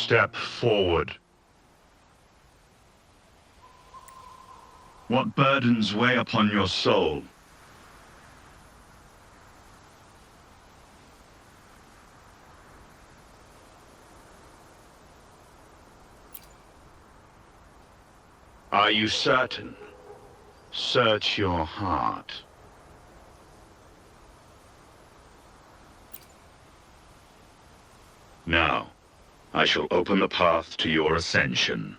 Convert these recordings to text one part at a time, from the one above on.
Step forward. What burdens weigh upon your soul? Are you certain? Search your heart. Now, I shall open the path to your ascension.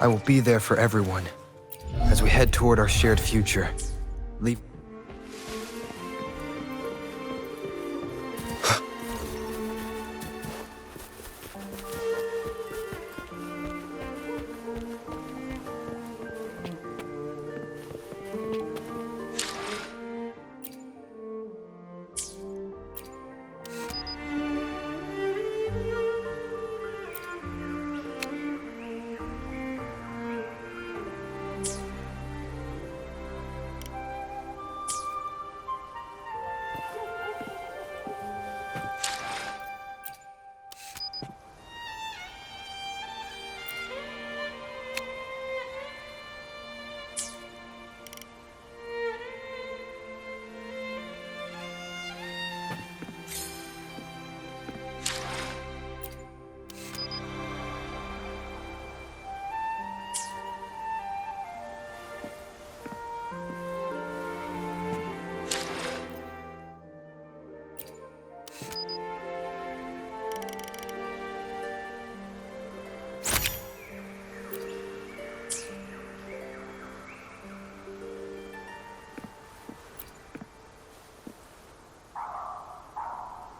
I will be there for everyone as we head toward our shared future. Leave.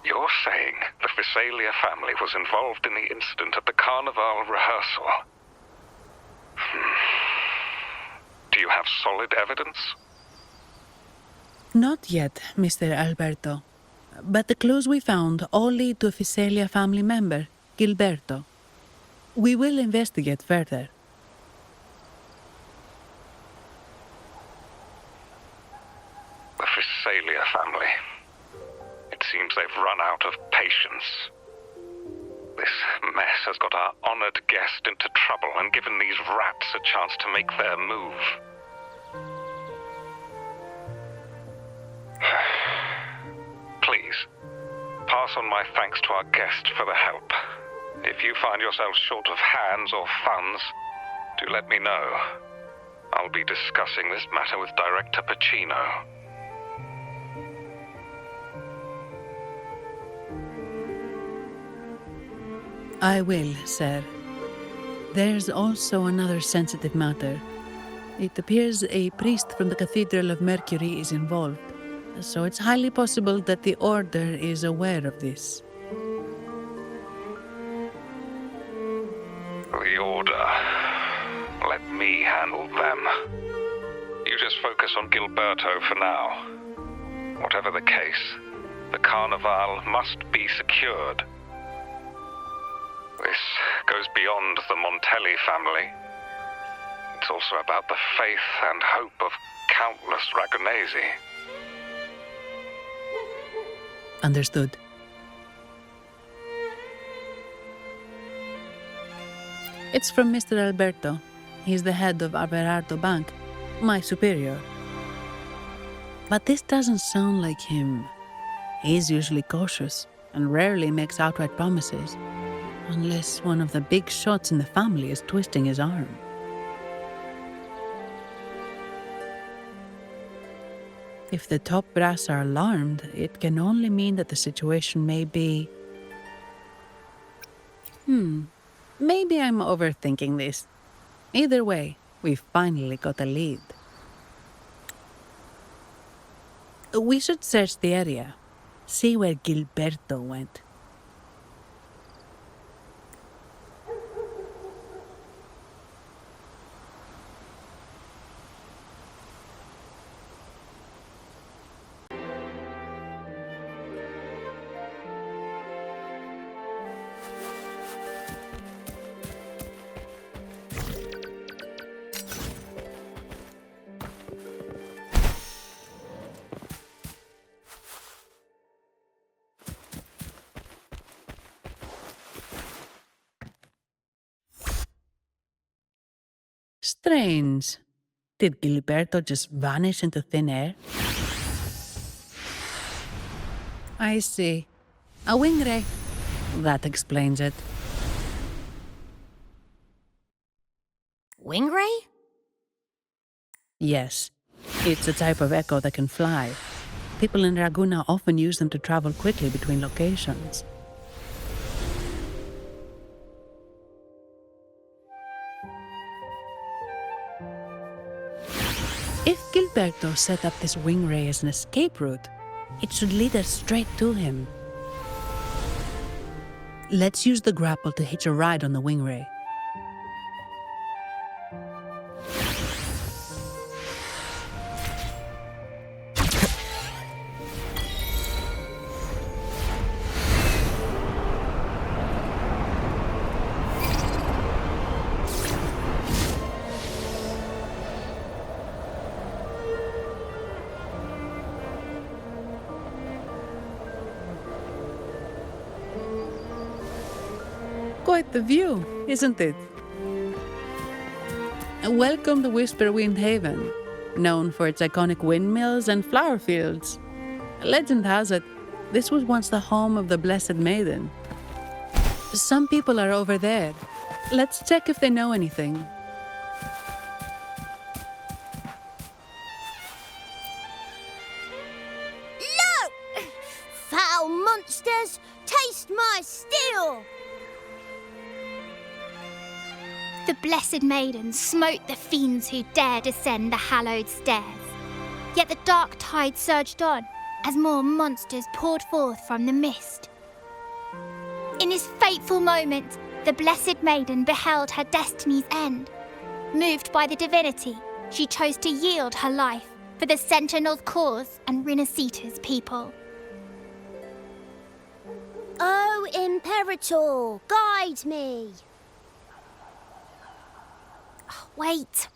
You're saying the Visalia family was involved in the incident at the Carnival rehearsal? Do you have solid evidence? Not yet, Mr. Alberto. But the clues we found all lead to a Visalia family member, Gilberto. We will investigate further. The Visalia family. It seems they've run out of patience. This mess has got our honored guest into trouble and given these rats a chance to make their move. Please, pass on my thanks to our guest for the help. If you find yourselves short of hands or funds, do let me know. I'll be discussing this matter with Director Pacino. I will, sir. There's also another sensitive matter. It appears a priest from the Cathedral of Mercury is involved, so it's highly possible that the Order is aware of this. The Order. Let me handle them. You just focus on Gilberto for now. Whatever the case, the Carnival must be secured. This goes beyond the Montelli family. It's also about the faith and hope of countless Ragonesi. Understood. It's from Mr. Alberto. He's the head of Averardo Bank, my superior. But this doesn't sound like him. He's usually cautious and rarely makes outright promises, unless one of the big shots in the family is twisting his arm. If the top brass are alarmed, it can only mean that the situation may be... Maybe I'm overthinking this. Either way, we've finally got a lead. We should search the area, see where Gilberto went. Strange. Did Gilberto just vanish into thin air? I see. A wing ray. That explains it. Wing ray? Yes. It's a type of echo that can fly. People in Raguna often use them to travel quickly between locations. If Gilberto set up this wing ray as an escape route, it should lead us straight to him. Let's use the grapple to hitch a ride on the wing ray. Quite the view, isn't it? Welcome to Whisperwind Haven, known for its iconic windmills and flower fields. Legend has it, this was once the home of the Blessed Maiden. Some people are over there. Let's check if they know anything. Look! Foul monsters, taste my steel! The Blessed Maiden smote the fiends who dared ascend the hallowed stairs. Yet the dark tide surged on as more monsters poured forth from the mist. In this fateful moment, the Blessed Maiden beheld her destiny's end. Moved by the divinity, she chose to yield her life for the Sentinel's cause and Rinascita's people. Oh, Imperator, guide me! Wait.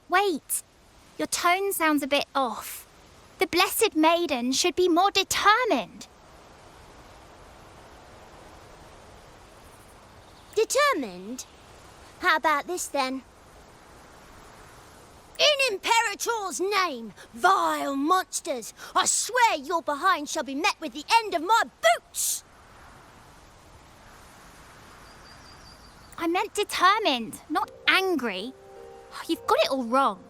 Your tone sounds a bit off. The Blessed Maiden should be more determined. Determined? How about this then? In Imperator's name, vile monsters, I swear your behind shall be met with the end of my boots! I meant determined, not angry. You've got it all wrong.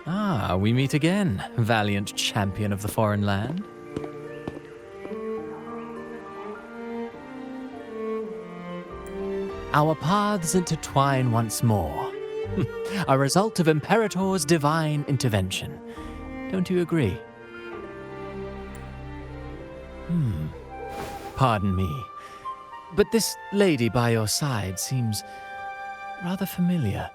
Ah, we meet again, valiant champion of the foreign land. Our paths intertwine once more. A result of Imperator's divine intervention. Don't you agree? Pardon me, but this lady by your side seems rather familiar.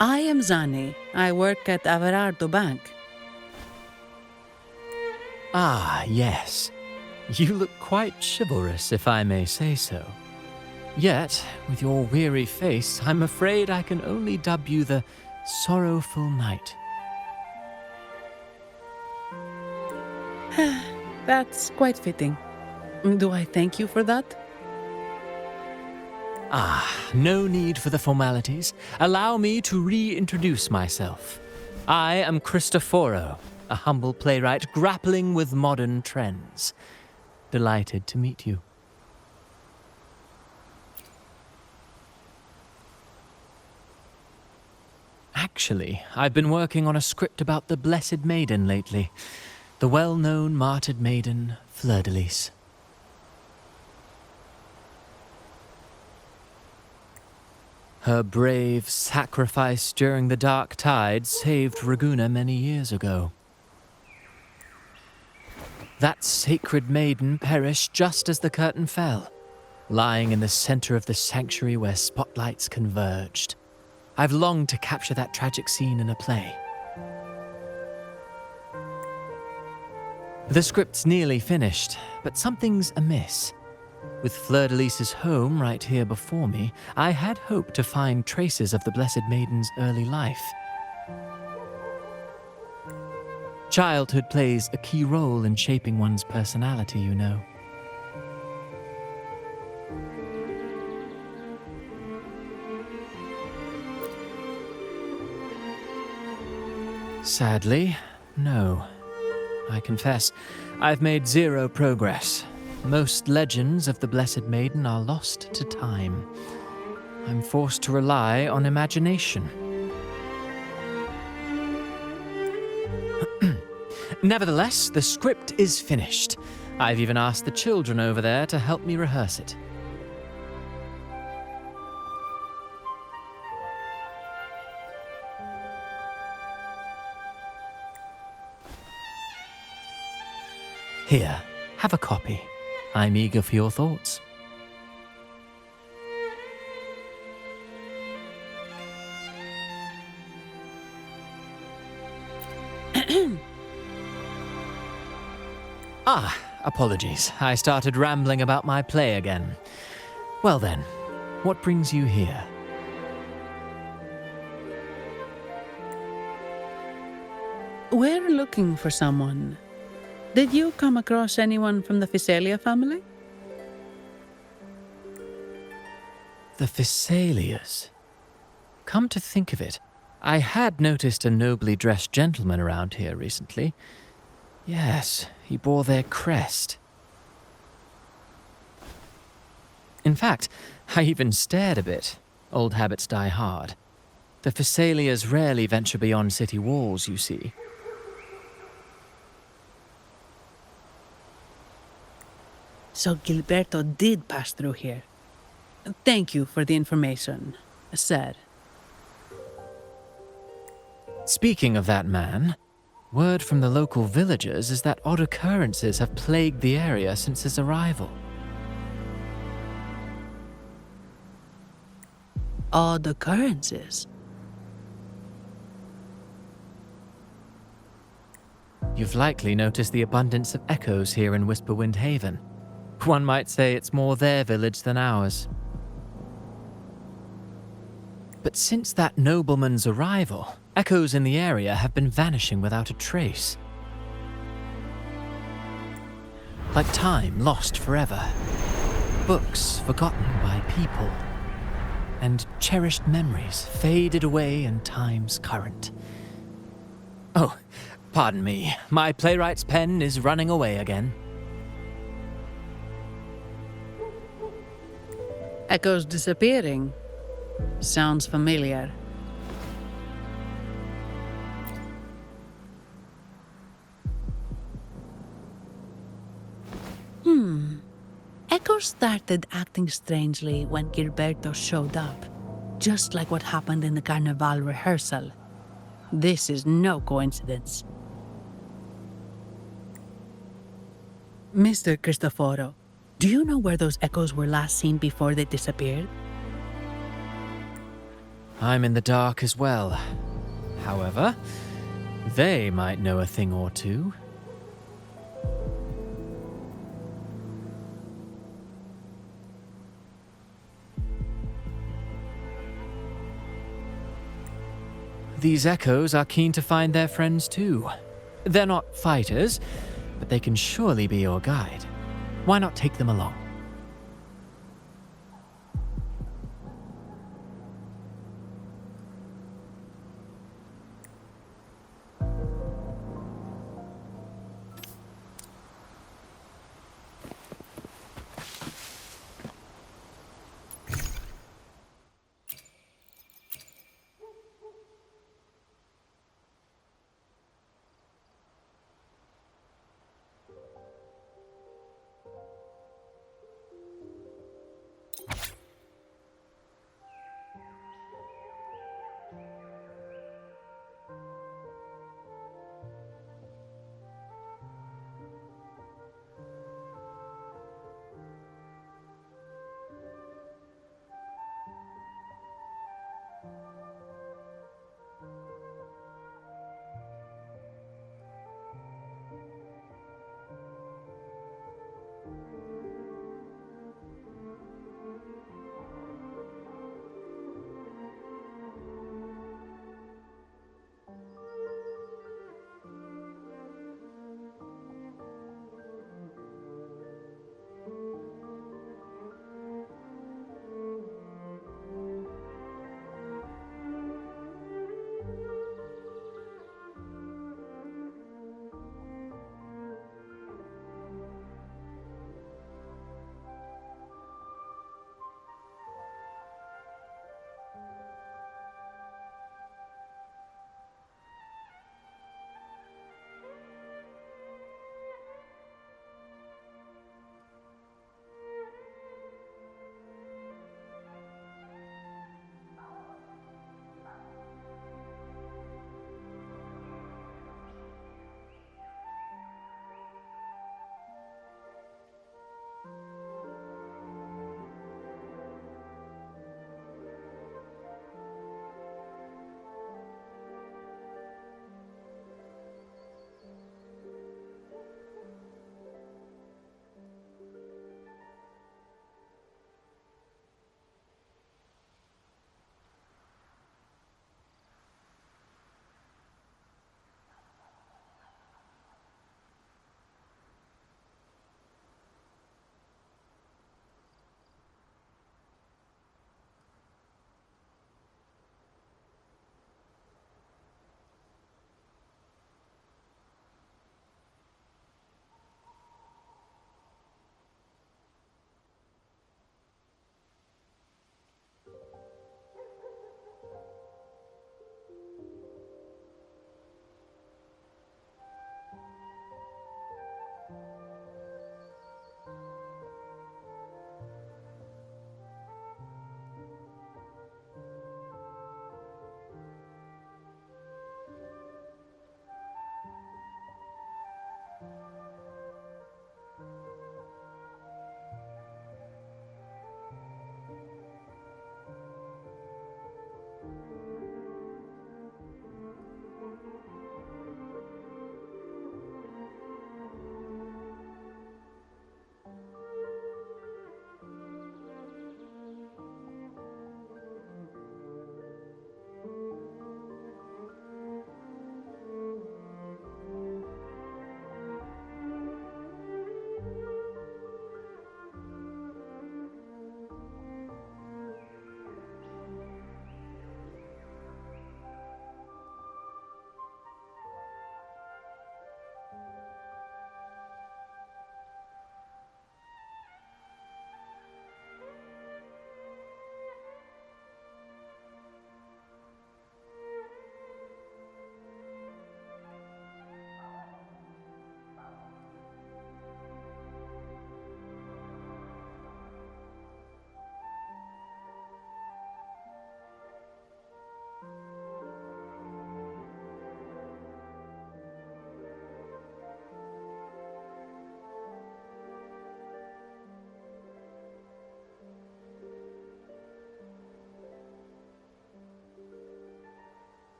I am Zani. I work at Averardo Bank. Ah, yes. You look quite chivalrous, if I may say so. Yet, with your weary face, I'm afraid I can only dub you the Sorrowful Knight. That's quite fitting. Do I thank you for that? Ah, no need for the formalities. Allow me to reintroduce myself. I am Cristoforo, a humble playwright grappling with modern trends. Delighted to meet you. Actually, I've been working on a script about the Blessed Maiden lately. The well-known martyred maiden, Fleur-de-Lis. Her brave sacrifice during the dark tide saved Ragunna many years ago. That sacred maiden perished just as the curtain fell, lying in the center of the sanctuary where spotlights converged. I've longed to capture that tragic scene in a play. The script's nearly finished, but something's amiss. With Fleur-de-Lis's home right here before me, I had hoped to find traces of the Blessed Maiden's early life. Childhood plays a key role in shaping one's personality, you know. Sadly, no. I confess, I've made zero progress. Most legends of the Blessed Maiden are lost to time. I'm forced to rely on imagination. Nevertheless, the script is finished. I've even asked the children over there to help me rehearse it. Here, have a copy. I'm eager for your thoughts. Apologies. I started rambling about my play again. Well then, what brings you here? We're looking for someone. Did you come across anyone from the Physalia family? The Physalias. Come to think of it, I had noticed a nobly dressed gentleman around here recently. Yes, he bore their crest. In fact, I even stared a bit. Old habits die hard. The Physalias rarely venture beyond city walls, you see. So Gilberto did pass through here. Thank you for the information, sir. Speaking of that man, word from the local villagers is that odd occurrences have plagued the area since his arrival. Odd occurrences? You've likely noticed the abundance of echoes here in Whisperwind Haven. One might say it's more their village than ours. But since that nobleman's arrival, echoes in the area have been vanishing without a trace. Like time lost forever. Books forgotten by people. And cherished memories faded away in time's current. Oh, pardon me. My playwright's pen is running away again. Echoes disappearing. Sounds familiar. echoes started acting strangely when Gilberto showed up, just like what happened in the Carnival rehearsal. This is no coincidence. Mr. Cristoforo, do you know where those echoes were last seen before they disappeared? I'm in the dark as well. However, they might know a thing or two. These echoes are keen to find their friends too. They're not fighters, but they can surely be your guide. Why not take them along?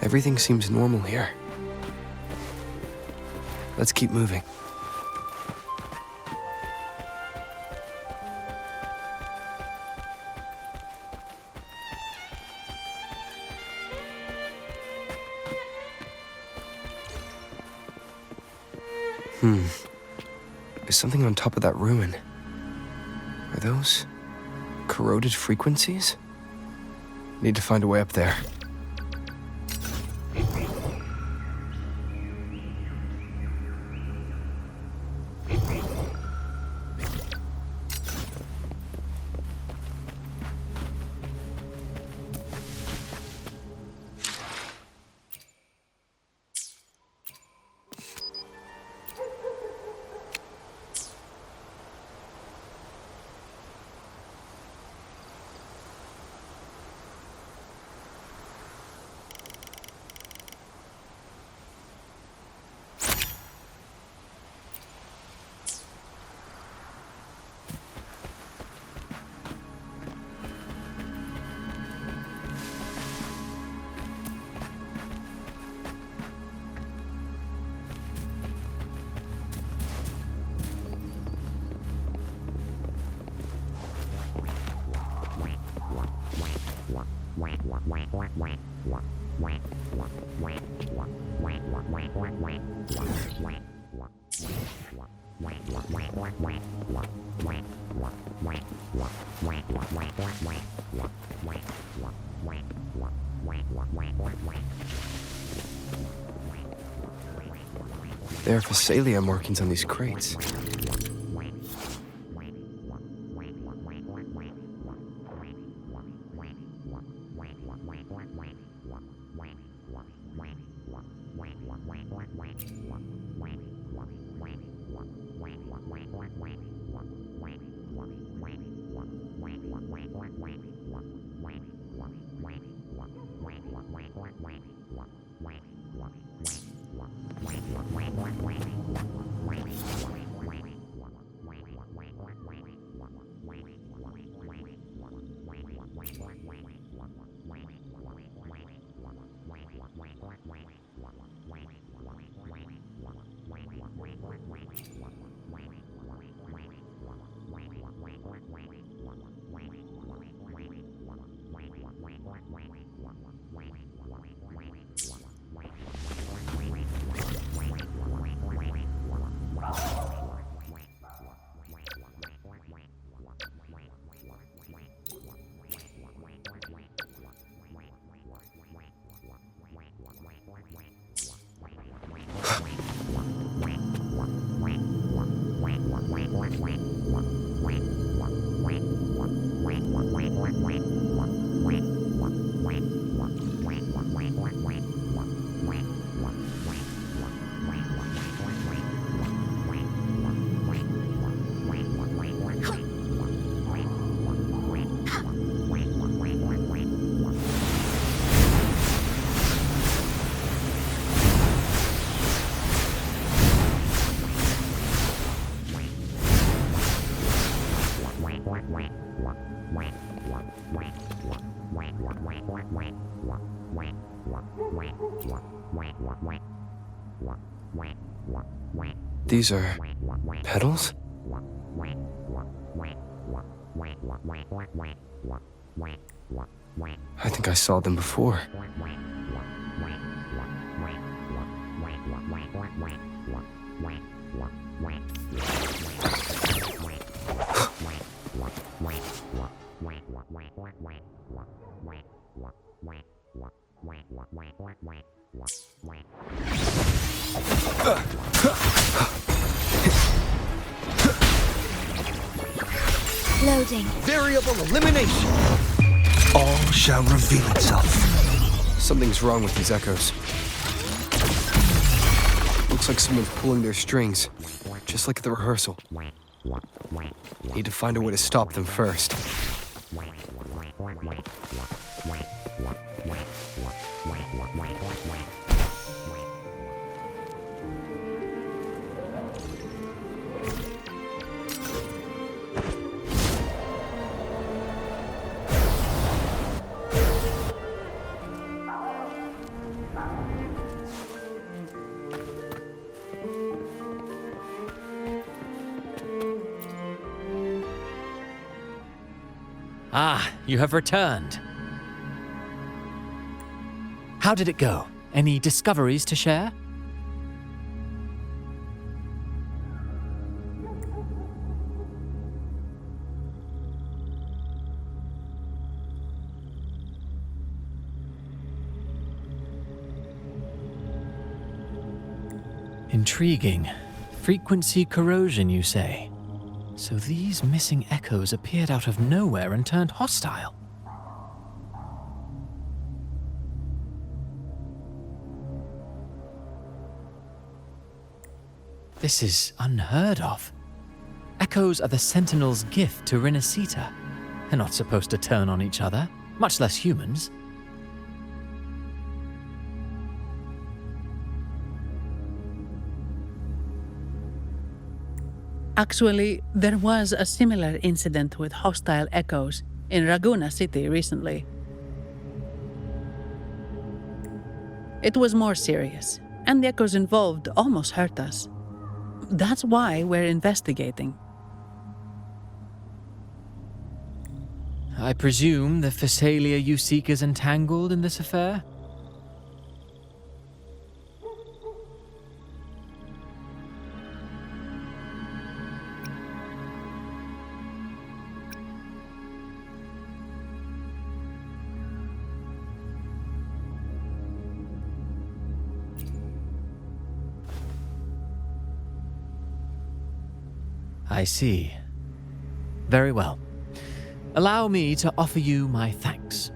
Everything seems normal here. Let's keep moving. There's something on top of that ruin. Are those corroded frequencies? Need to find a way up there. There are Phasalia markings on these crates. These are petals? I think I saw them before. Loading. Variable elimination! All shall reveal itself. Something's wrong with these echoes. Looks like someone's pulling their strings, just like at the rehearsal. Need to find a way to stop them first. Ah, you have returned. How did it go? Any discoveries to share? Intriguing. Frequency corrosion, you say? So these missing echoes appeared out of nowhere and turned hostile. This is unheard of. Echoes are the Sentinel's gift to Rinascita. They're not supposed to turn on each other, much less humans. Actually, there was a similar incident with hostile echoes in Raguna City recently. It was more serious, and the echoes involved almost hurt us. That's why we're investigating. I presume the Phasalia you seek is entangled in this affair? I see. Very well. Allow me to offer you my thanks.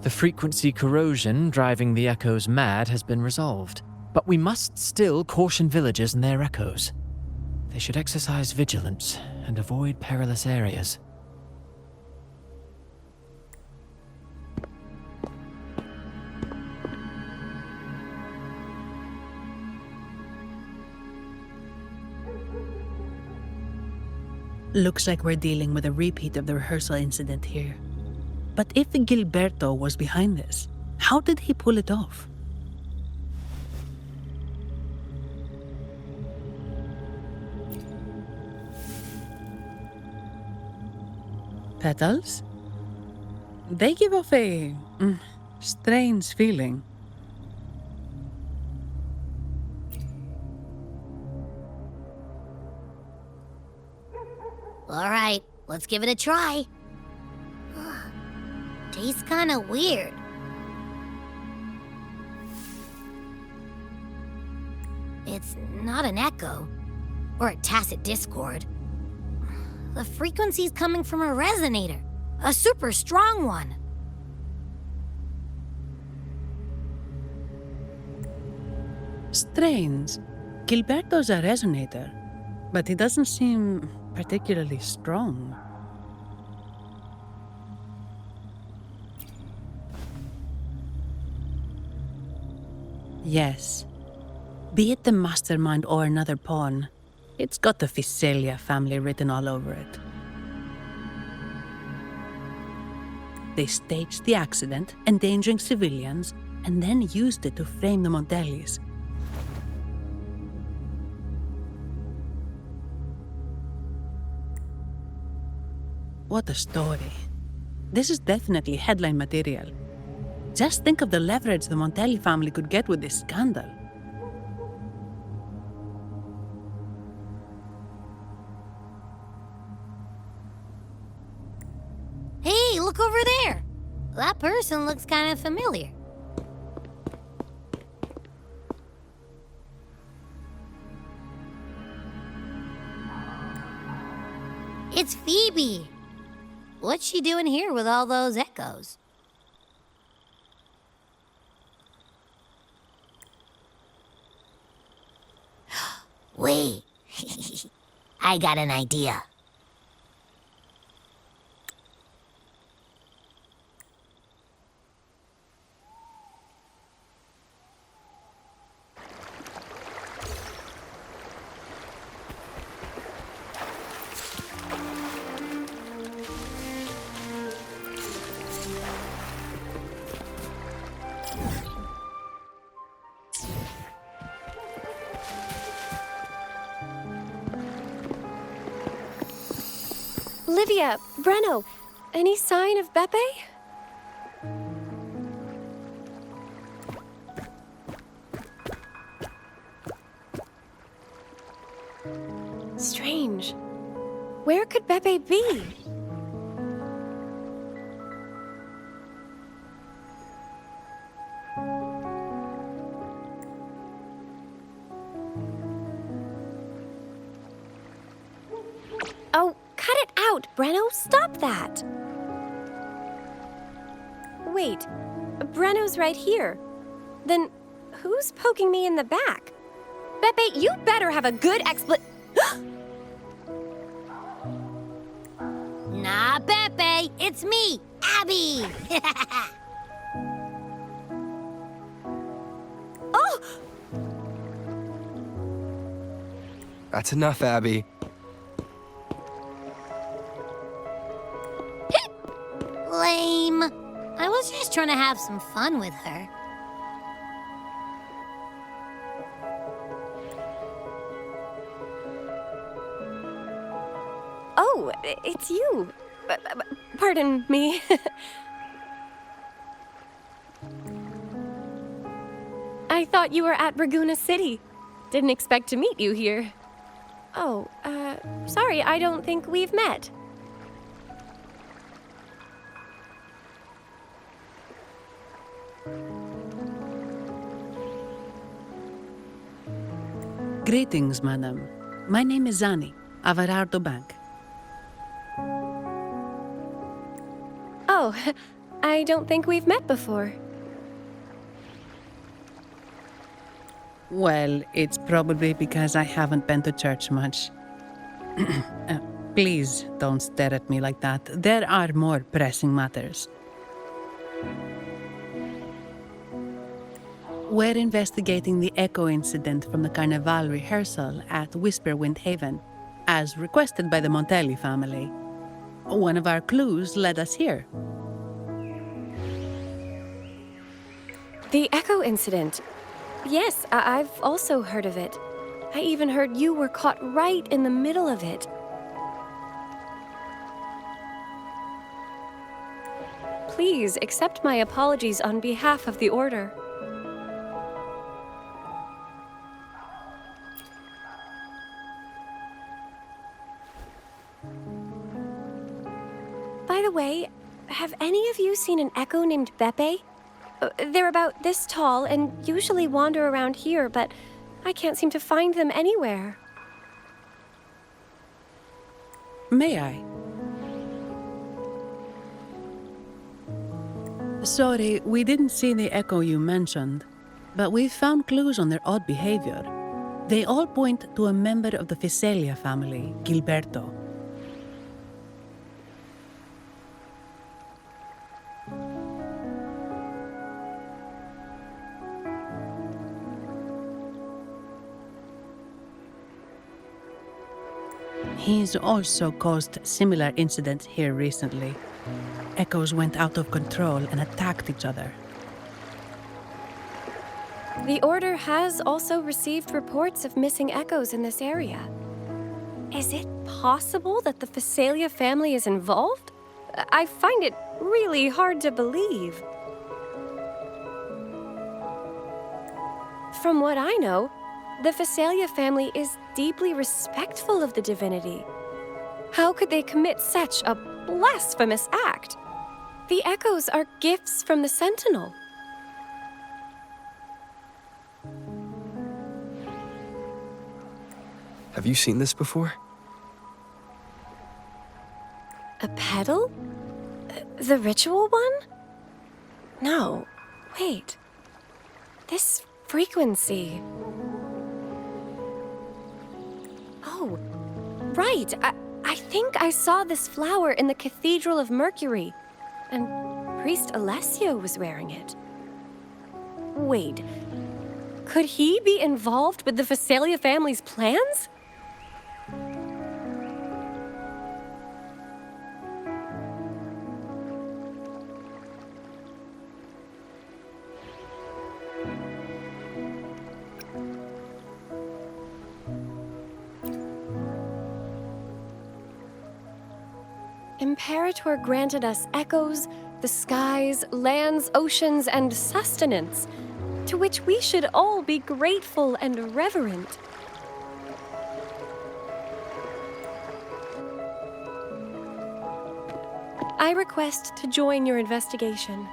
The frequency corrosion driving the echoes mad has been resolved, but we must still caution villagers and their echoes. They should exercise vigilance and avoid perilous areas. Looks like we're dealing with a repeat of the rehearsal incident here. But if Gilberto was behind this, how did he pull it off? Petals? They give off a strange feeling. All right, let's give it a try. Tastes kinda weird. It's not an echo, or a tacit discord. The frequency's coming from a resonator, a super strong one. Strange. Gilberto's a resonator, but he doesn't seem particularly strong. Yes. Be it the mastermind or another pawn, it's got the Phasalia family written all over it. They staged the accident, endangering civilians, and then used it to frame the Montellis. What a story. This is definitely headline material. Just think of the leverage the Montelli family could get with this scandal. Hey, look over there! That person looks kind of familiar. It's Phoebe! What's she doing here with all those echoes? Wait, I got an idea. Olivia, Breno, any sign of Beppe? Strange. Where could Beppe be? Oh, cut it out, Breno! Stop that! Wait, Breno's right here. Then who's poking me in the back? Beppe, you better have a good Nah, Beppe, it's me, Abby! Oh! That's enough, Abby. Lame. I was just trying to have some fun with her. Oh, it's you. Pardon me. I thought you were at Raguna City. Didn't expect to meet you here. Oh, sorry, I don't think we've met. Greetings, madam. My name is Zani, Averardo Bank. Oh, I don't think we've met before. Well, it's probably because I haven't been to church much. Please don't stare at me like that. There are more pressing matters. We're investigating the echo incident from the Carnival rehearsal at Whisperwind Haven, as requested by the Montelli family. One of our clues led us here. The Echo incident. Yes, I've also heard of it. I even heard you were caught right in the middle of it. Please accept my apologies on behalf of the Order. By the way, have any of you seen an echo named Beppe? They're about this tall and usually wander around here, but I can't seem to find them anywhere. May I? Sorry, we didn't see the echo you mentioned, but we've found clues on their odd behavior. They all point to a member of the Fiselia family, Gilberto. He's also caused similar incidents here recently. Echoes went out of control and attacked each other. The Order has also received reports of missing echoes in this area. Is it possible that the Fiselia family is involved? I find it really hard to believe. From what I know, the Fiselia family is deeply respectful of the divinity. How could they commit such a blasphemous act? The echoes are gifts from the Sentinel. Have you seen this before? A pedal? The ritual one? No, wait. This frequency. Oh, right. I think I saw this flower in the Cathedral of Mercury, and Priest Alessio was wearing it. Wait, could he be involved with the Fiselia family's plans? Imperator granted us echoes, the skies, lands, oceans, and sustenance, to which we should all be grateful and reverent. I request to join your investigation.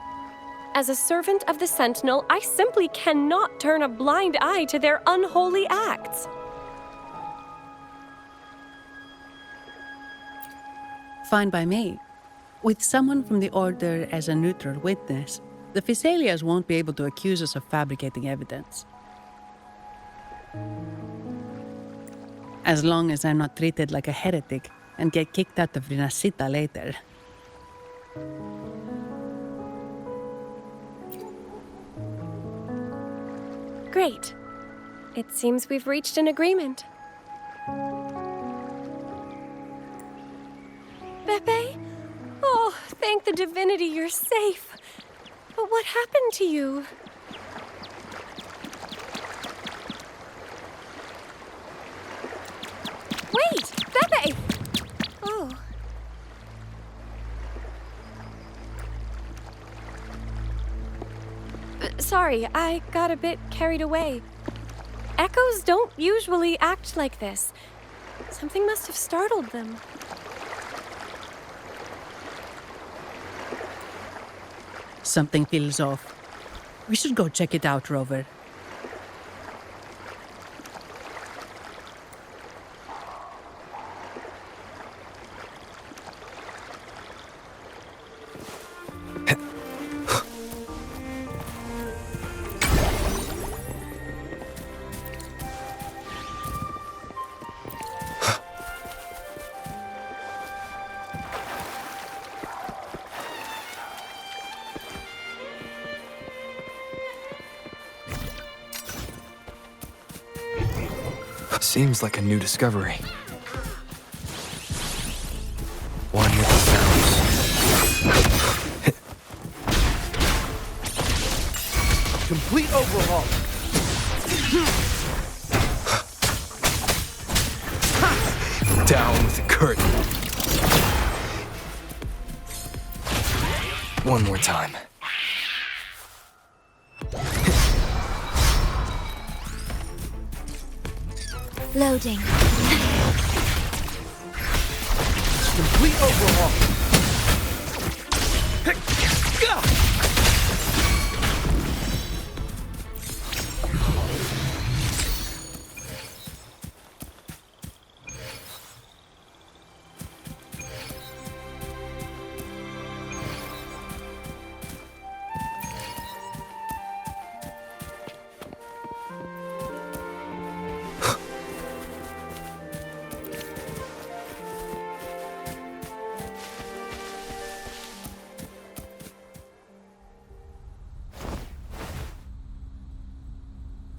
As a servant of the Sentinel, I simply cannot turn a blind eye to their unholy acts. Fine by me. With someone from the Order as a neutral witness, the Physaelians won't be able to accuse us of fabricating evidence. As long as I'm not treated like a heretic and get kicked out of Rinascita later. Great. It seems we've reached an agreement. Pepe? Oh, thank the divinity you're safe. But what happened to you? Wait! Pepe! Oh. Sorry, I got a bit carried away. Echoes don't usually act like this. Something must have startled them. Something feels off. We should go check it out, Rover. Seems like a new discovery. One with the sounds. Complete overhaul. Down with the curtain. One more time. Loading. Complete overhaul.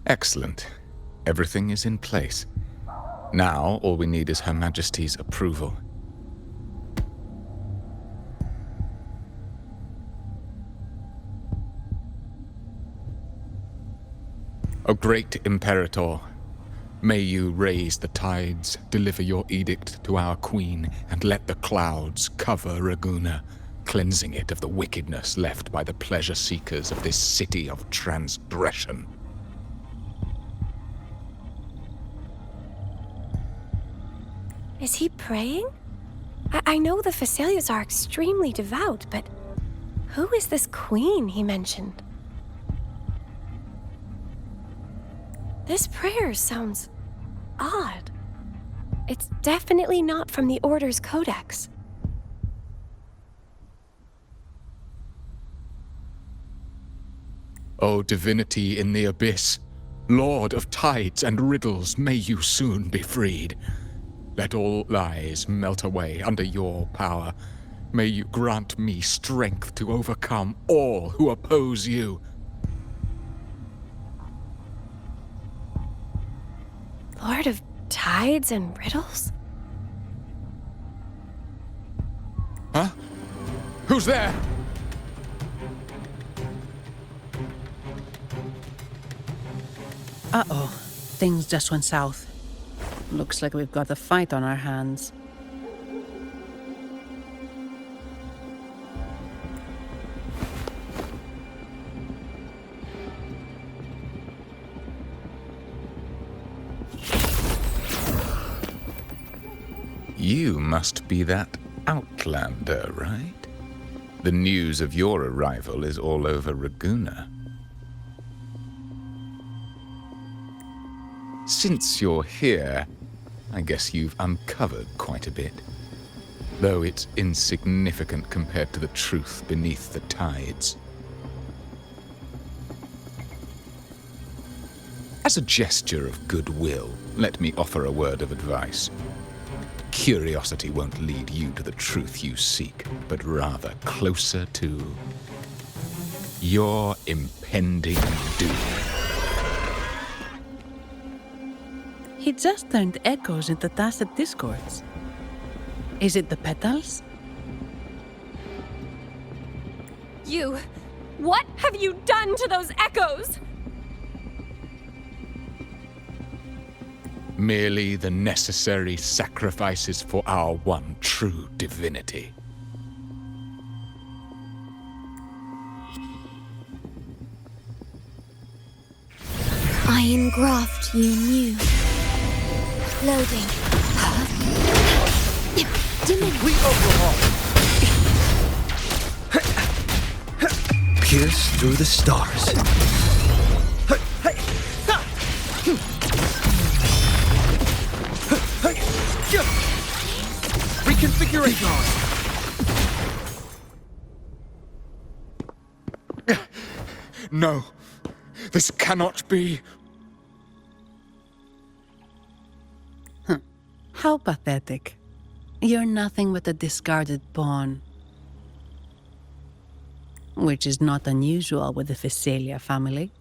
Excellent. Everything is in place. Now, all we need is Her Majesty's approval. O great Imperator, may you raise the tides, deliver your edict to our queen, and let the clouds cover Raguna, cleansing it of the wickedness left by the pleasure-seekers of this city of transgression. Is he praying? I know the Physaelians are extremely devout, but who is this queen he mentioned? This prayer sounds odd. It's definitely not from the Order's codex. O divinity in the abyss, Lord of tides and riddles, may you soon be freed. Let all lies melt away under your power. May you grant me strength to overcome all who oppose you. Lord of tides and riddles? Huh? Who's there? Uh-oh. Things just went south. Looks like we've got a fight on our hands. You must be that outlander, right? The news of your arrival is all over Raguna. Since you're here, I guess you've uncovered quite a bit. Though it's insignificant compared to the truth beneath the tides. As a gesture of goodwill, let me offer a word of advice. Curiosity won't lead you to the truth you seek, but rather closer to your impending doom. He just turned echoes into tacit discords. Is it the petals? What have you done to those echoes? Merely the necessary sacrifices for our one true divinity. I engraft you new. Loading. Complete overhaul. Pierce through the stars. Reconfiguration. No, this cannot be. How pathetic. You're nothing but a discarded pawn. Which is not unusual with the Physalia family.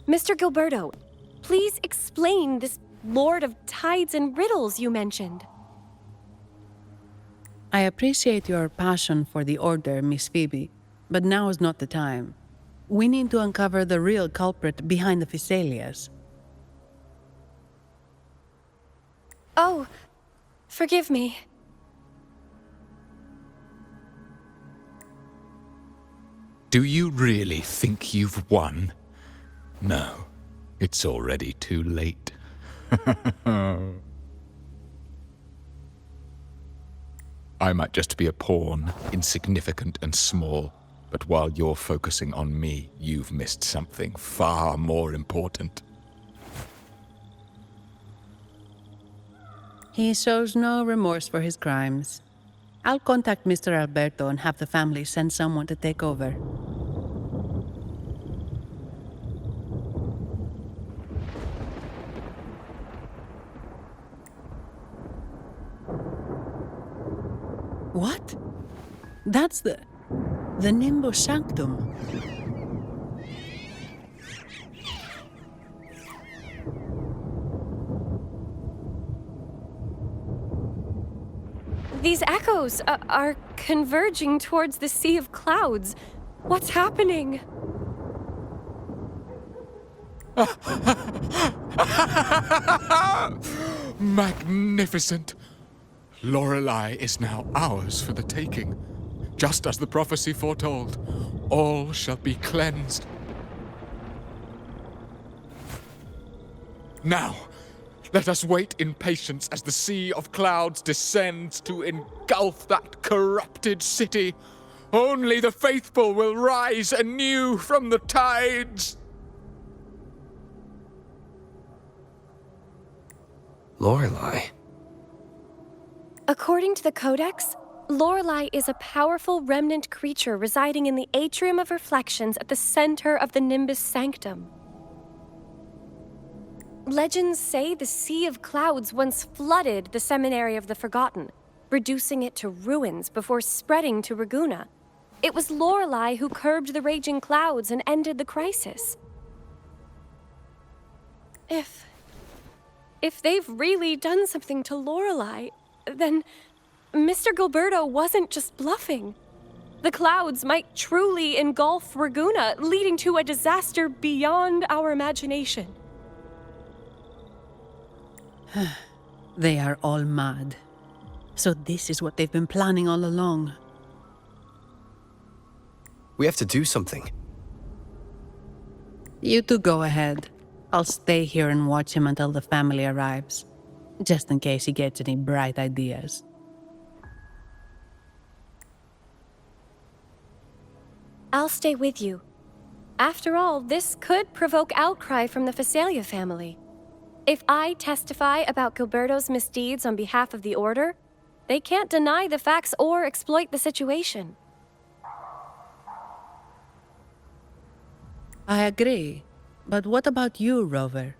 Mr. Gilberto, please explain this Lord of Tides and Riddles you mentioned. I appreciate your passion for the Order, Miss Phoebe, but now is not the time. We need to uncover the real culprit behind the Physalias. Oh, forgive me. Do you really think you've won? No, it's already too late. I might just be a pawn, insignificant and small, but while you're focusing on me, you've missed something far more important. He shows no remorse for his crimes. I'll contact Mr. Alberto and have the family send someone to take over. What? That's the Nimbus Sanctum. These echoes are converging towards the Sea of Clouds. What's happening? Magnificent! Lorelei is now ours for the taking. Just as the prophecy foretold, all shall be cleansed. Now, let us wait in patience as the Sea of Clouds descends to engulf that corrupted city. Only the faithful will rise anew from the tides. Lorelei. According to the Codex, Lorelei is a powerful remnant creature residing in the Atrium of Reflections at the center of the Nimbus Sanctum. Legends say the Sea of Clouds once flooded the Seminary of the Forgotten, reducing it to ruins before spreading to Raguna. It was Lorelei who curbed the raging clouds and ended the crisis. If they've really done something to Lorelei, then Mr. Gilberto wasn't just bluffing. The clouds might truly engulf Raguna, leading to a disaster beyond our imagination. They are all mad. So this is what they've been planning all along. We have to do something. You two go ahead. I'll stay here and watch him until the family arrives. just in case he gets any bright ideas. I'll stay with you. After all, this could provoke outcry from the Phasalia family. If I testify about Gilberto's misdeeds on behalf of the Order, they can't deny the facts or exploit the situation. I agree. But what about you, Rover?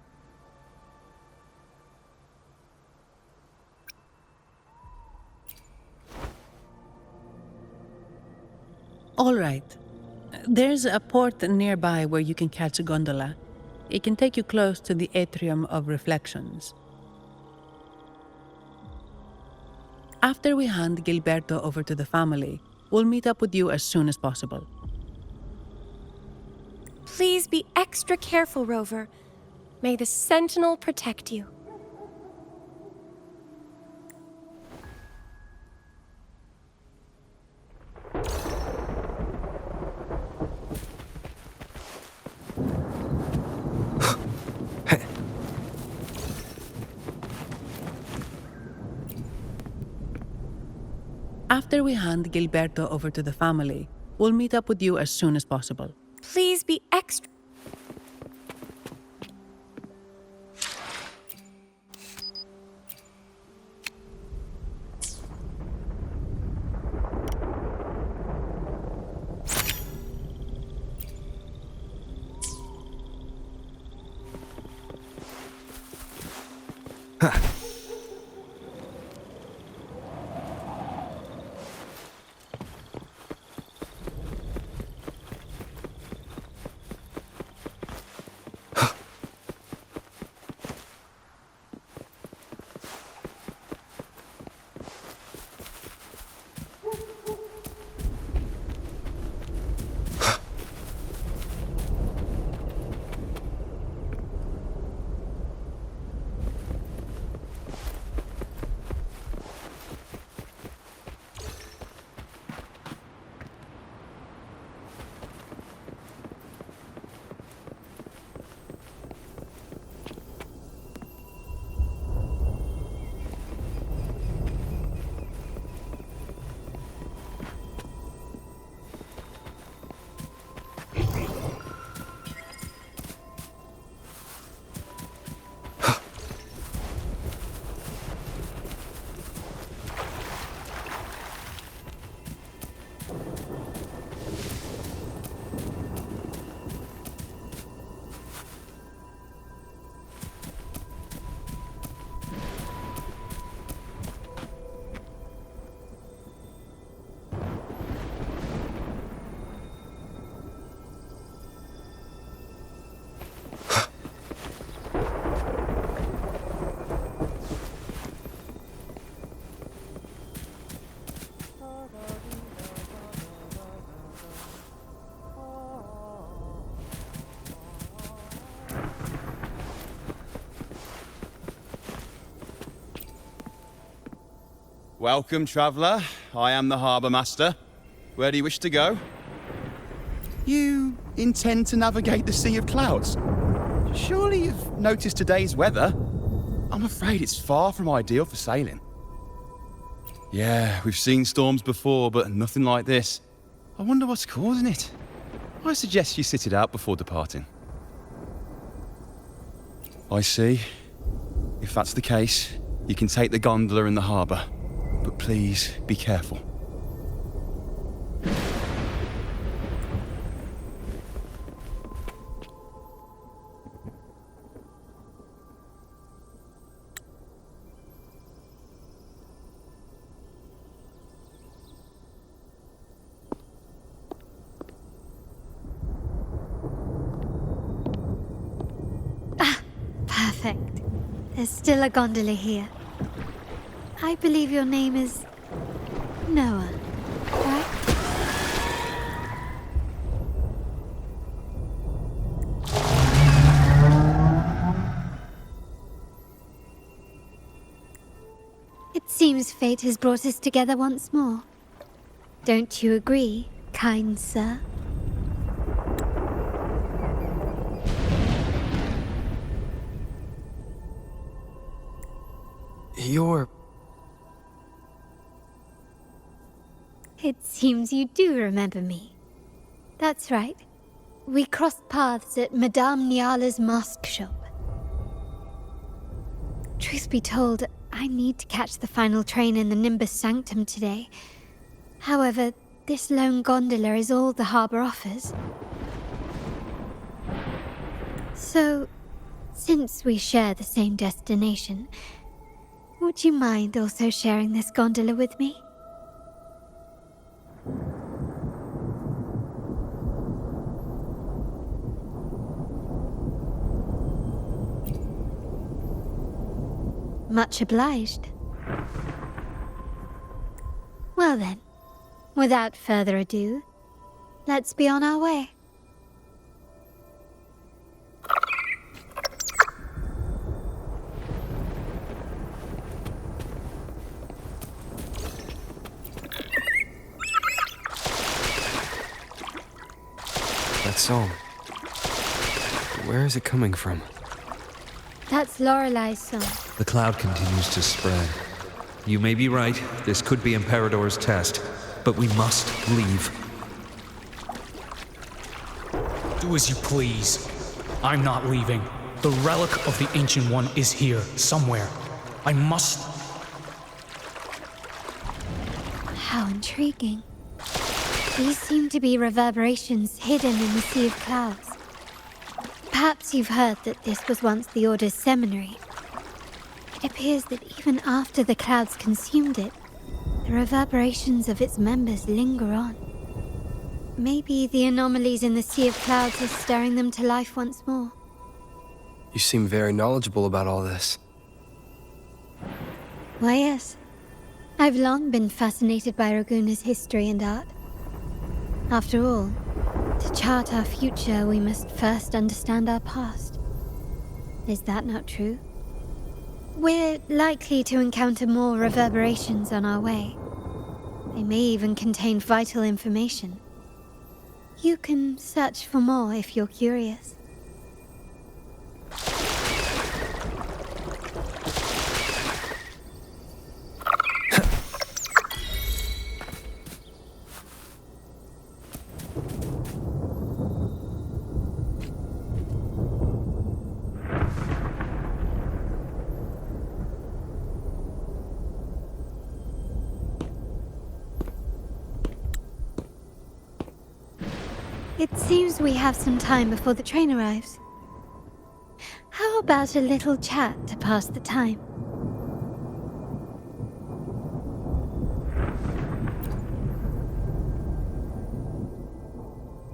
All right. There's a port nearby where you can catch a gondola. It can take you close to the Atrium of Reflections. After we hand Gilberto over to the family, we'll meet up with you as soon as possible. Please be extra careful, Rover. May the Sentinel protect you. After we hand Gilberto over to the family, we'll meet up with you as soon as possible. Please be extra... Welcome, traveller. I am the Harbour Master. Where do you wish to go? You intend to navigate the Sea of Clouds? Surely you've noticed today's weather? I'm afraid it's far from ideal for sailing. Yeah, we've seen storms before, but nothing like this. I wonder what's causing it. I suggest you sit it out before departing. I see. If that's the case, you can take the gondola in the harbour. But please, be careful. Perfect. There's still a gondola here. I believe your name is Noah, right? It seems fate has brought us together once more. Don't you agree, kind sir? You're... It seems you do remember me. That's right. We crossed paths at Madame Niala's mask shop. Truth be told, I need to catch the final train in the Nimbus Sanctum today. However, this lone gondola is all the harbour offers. So, since we share the same destination, would you mind also sharing this gondola with me? Much obliged. Well then, without further ado, let's be on our way. That song. Where is it coming from? That's Lorelei's song. The cloud continues to spread. You may be right, this could be Imperador's test, but we must leave. Do as you please. I'm not leaving. The relic of the Ancient One is here, somewhere. I must... How intriguing. These seem to be reverberations hidden in the sea of clouds. Perhaps you've heard that this was once the Order's seminary. It appears that even after the clouds consumed it, the reverberations of its members linger on. Maybe the anomalies in the sea of clouds are stirring them to life once more. You seem very knowledgeable about all this. Why, yes. I've long been fascinated by Raguna's history and art. After all, to chart our future, we must first understand our past. Is that not true? We're likely to encounter more reverberations on our way. They may even contain vital information. You can search for more if you're curious. It seems we have some time before the train arrives. How about a little chat to pass the time?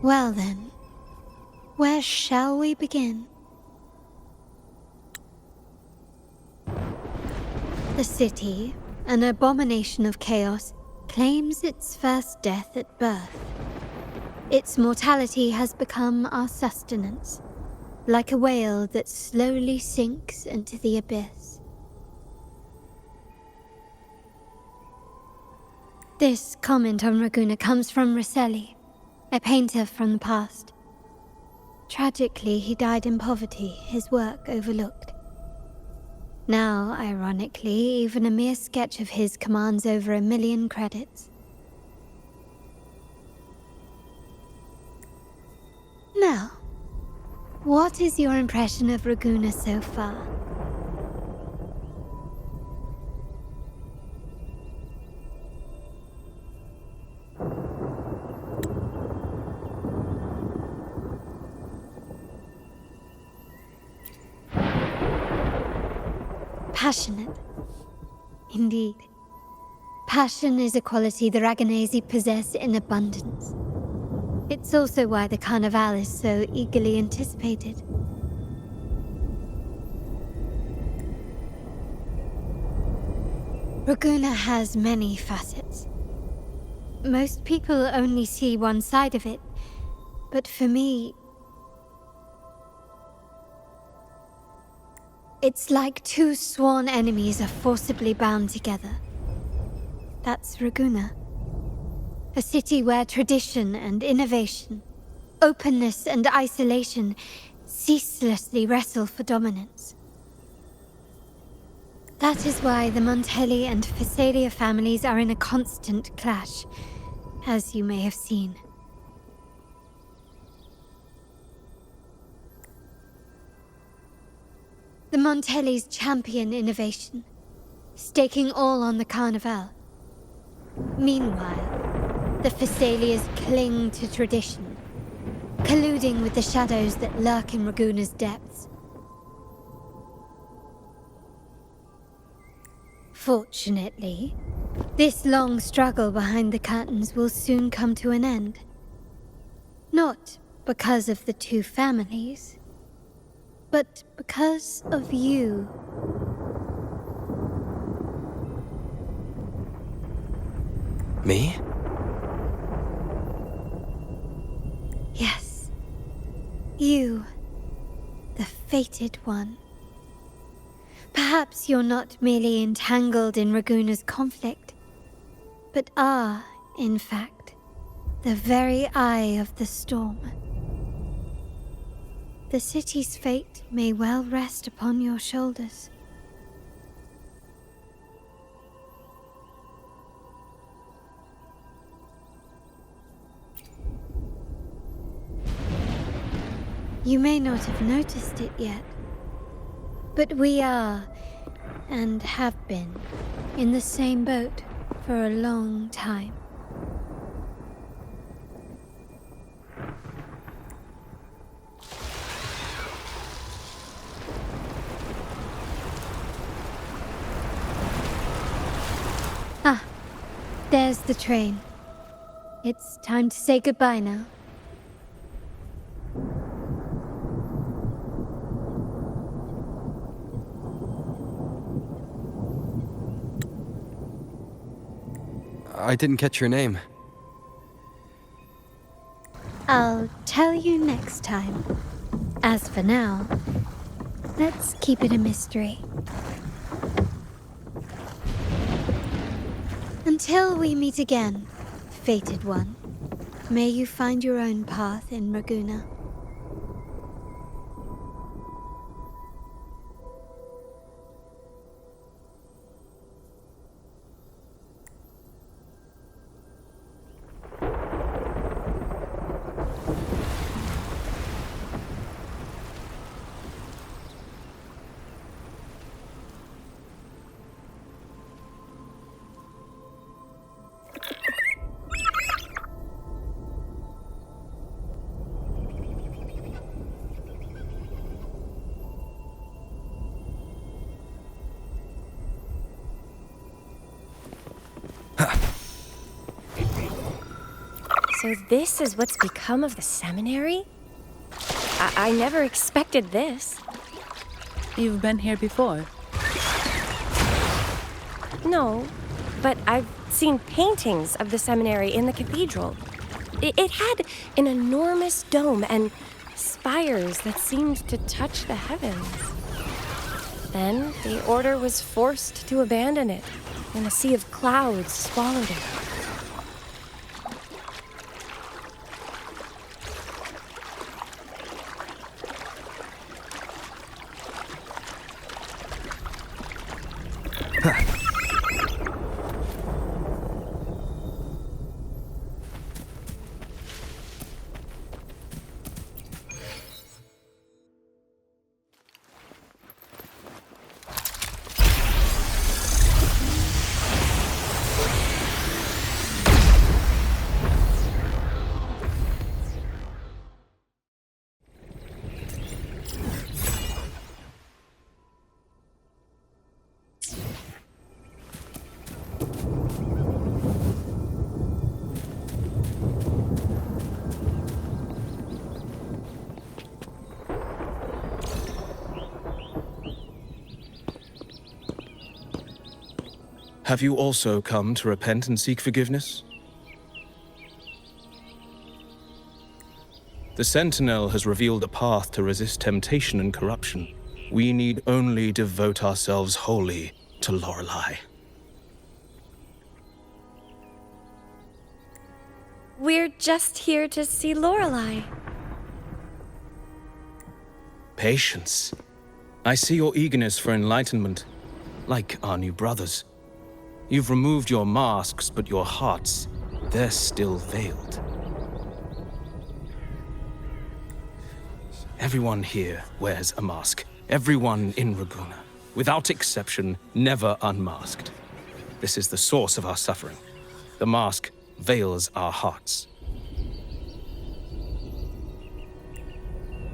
Well then, where shall we begin? The city, an abomination of chaos, claims its first death at birth. Its mortality has become our sustenance, like a whale that slowly sinks into the abyss. This comment on Raguna comes from Rosselli, a painter from the past. Tragically, he died in poverty, his work overlooked. Now, ironically, even a mere sketch of his commands over 1 million credits. Now, what is your impression of Raguna so far? Passionate. Indeed. Passion is a quality the Raganesi possess in abundance. It's also why the Carnival is so eagerly anticipated. Raguna has many facets. Most people only see one side of it, but for me, it's like two sworn enemies are forcibly bound together. That's Raguna. A city where tradition and innovation, openness and isolation ceaselessly wrestle for dominance. That is why the Montelli and Phasalia families are in a constant clash, as you may have seen. The Montellis champion innovation, staking all on the Carnival. Meanwhile, the Phasalias cling to tradition, colluding with the shadows that lurk in Raguna's depths. Fortunately, this long struggle behind the curtains will soon come to an end. Not because of the two families, but because of you. Me? Yes. You. The fated one. Perhaps you're not merely entangled in Raguna's conflict, but are, in fact, the very eye of the storm. The city's fate may well rest upon your shoulders. You may not have noticed it yet, but we are, and have been, in the same boat for a long time. Ah, there's the train. It's time to say goodbye now. I didn't catch your name. I'll tell you next time. As for now, let's keep it a mystery. Until we meet again, fated one, may you find your own path in Raguna. So this is what's become of the seminary? I never expected this. You've been here before? No, but I've seen paintings of the seminary in the cathedral. It had an enormous dome and spires that seemed to touch the heavens. Then the order was forced to abandon it, and a sea of clouds swallowed it. Have you also come to repent and seek forgiveness? The Sentinel has revealed a path to resist temptation and corruption. We need only devote ourselves wholly to Lorelei. We're just here to see Lorelei. Patience. I see your eagerness for enlightenment. like our new brothers. You've removed your masks, but your hearts, they're still veiled. Everyone here wears a mask. Everyone in Ragusa, without exception, never unmasked. This is the source of our suffering. The mask veils our hearts.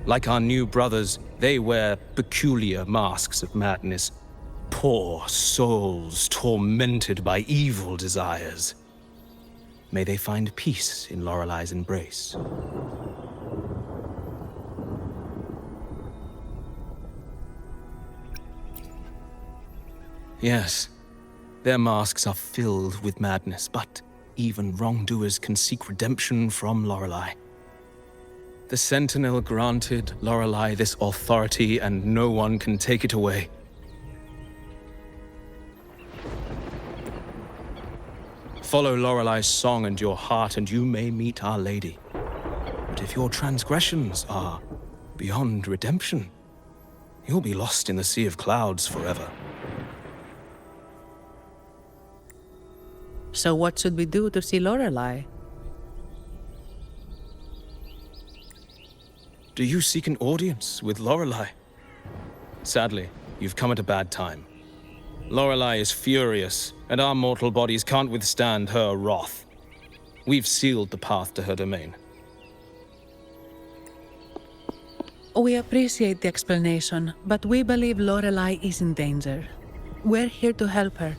Like our new brothers, they wear peculiar masks of madness. Poor souls tormented by evil desires. May they find peace in Lorelei's embrace. Yes, their masks are filled with madness, but even wrongdoers can seek redemption from Lorelei. The Sentinel granted Lorelei this authority, and no one can take it away. Follow Lorelei's song and your heart, and you may meet Our Lady. But if your transgressions are beyond redemption, you'll be lost in the sea of clouds forever. So what should we do to see Lorelei? Do you seek an audience with Lorelei? Sadly, you've come at a bad time. Lorelei is furious, and our mortal bodies can't withstand her wrath. We've sealed the path to her domain. We appreciate the explanation, but we believe Lorelei is in danger. We're here to help her.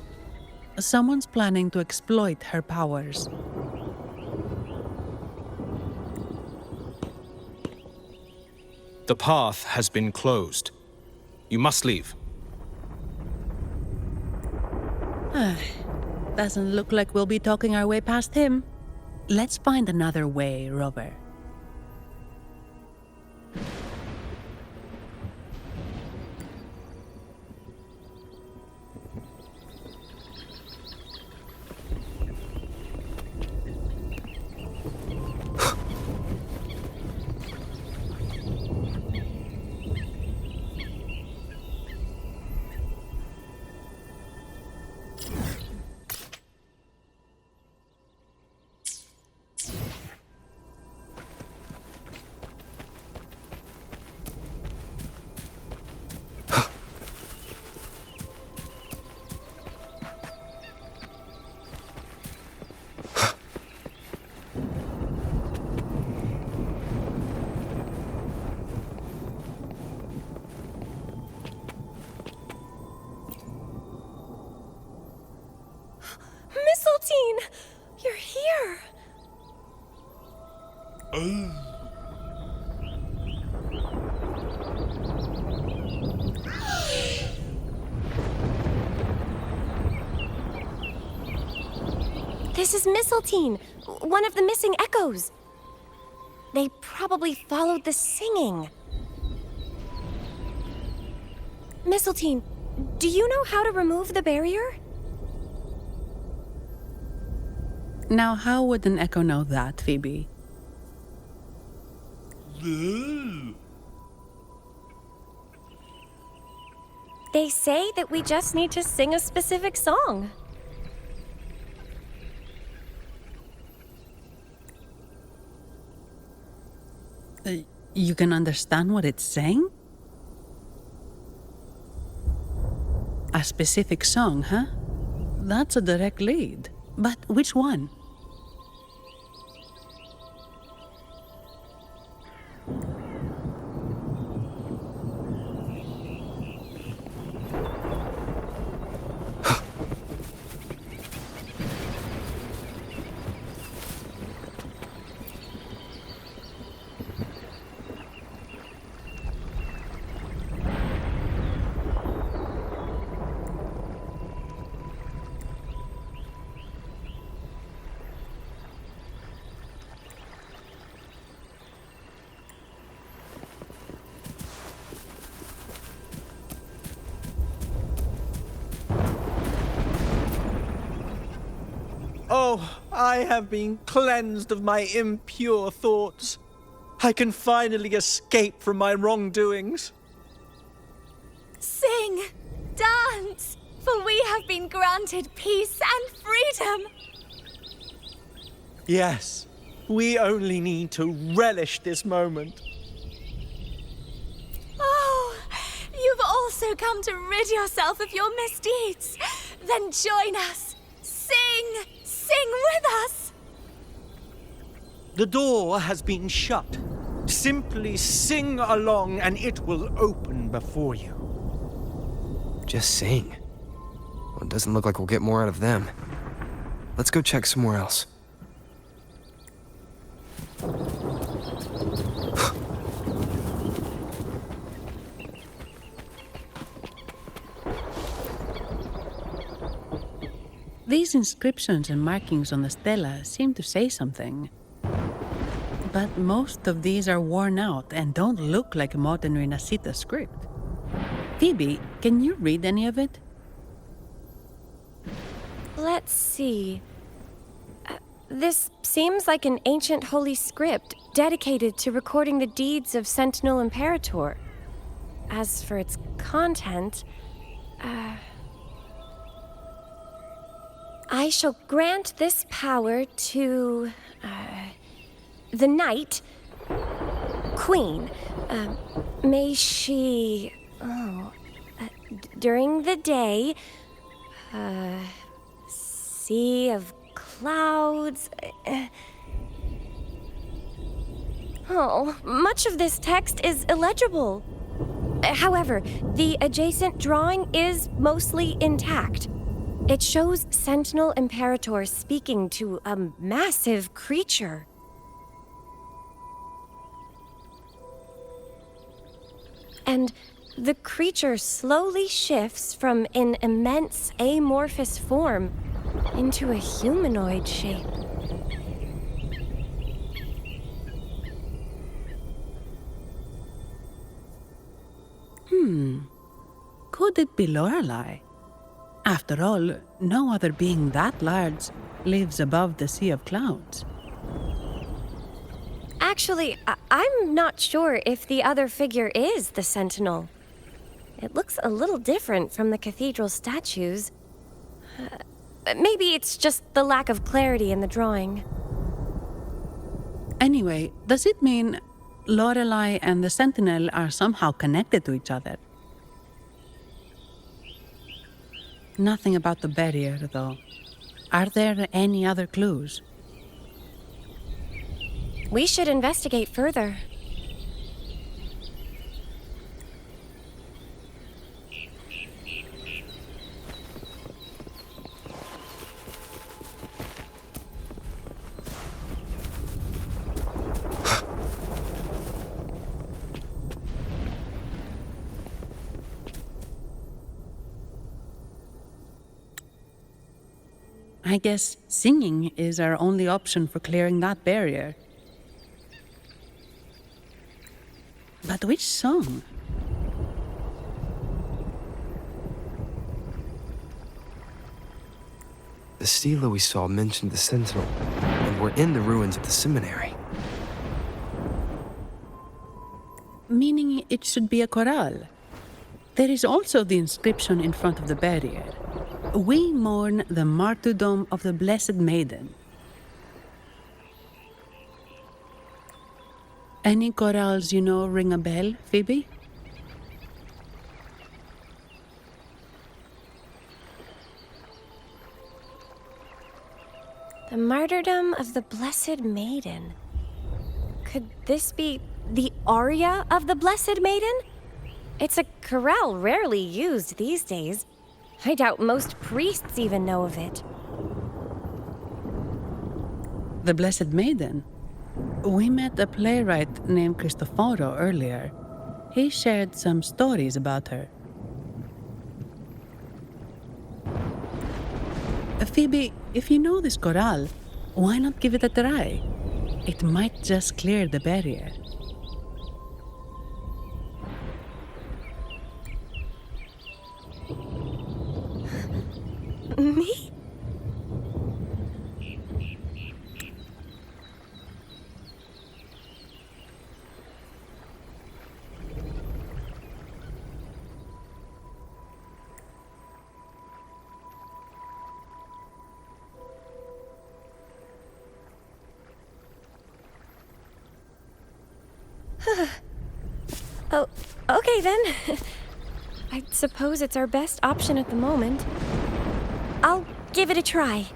Someone's planning to exploit her powers. The path has been closed. You must leave. Doesn't look like we'll be talking our way past him. Let's find another way, Rover. You're here! This is Mistletoe, one of the missing echoes. They probably followed the singing. Mistletoe, do you know how to remove the barrier? Now, how would an echo know that, Phoebe? They say that we just need to sing a specific song. You can understand what it's saying? A specific song, huh? That's a direct lead. But which one? Oh, I have been cleansed of my impure thoughts. I can finally escape from my wrongdoings. Sing! Dance! for we have been granted peace and freedom. Yes, we only need to relish this moment. Oh, you've also come to rid yourself of your misdeeds. Then join us. Sing with us. The door has been shut. Simply sing along and it will open before you. Just sing. Well, it doesn't look like we'll get more out of them. Let's go check somewhere else. These inscriptions and markings on the stela seem to say something. But most of these are worn out and don't look like a modern Rinascita script. Phoebe, can you read any of it? Let's see. This seems like an ancient holy script dedicated to recording the deeds of Sentinel Imperator. As for its content, I shall grant this power to the Knight Queen. May she, during the day, sea of clouds. Much of this text is illegible. However, the adjacent drawing is mostly intact. It shows Sentinel Imperator speaking to a massive creature. And the creature slowly shifts from an immense amorphous form into a humanoid shape. Could it be Lorelei? After all, no other being that large lives above the sea of clouds. Actually, I'm not sure if the other figure is the Sentinel. It looks a little different from the cathedral statues. Maybe it's just the lack of clarity in the drawing. Anyway, does it mean Lorelei and the Sentinel are somehow connected to each other? Nothing about the barrier, though. Are there any other clues? We should investigate further. I guess singing is our only option for clearing that barrier. But which song? The stela we saw mentioned the Sentinel, and we're in the ruins of the seminary. Meaning it should be a chorale. There is also the inscription in front of the barrier. We mourn the martyrdom of the Blessed Maiden. Any chorales you know ring a bell, Phoebe? The martyrdom of the Blessed Maiden. Could this be the aria of the Blessed Maiden? It's a chorale rarely used these days. I doubt most priests even know of it. The Blessed Maiden? We met a playwright named Cristoforo earlier. He shared some stories about her. Phoebe, if you know this chorale, why not give it a try? It might just clear the barrier. Me? Oh, okay then. I suppose it's our best option at the moment. I'll give it a try.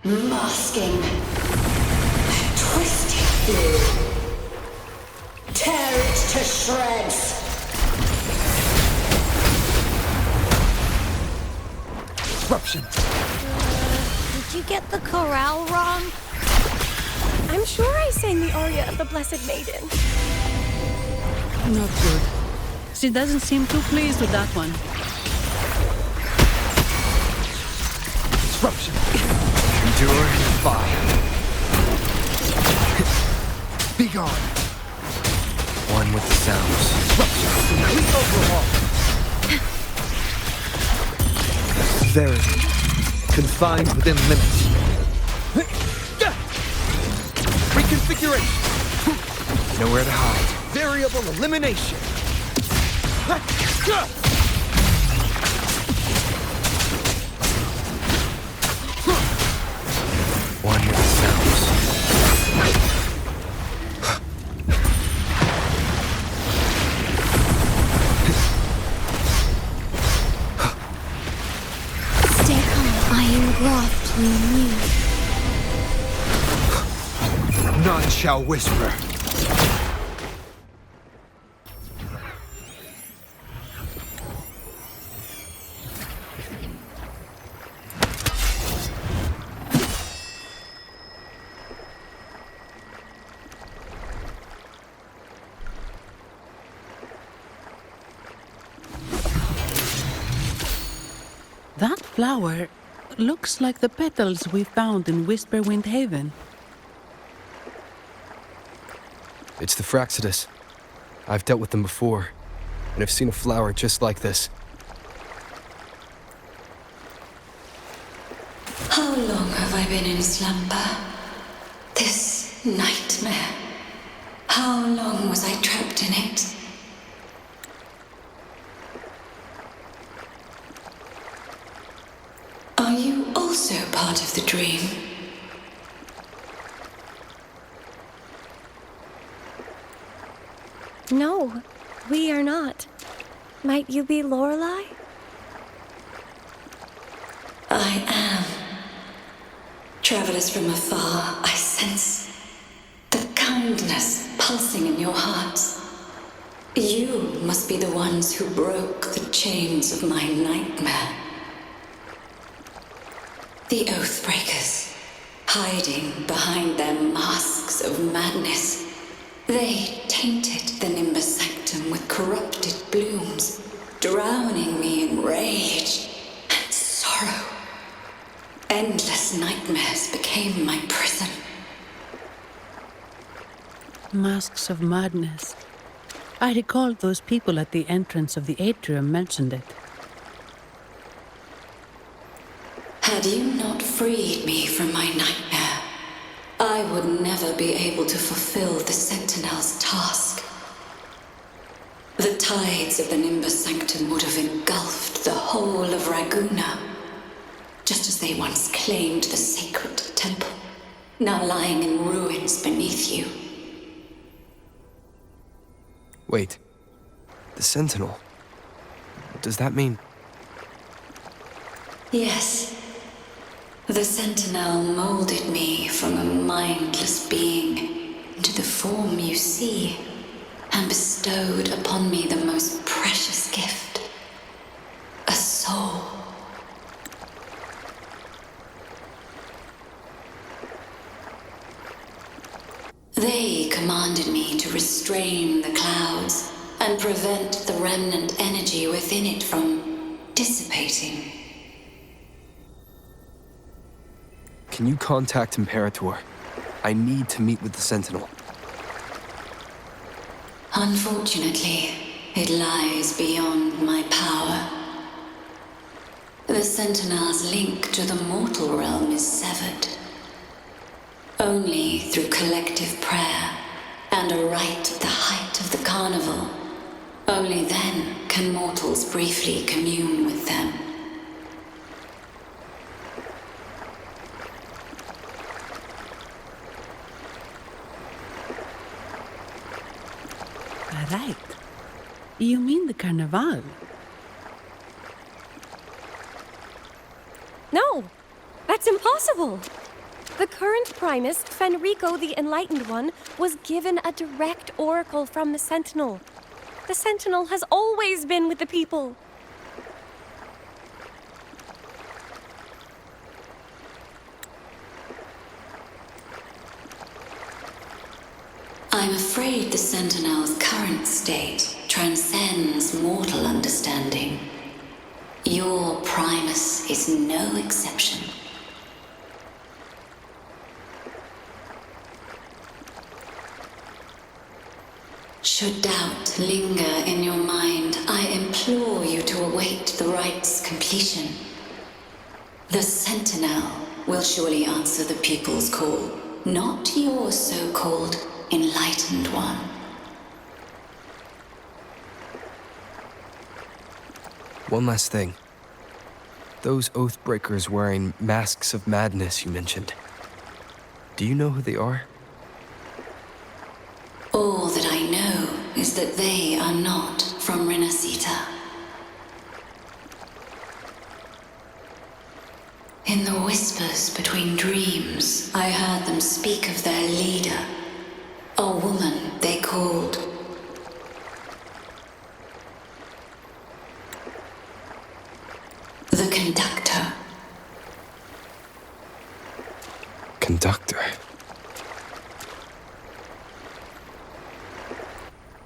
Masking. Twisted blue. Tear it to shreds. Disruption. Did you get the chorale wrong? I'm sure I sang the aria of the Blessed Maiden. Not good. She doesn't seem too pleased with that one. Disruption. Endure fire. Be gone. One with the sounds. Disruption. Complete overhaul. Verity. Confined within limits. Reconfiguration. Nowhere to hide. Variable elimination. One with the sounds. Stay calm. I engraft you new. None shall whisper. That flower looks like the petals we found in Whisperwind Haven. It's the Fraxidus. I've dealt with them before, and I've seen a flower just like this. How long have I been in slumber? This nightmare. How long was I trapped in it? Are you also part of the dream? No, we are not. Might you be Lorelei? I am. Travelers from afar, I sense the kindness pulsing in your hearts. You must be the ones who broke the chains of my nightmare. The Oathbreakers, hiding behind their masks of madness. They tainted the Nimbus Sanctum with corrupted blooms, drowning me in rage and sorrow. Endless nightmares became my prison. Masks of madness. I recalled those people at the entrance of the atrium mentioned it. Had you not freed me from my nightmare, I would never be able to fulfill the Sentinel's task. The tides of the Nimbus Sanctum would have engulfed the whole of Raguna, just as they once claimed the sacred temple, now lying in ruins beneath you. Wait. The Sentinel. Does that mean... Yes. The Sentinel molded me from a mindless being into the form you see, and bestowed upon me the most precious gift, a soul. They commanded me to restrain the clouds and prevent the remnant energy within it from dissipating. Can you contact Imperator? I need to meet with the Sentinel. Unfortunately, it lies beyond my power. The Sentinel's link to the mortal realm is severed. Only through collective prayer and a rite at the height of the carnival, only then can mortals briefly commune with them. Right. You mean the Carnival? No, that's impossible. The current Primus, Fenrico the Enlightened One, was given a direct oracle from the Sentinel. The Sentinel has always been with the people. I'm afraid the Sentinel's current state transcends mortal understanding. Your Primus is no exception. Should doubt linger in your mind, I implore you to await the rite's completion. The Sentinel will surely answer the people's call, not your so-called Enlightened One. One last thing. Those Oathbreakers wearing masks of madness you mentioned. Do you know who they are? All that I know is that they are not from Rinascita. In the whispers between dreams, I heard them speak of their leader, a woman they called the Conductor. Conductor?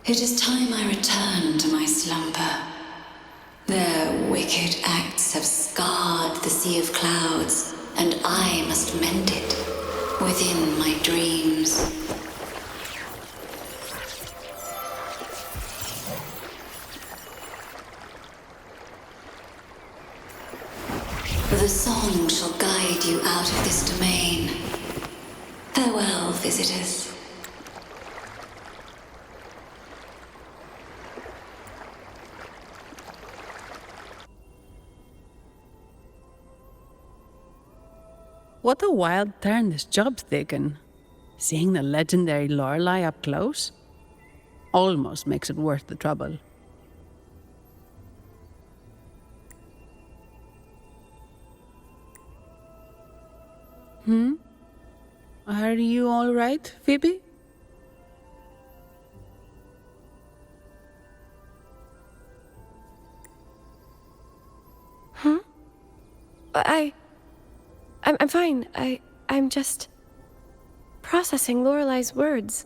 It is time I return to my slumber. Their wicked acts have scarred the sea of clouds, and I must mend it within my dreams. The song shall guide you out of this domain. Farewell, visitors. What a wild turn this job's taken. Seeing the legendary Lorelei up close almost makes it worth the trouble. Are you all right, Phoebe? I'm fine. I'm just processing Lorelei's words.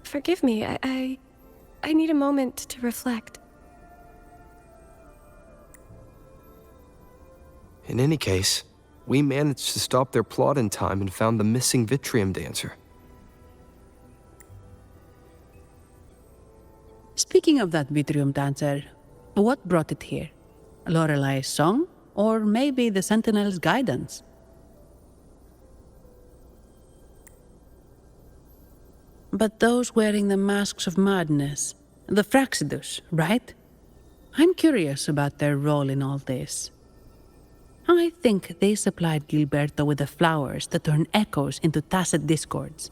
Forgive me. I need a moment to reflect. In any case, we managed to stop their plot in time and found the missing Vitrium dancer. Speaking of that Vitrium dancer, what brought it here? Lorelei's song? Or maybe the Sentinel's guidance? But those wearing the masks of madness, The Fraxidus, right? I'm curious about their role in all this. I think they supplied Gilberto with the flowers that turn echoes into tacit discords.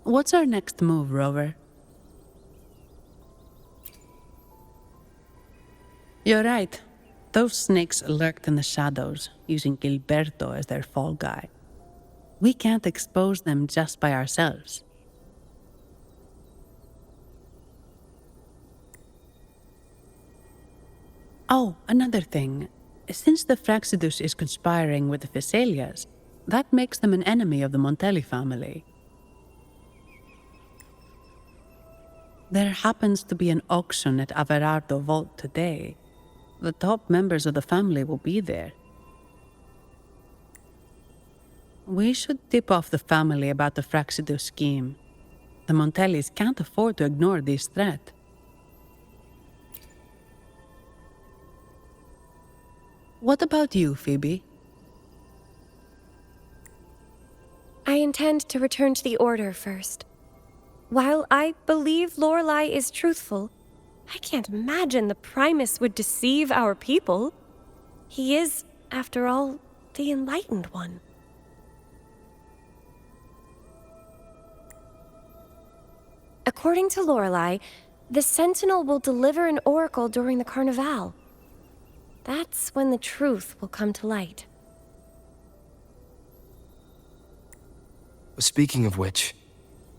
What's our next move, Rover? You're right. Those snakes lurked in the shadows, using Gilberto as their fall guy. We can't expose them just by ourselves. Oh, another thing. Since the Fraxidus is conspiring with the Physalias, that makes them an enemy of the Montelli family. There happens to be an auction at Averardo Vault today. The top members of the family will be there. We should tip off the family about the Fraxidus scheme. The Montellis can't afford to ignore this threat. What about you, Phoebe? I intend to return to the Order first. While I believe Lorelei is truthful, I can't imagine the Primus would deceive our people. He is, after all, the Enlightened One. According to Lorelei, the Sentinel will deliver an oracle during the Carnival. That's when the truth will come to light. Speaking of which,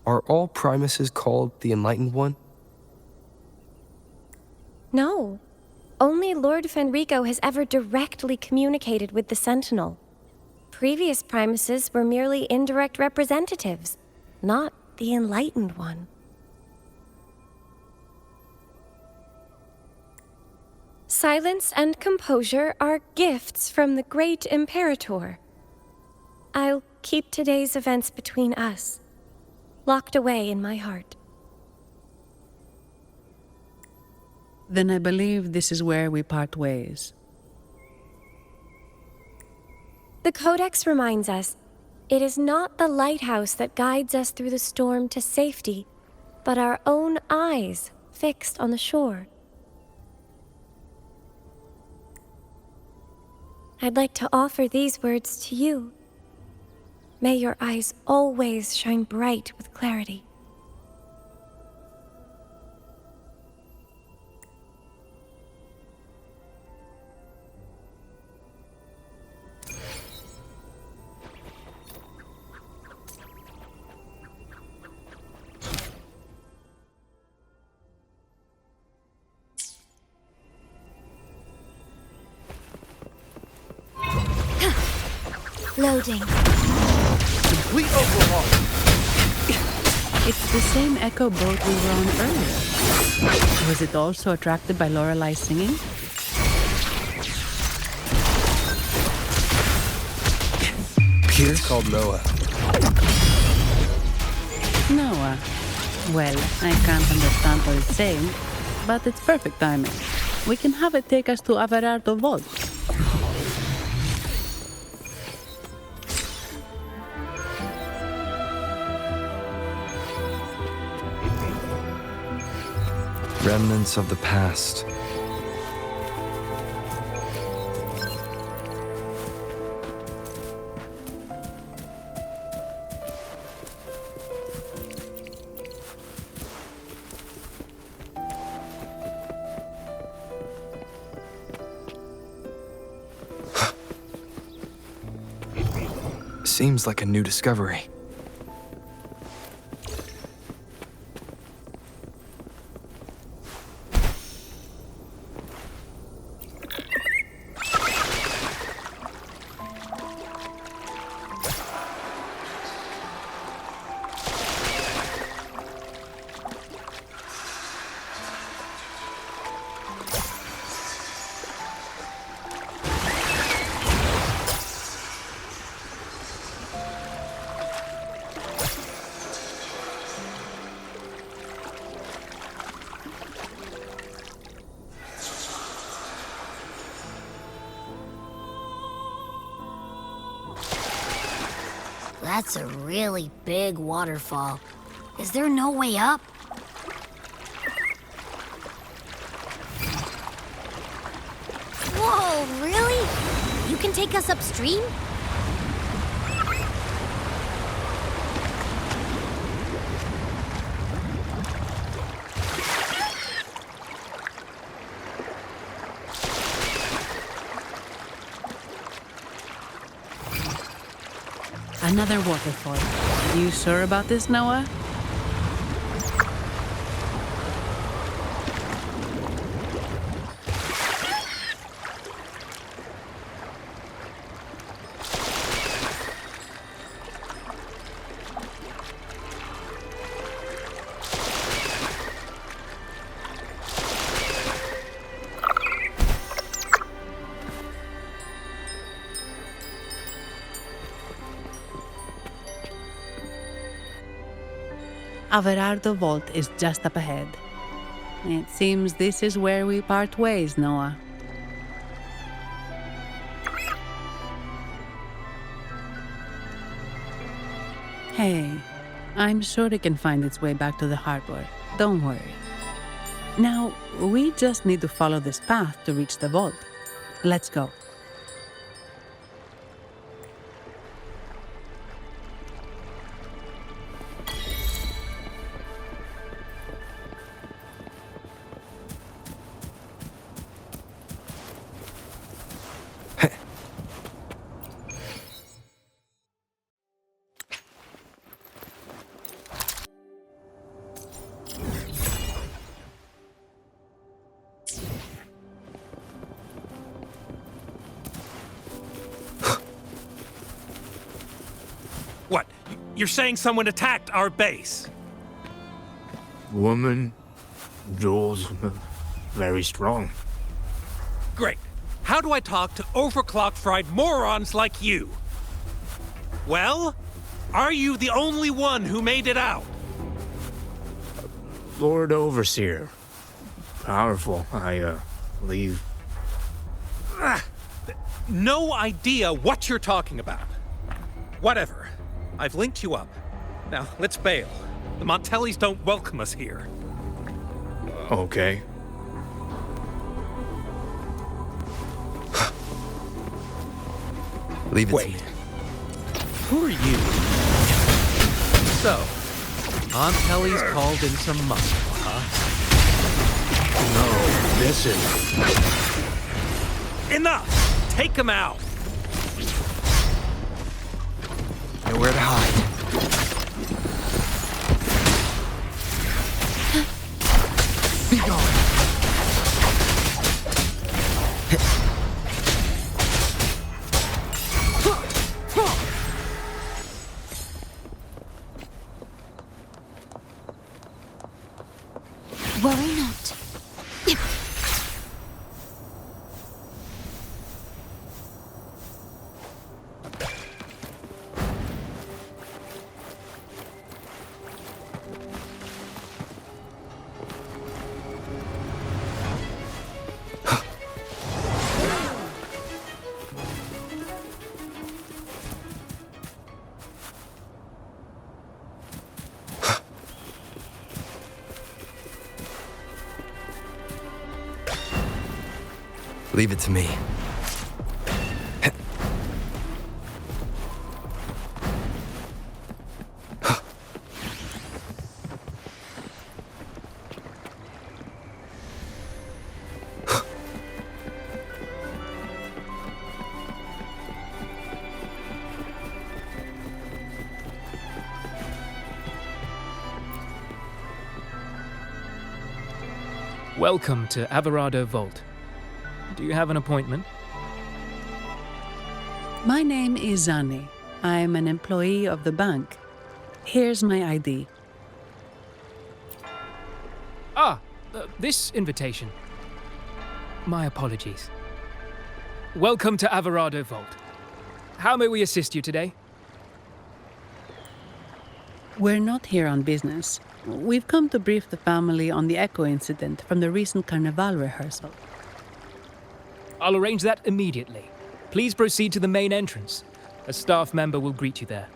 are all Primuses called the Enlightened One? No. Only Lord Fenrico has ever directly communicated with the Sentinel. Previous Primuses were merely indirect representatives, not the Enlightened One. Silence and composure are gifts from the great Imperator. I'll keep today's events between us, locked away in my heart. Then I believe this is where we part ways. The Codex reminds us, it is not the lighthouse that guides us through the storm to safety, but our own eyes fixed on the shore. I'd like to offer these words to you. May your eyes always shine bright with clarity. Loading. Complete overhaul. It's the same echo boat we were on earlier. Was it also attracted by Lorelei singing? Here's called Noah. Noah. Well, I can't understand what it's saying, but it's perfect timing. We can have it take us to Averardo Vault. Remnants of the past. Seems like a new discovery. That's a really big waterfall. Is there no way up? Whoa, really? You can take us upstream? Another waterfall. You sure about this, Noah? Averardo Vault is just up ahead. It seems this is where we part ways, Noah. Hey, I'm sure it can find its way back to the harbor. Don't worry. Now, we just need to follow this path to reach the vault. Let's go. What? You're saying someone attacked our base? Woman, Jules, very strong. Great. How do I talk to overclock-fried morons like you? Well, are you the only one who made it out? Lord Overseer. Powerful, I believe. No idea what you're talking about. Whatever. I've linked you up. Now, let's bail. The Montellis don't welcome us here. Okay. Leave it Wait. to me. Who are you? So, Aunt Kelly's called in some muscle, huh? No, this is... Enough! Take him out! Nowhere to hide. Be gone! Worry not. Leave it to me. Welcome to Averardo Vault. Do you have an appointment? My name is Zani. I'm an employee of the bank. Here's my ID. This invitation. My apologies. Welcome to Averardo Vault. How may we assist you today? We're not here on business. We've come to brief the family on the Echo incident from the recent Carnival rehearsal. I'll arrange that immediately. Please proceed to the main entrance. A staff member will greet you there.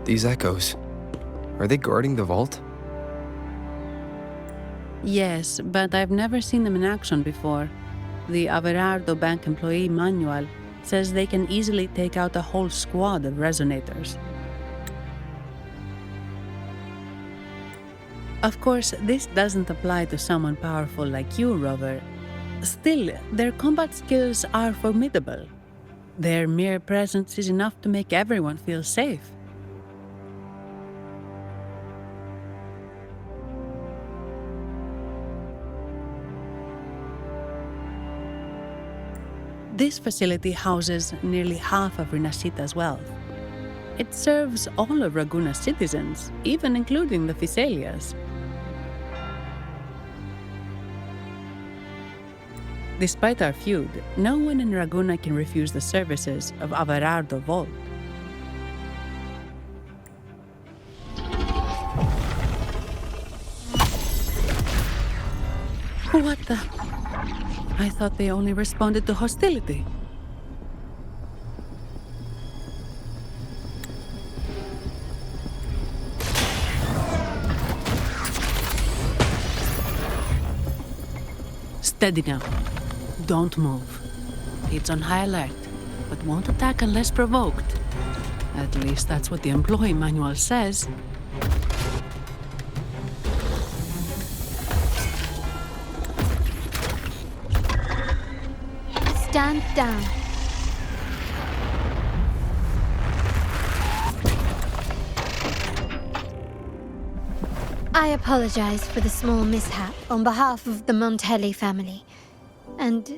These echoes, are they guarding the vault? Yes, but I've never seen them in action before. The Averardo Bank employee manual says they can easily take out a whole squad of resonators. Of course, this doesn't apply to someone powerful like you, Rover. Still, their combat skills are formidable. Their mere presence is enough to make everyone feel safe. This facility houses nearly half of Rinascita's wealth. It serves all of Raguna's citizens, even including the Physaelias. Despite our feud, no one in Raguna can refuse the services of Averardo Vault. What the? I thought they only responded to hostility. Steady now. Don't move. It's on high alert, but won't attack unless provoked. At least that's what the employee manual says. Stand down. I apologize for the small mishap on behalf of the Montelli family. And...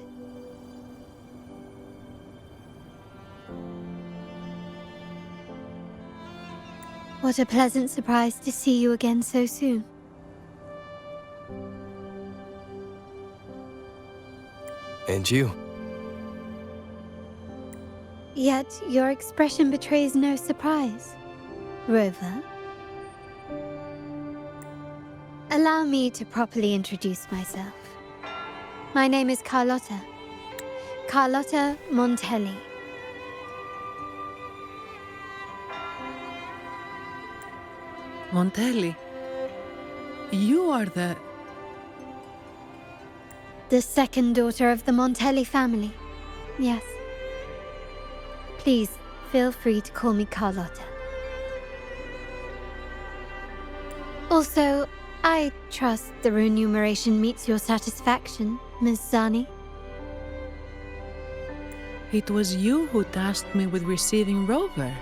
what a pleasant surprise to see you again so soon. And you. Yet your expression betrays no surprise, Rover. Allow me to properly introduce myself. My name is Carlotta. Carlotta Montelli. Montelli? You are the second daughter of the Montelli family. Yes. Please, feel free to call me Carlotta. Also, I trust the remuneration meets your satisfaction, Miss Zani. It was you who tasked me with receiving Rover.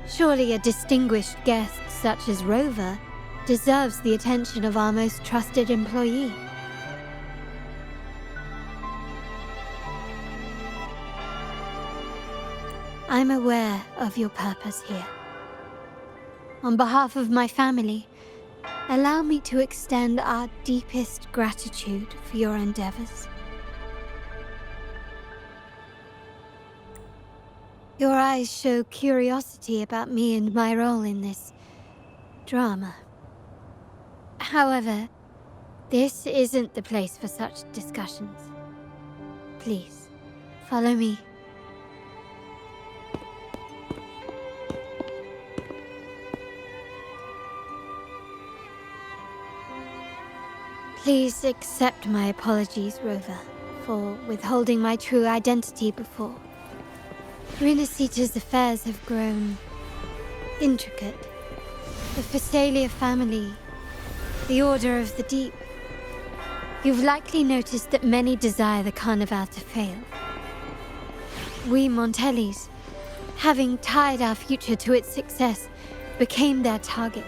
Surely a distinguished guest such as Rover deserves the attention of our most trusted employee. I'm aware of your purpose here. On behalf of my family, allow me to extend our deepest gratitude for your endeavors. Your eyes show curiosity about me and my role in this drama. However, this isn't the place for such discussions. Please, follow me. Please accept my apologies, Rover, for withholding my true identity before. Rinascita's affairs have grown intricate. The Physaelia family, the Order of the Deep. You've likely noticed that many desire the Carnival to fail. We Montellis, having tied our future to its success, became their target.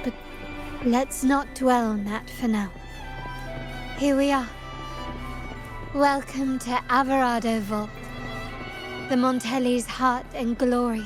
But let's not dwell on that for now. Here we are. Welcome to Averardo Vault, the Montelli's heart and glory.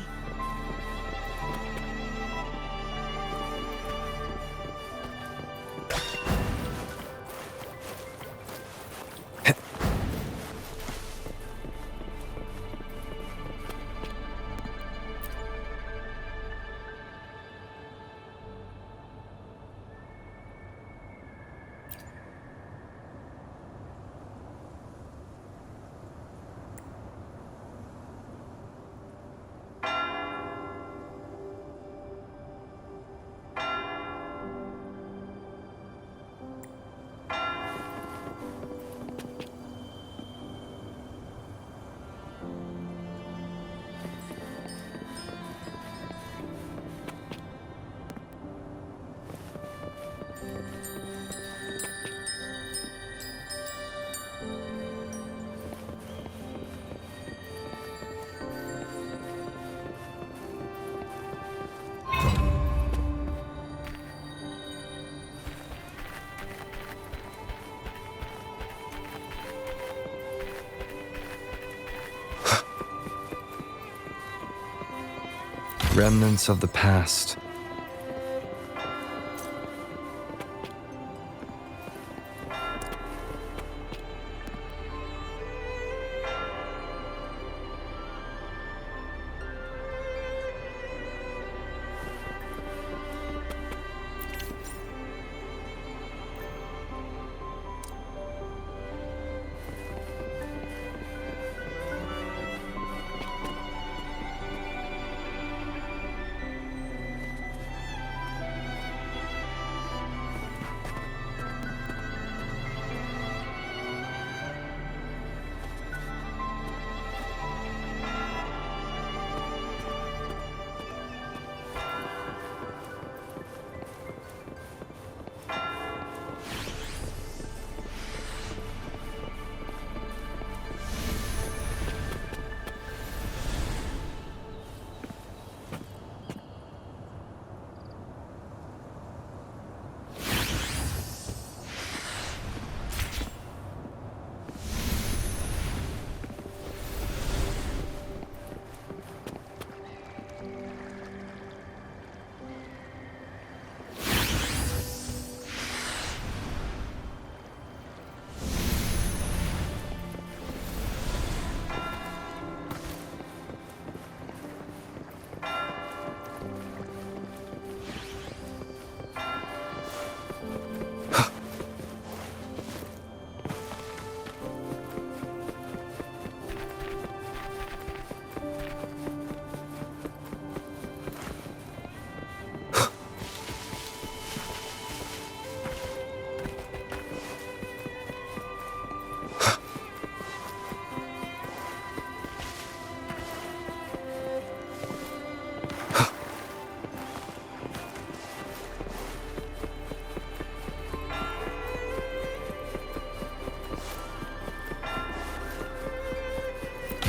Remnants of the past.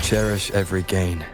Cherish every gain.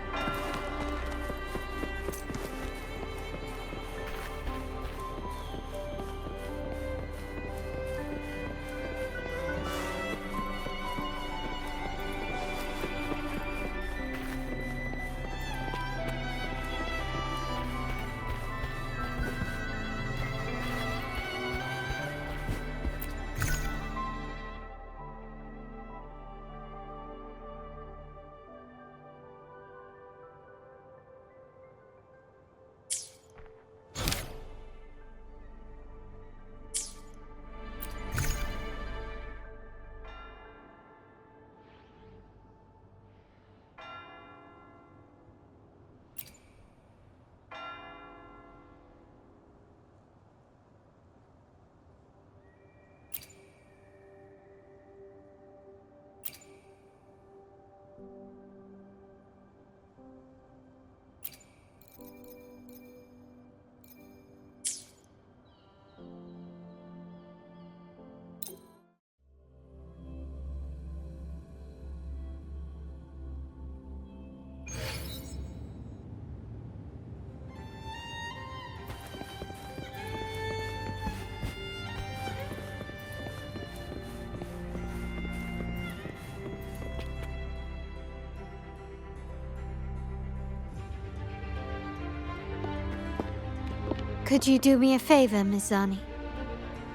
Could you do me a favor, Miss Zani?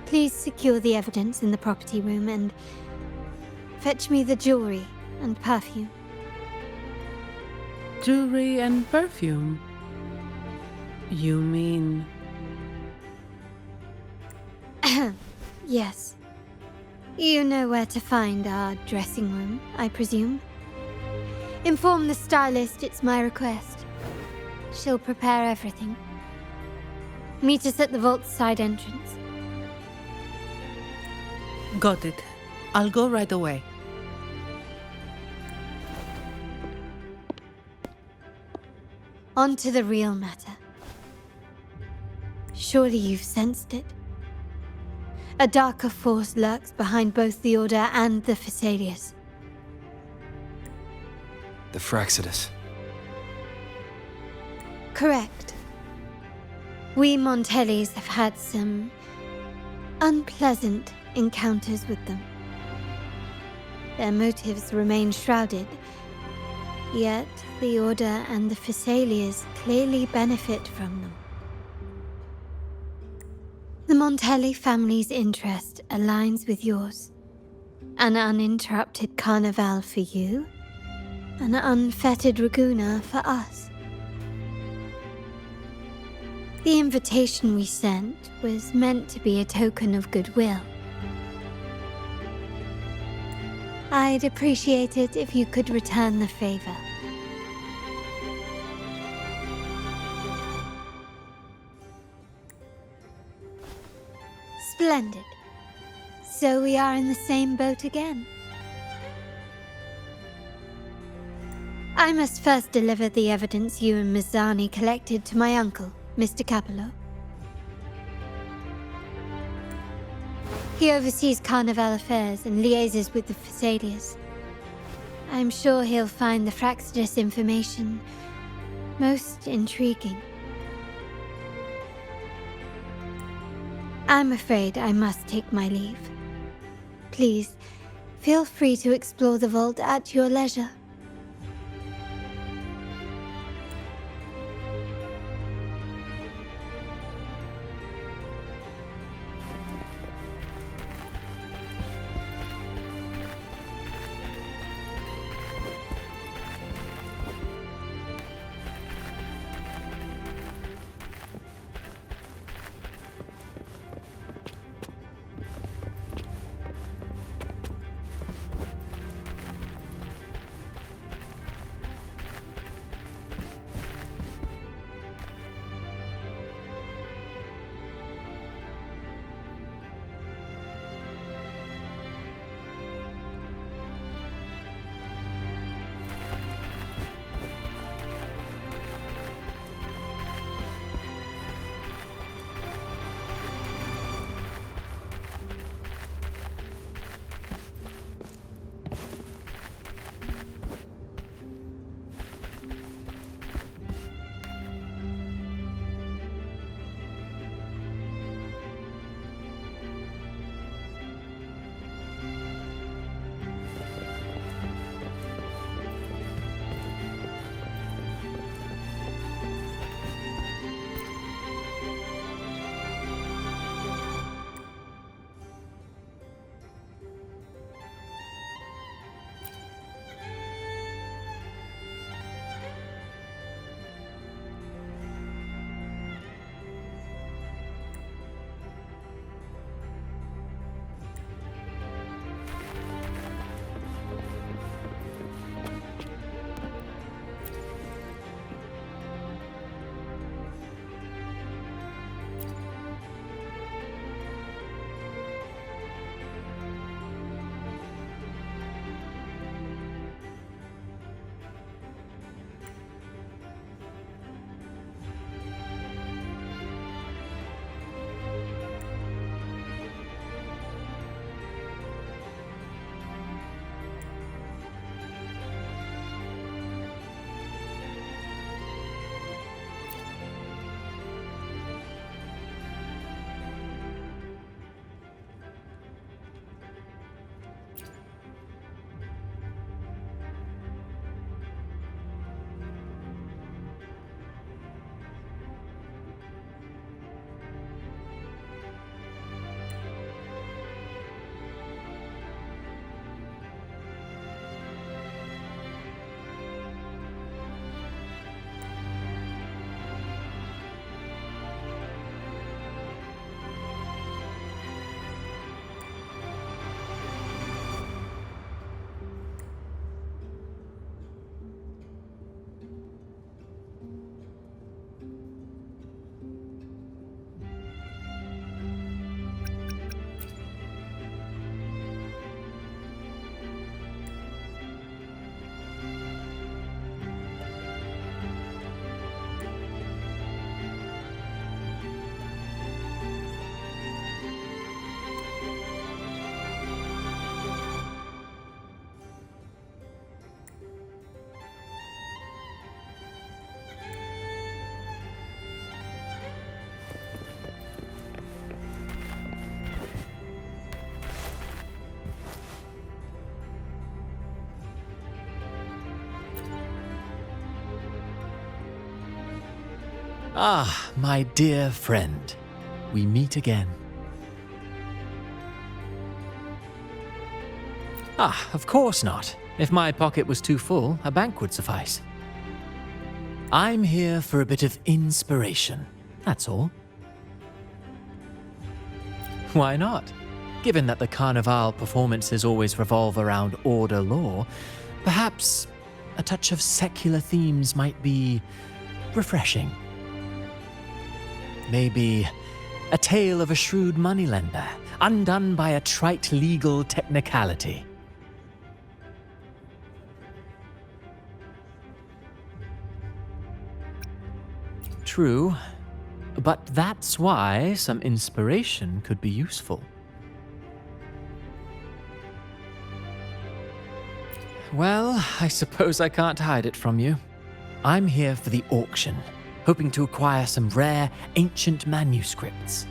Please secure the evidence in the property room and fetch me the jewelry and perfume. Jewelry and perfume? You mean... Yes. You know where to find our dressing room, I presume? Inform the stylist it's my request. She'll prepare everything. Meet us at the vault's side entrance. Got it. I'll go right away. On to the real matter. Surely you've sensed it. A darker force lurks behind both the Order and the Phasaelius. The Fraxidus. Correct. We Montellis have had some unpleasant encounters with them. Their motives remain shrouded, yet The Order and the Phassalias clearly benefit from them. The Montelli family's interest aligns with yours. An uninterrupted carnival for you, an unfettered Ragunna for us. The invitation we sent was meant to be a token of goodwill. I'd appreciate it if you could return the favor. Splendid. So we are in the same boat again. I must first deliver the evidence you and Miss Zani collected to my uncle, Mr. Capello. He oversees Carnival affairs and liaises with the Phassalias. I'm sure he'll find the Fraxidus information most intriguing. I'm afraid I must take my leave. Please, feel free to explore the vault at your leisure. Ah, my dear friend. We meet again. Ah, of course not. If my pocket was too full, a bank would suffice. I'm here for a bit of inspiration, that's all. Why not? Given that the Carnival performances always revolve around order law, perhaps a touch of secular themes might be refreshing. Maybe a tale of a shrewd moneylender, undone by a trite legal technicality. True, but that's why some inspiration could be useful. Well, I suppose I can't hide it from you. I'm here for the auction, hoping to acquire some rare, ancient manuscripts.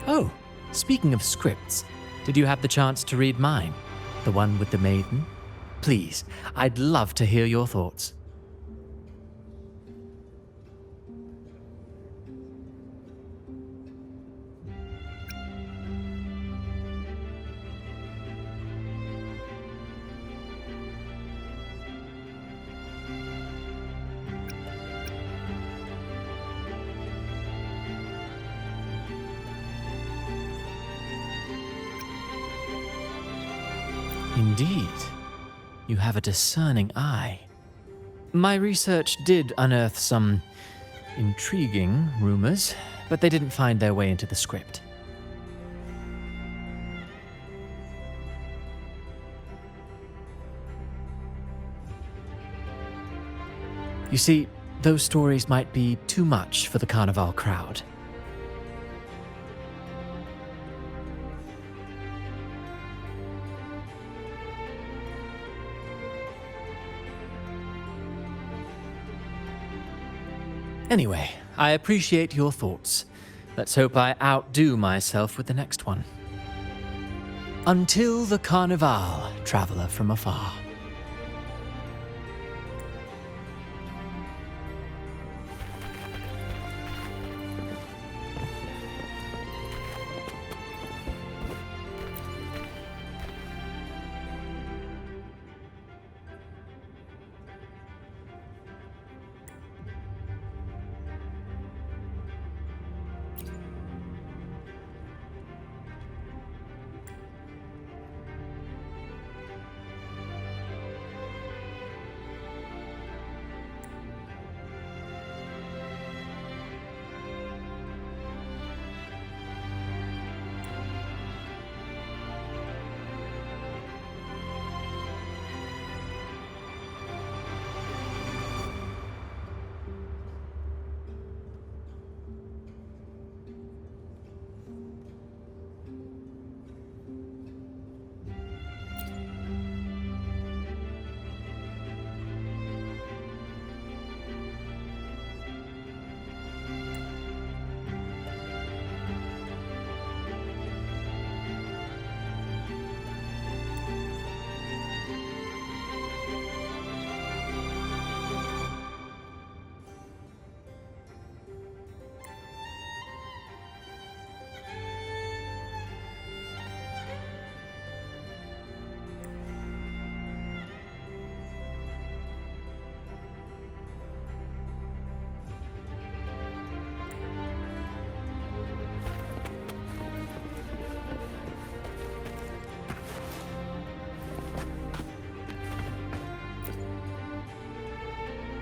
Oh, speaking of scripts, did you have the chance to read mine? The one with the maiden? Please, I'd love to hear your thoughts. Indeed, you have a discerning eye. My research did unearth some intriguing rumors, but they didn't find their way into the script. You see, those stories might be too much for the Carnival crowd. Anyway, I appreciate your thoughts. Let's hope I outdo myself with the next one. Until the Carnival, traveler from afar.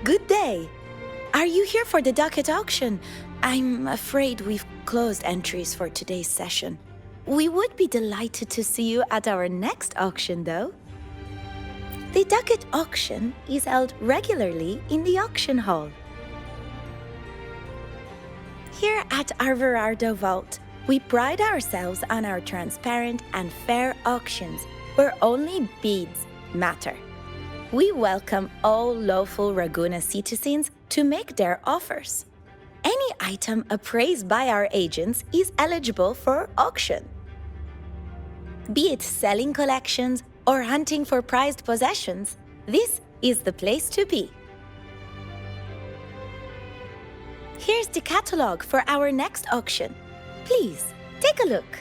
Good day. Are you here for the docket auction? I'm afraid we've closed entries for today's session. We would be delighted to see you at our next auction, though. The docket auction is held regularly in the auction hall. Here at our Verardo Vault, we pride ourselves on our transparent and fair auctions where only beads matter. We welcome all lawful Raguna citizens to make their offers. Any item appraised by our agents is eligible for auction. Be it selling collections or hunting for prized possessions, this is the place to be. here's the catalog for our next auction. Please, take a look.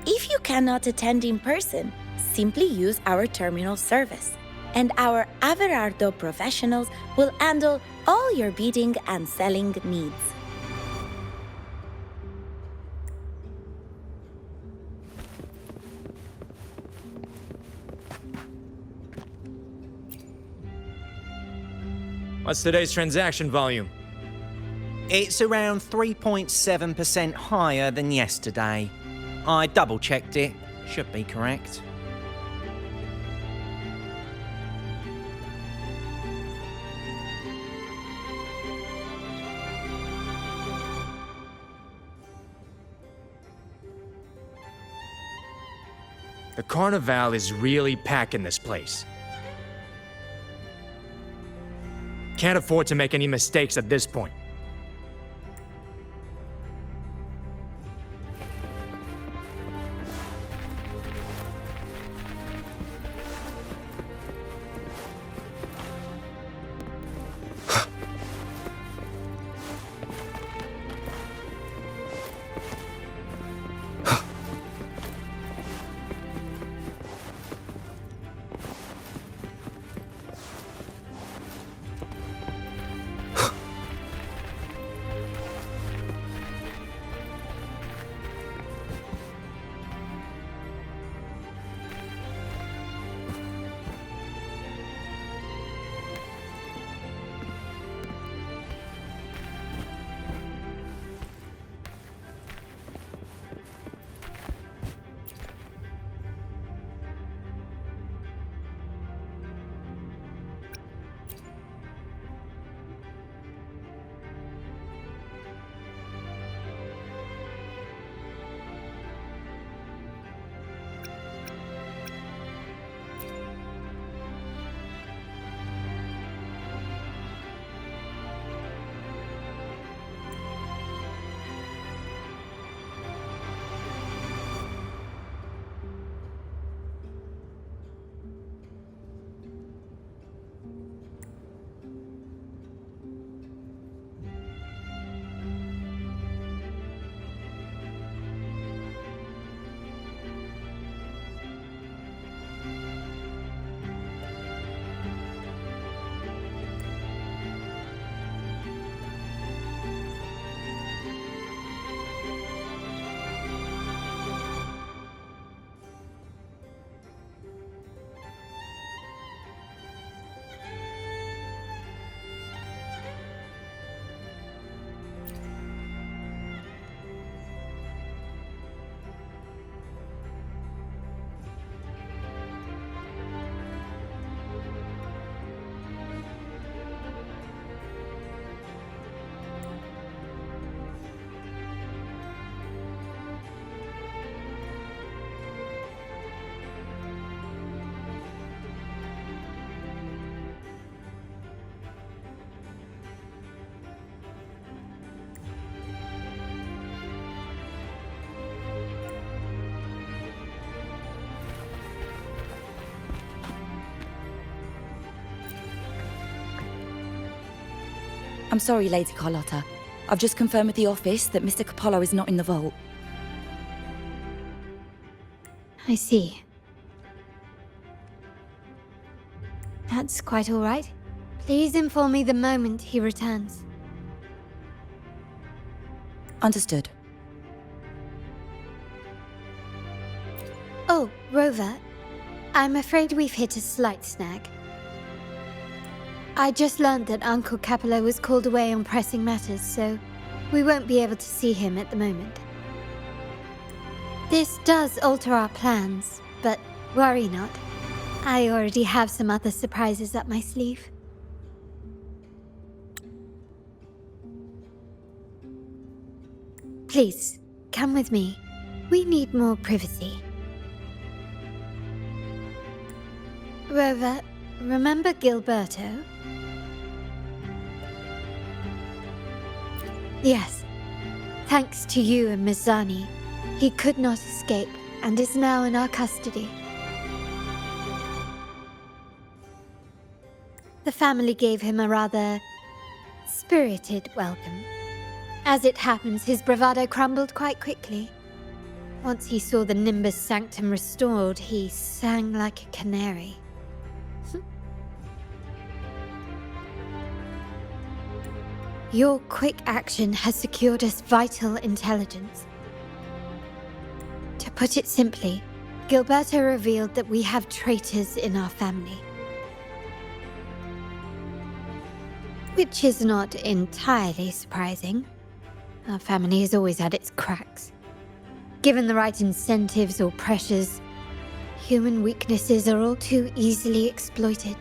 If you cannot attend in person, simply use our terminal service, and our Averardo professionals will handle all your bidding and selling needs. What's today's transaction volume? It's around 3.7% higher than yesterday. I double-checked it. Should be correct. The Carnival is really packing this place. Can't afford to make any mistakes at this point. I'm sorry, Lady Carlotta. I've just confirmed with the office that Mr. Capolo is not in the vault. I see. That's quite all right. Please inform me the moment he returns. Understood. Oh, Rover. I'm afraid we've hit a slight snag. I just learned that Uncle Capolo was called away on pressing matters, so we won't be able to see him at the moment. This does alter our plans, but worry not. I already have some other surprises up my sleeve. Please, come with me. We need more privacy. Rover, remember Gilberto? Yes. Thanks to you and Miss Zani, he could not escape and is now in our custody. The family gave him a rather spirited welcome, As it happens, his bravado crumbled quite quickly. Once he saw the Nimbus Sanctum restored, he sang like a canary. Your quick action has secured us vital intelligence. To put it simply, Gilberto revealed that we have traitors in our family. Which is not entirely surprising. Our family has always had its cracks. Given the right incentives or pressures, human weaknesses are all too easily exploited.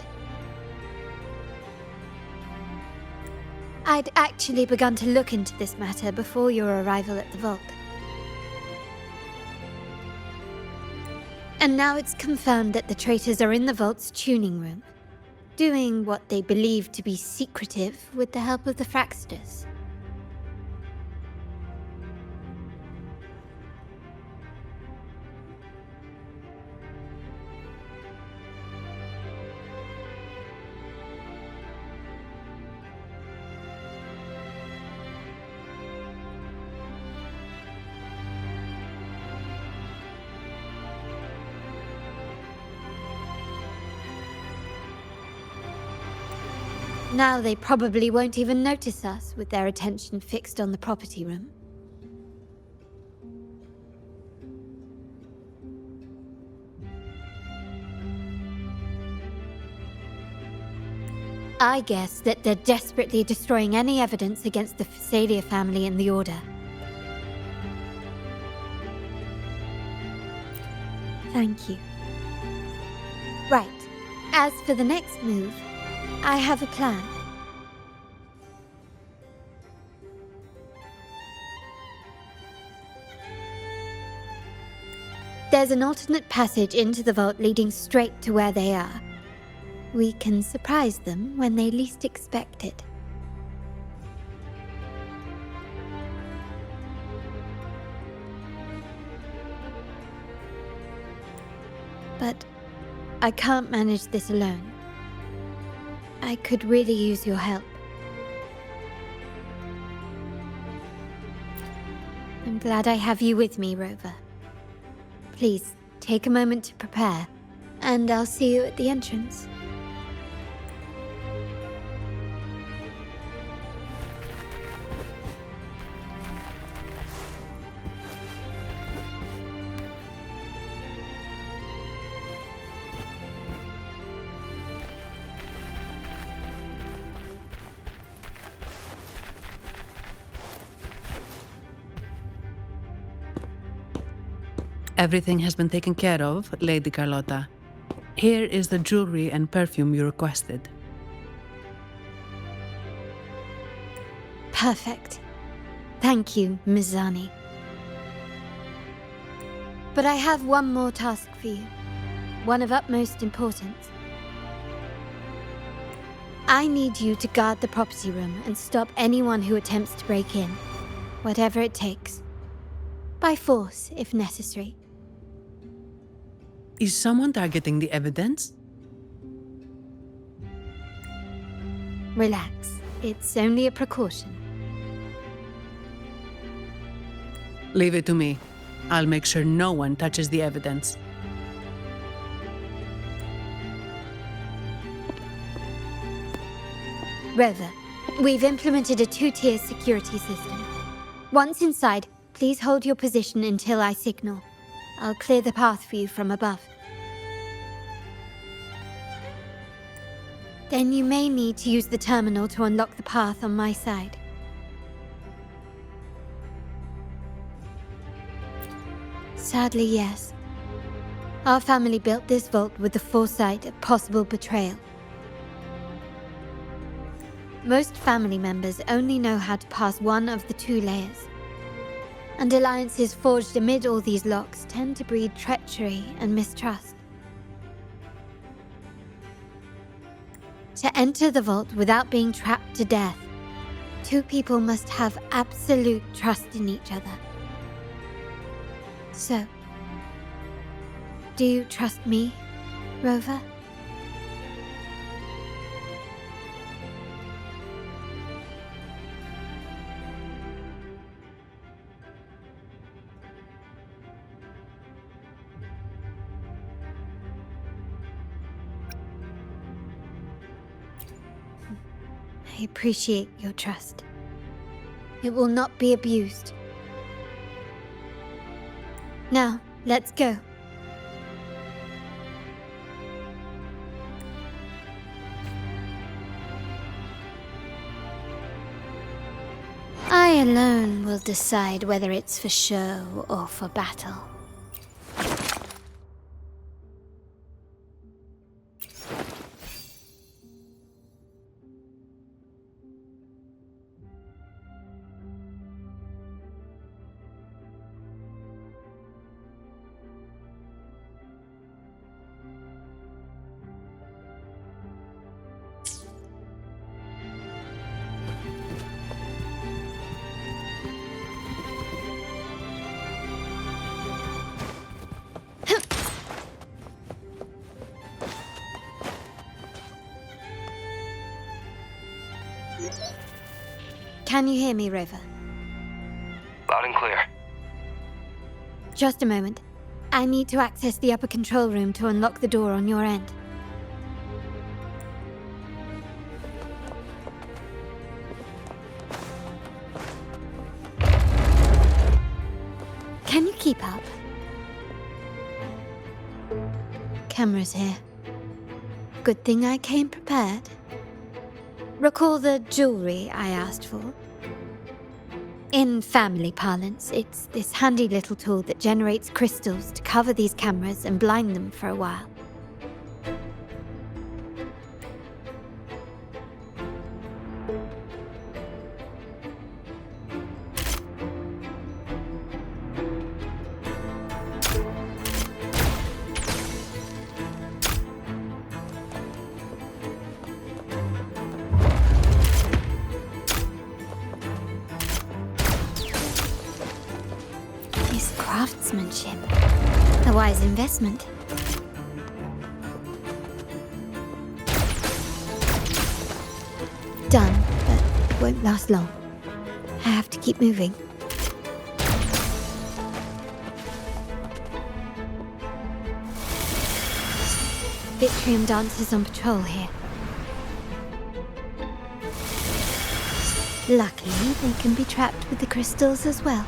I'd actually begun to look into this matter before your arrival at the vault. And now it's confirmed that the traitors are in the vault's tuning room, doing what they believe to be secretive with the help of the Fraxters. Now they probably won't even notice us with their attention fixed on the property room. I guess that they're desperately destroying any evidence against the Phasalia family and the Order. Thank you. Right. As for the next move, I have a plan. There's an alternate passage into the vault leading straight to where they are. We can surprise them when they least expect it. But I can't manage this alone. I could really use your help. I'm glad I have you with me, Rover. Please, take a moment to prepare, and I'll see you at the entrance. Everything has been taken care of, Lady Carlotta. Here is the jewelry and perfume you requested. Perfect. Thank you, Ms. Zani. But I have one more task for you. One of utmost importance. I need you to guard the property room and stop anyone who attempts to break in. Whatever it takes. By force, if necessary. Is someone targeting the evidence? Relax. It's only a precaution. Leave it to me. I'll make sure no one touches the evidence. Rover, we've implemented a two-tier security system. Once inside, please hold your position until I signal. I'll clear the path for you from above. Then you may need to use the terminal to unlock the path on my side. Sadly, yes. Our family built this vault with the foresight of possible betrayal. Most family members only know how to pass one of the two layers. And alliances forged amid all these locks tend to breed treachery and mistrust. To enter the vault without being trapped to death, two people must have absolute trust in each other. So, do you trust me, Rover? I appreciate your trust. It will not be abused. Now, let's go. I alone will decide whether it's for show or for battle. Can you hear me, Rover? Loud and clear. Just a moment. I need to access the upper control room to unlock the door on your end. Can you keep up? Cameras here. Good thing I came prepared. Recall the jewelry I asked for? In family parlance, it's this handy little tool that generates crystals to cover these cameras and blind them for a while. Craftsmanship. A wise investment. Done, but it won't last long. I have to keep moving. Vitrium dancers on patrol here. Luckily, they can be trapped with the crystals as well.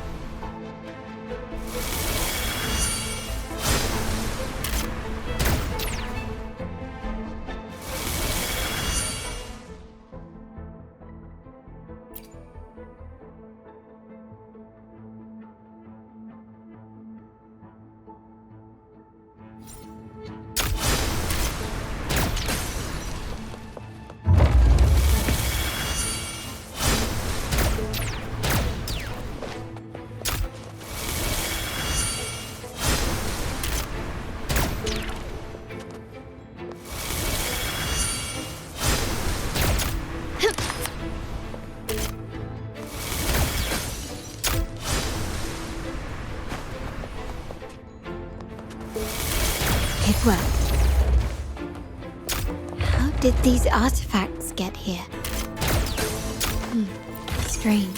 It worked. How did these artifacts get here? Strange.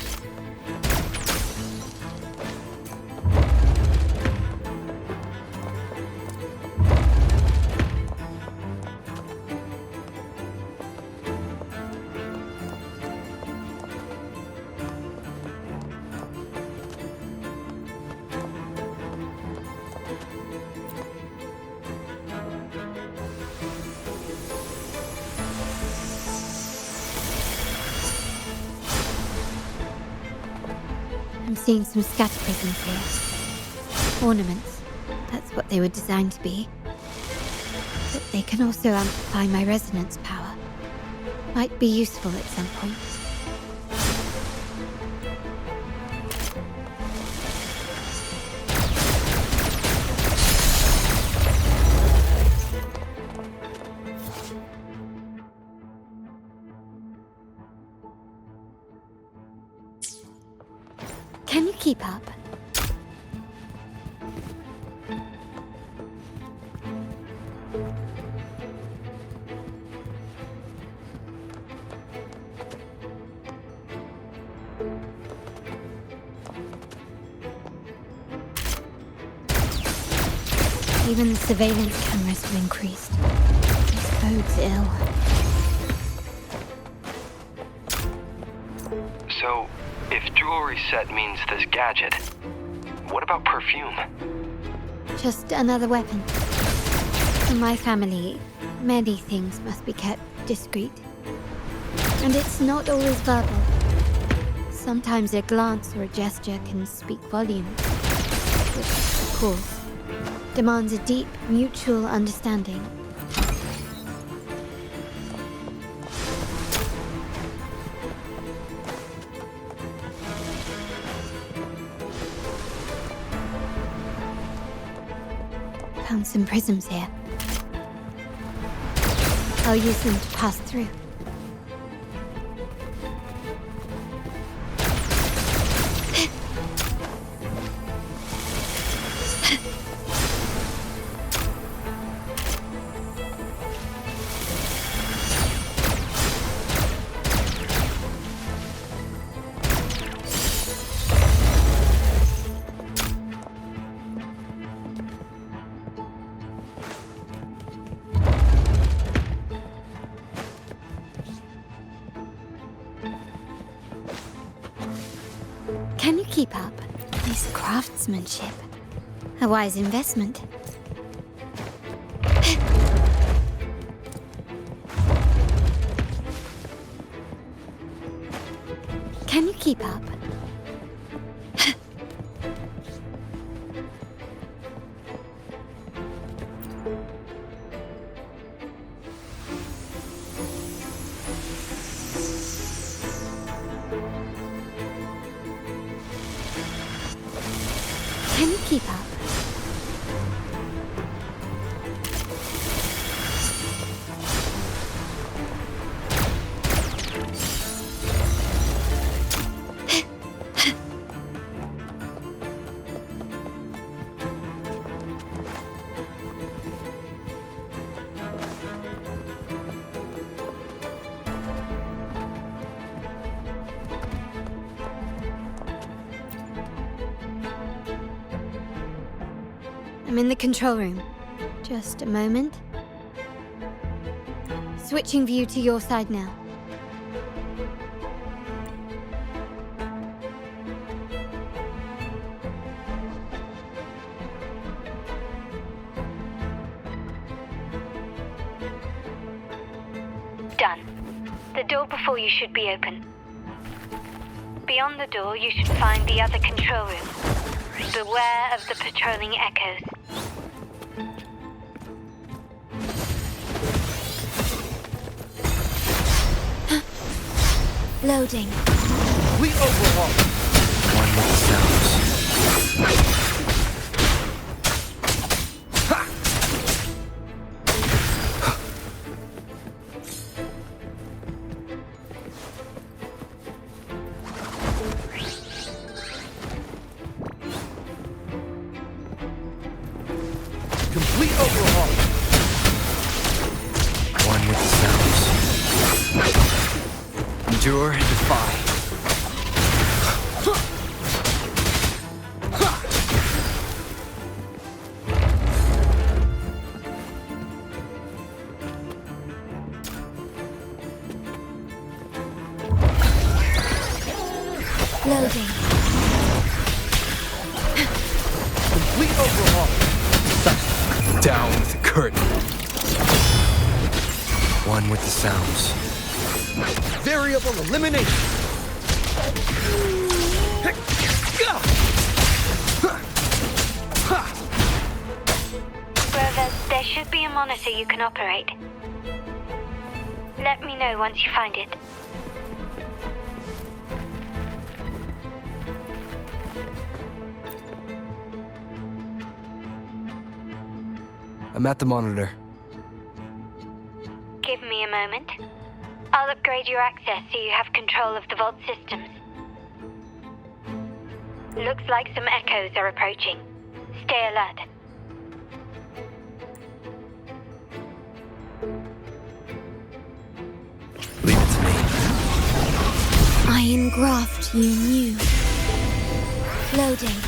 I'm seeing some scatter prisms here. Ornaments. That's what they were designed to be. But they can also amplify my resonance power. Might be useful at some point. Can you keep up? Even the surveillance cameras have increased. This bodes ill. So, if jewelry set means this gadget, what about perfume? Just another weapon. In my family, many things must be kept discreet. And it's not always verbal. Sometimes a glance or a gesture can speak volumes. Which, of course, demands a deep mutual understanding. Found some prisms here. I'll use them to pass through. Can you keep up? This craftsmanship. A wise investment. Can you keep up? Can you keep up? I'm in the control room. Just a moment. Switching view to your side now. Done. The door before you should be open. Beyond the door, you should find the other control room. Beware of the patrolling echoes. Loading. We overhaul. One with the sounds. Complete overhaul. One with the sounds. Endure and defy. Loading. Complete overhaul. Down with the curtain. One with the sounds. Variable elimination. Rover, there should be a monitor you can operate. Let me know once you find it. I'm at the monitor. Give me a moment. I'll upgrade your access so you have control of the vault systems. Looks like some echoes are approaching. Stay alert. Leave it to me. Iron graft you knew. Loading.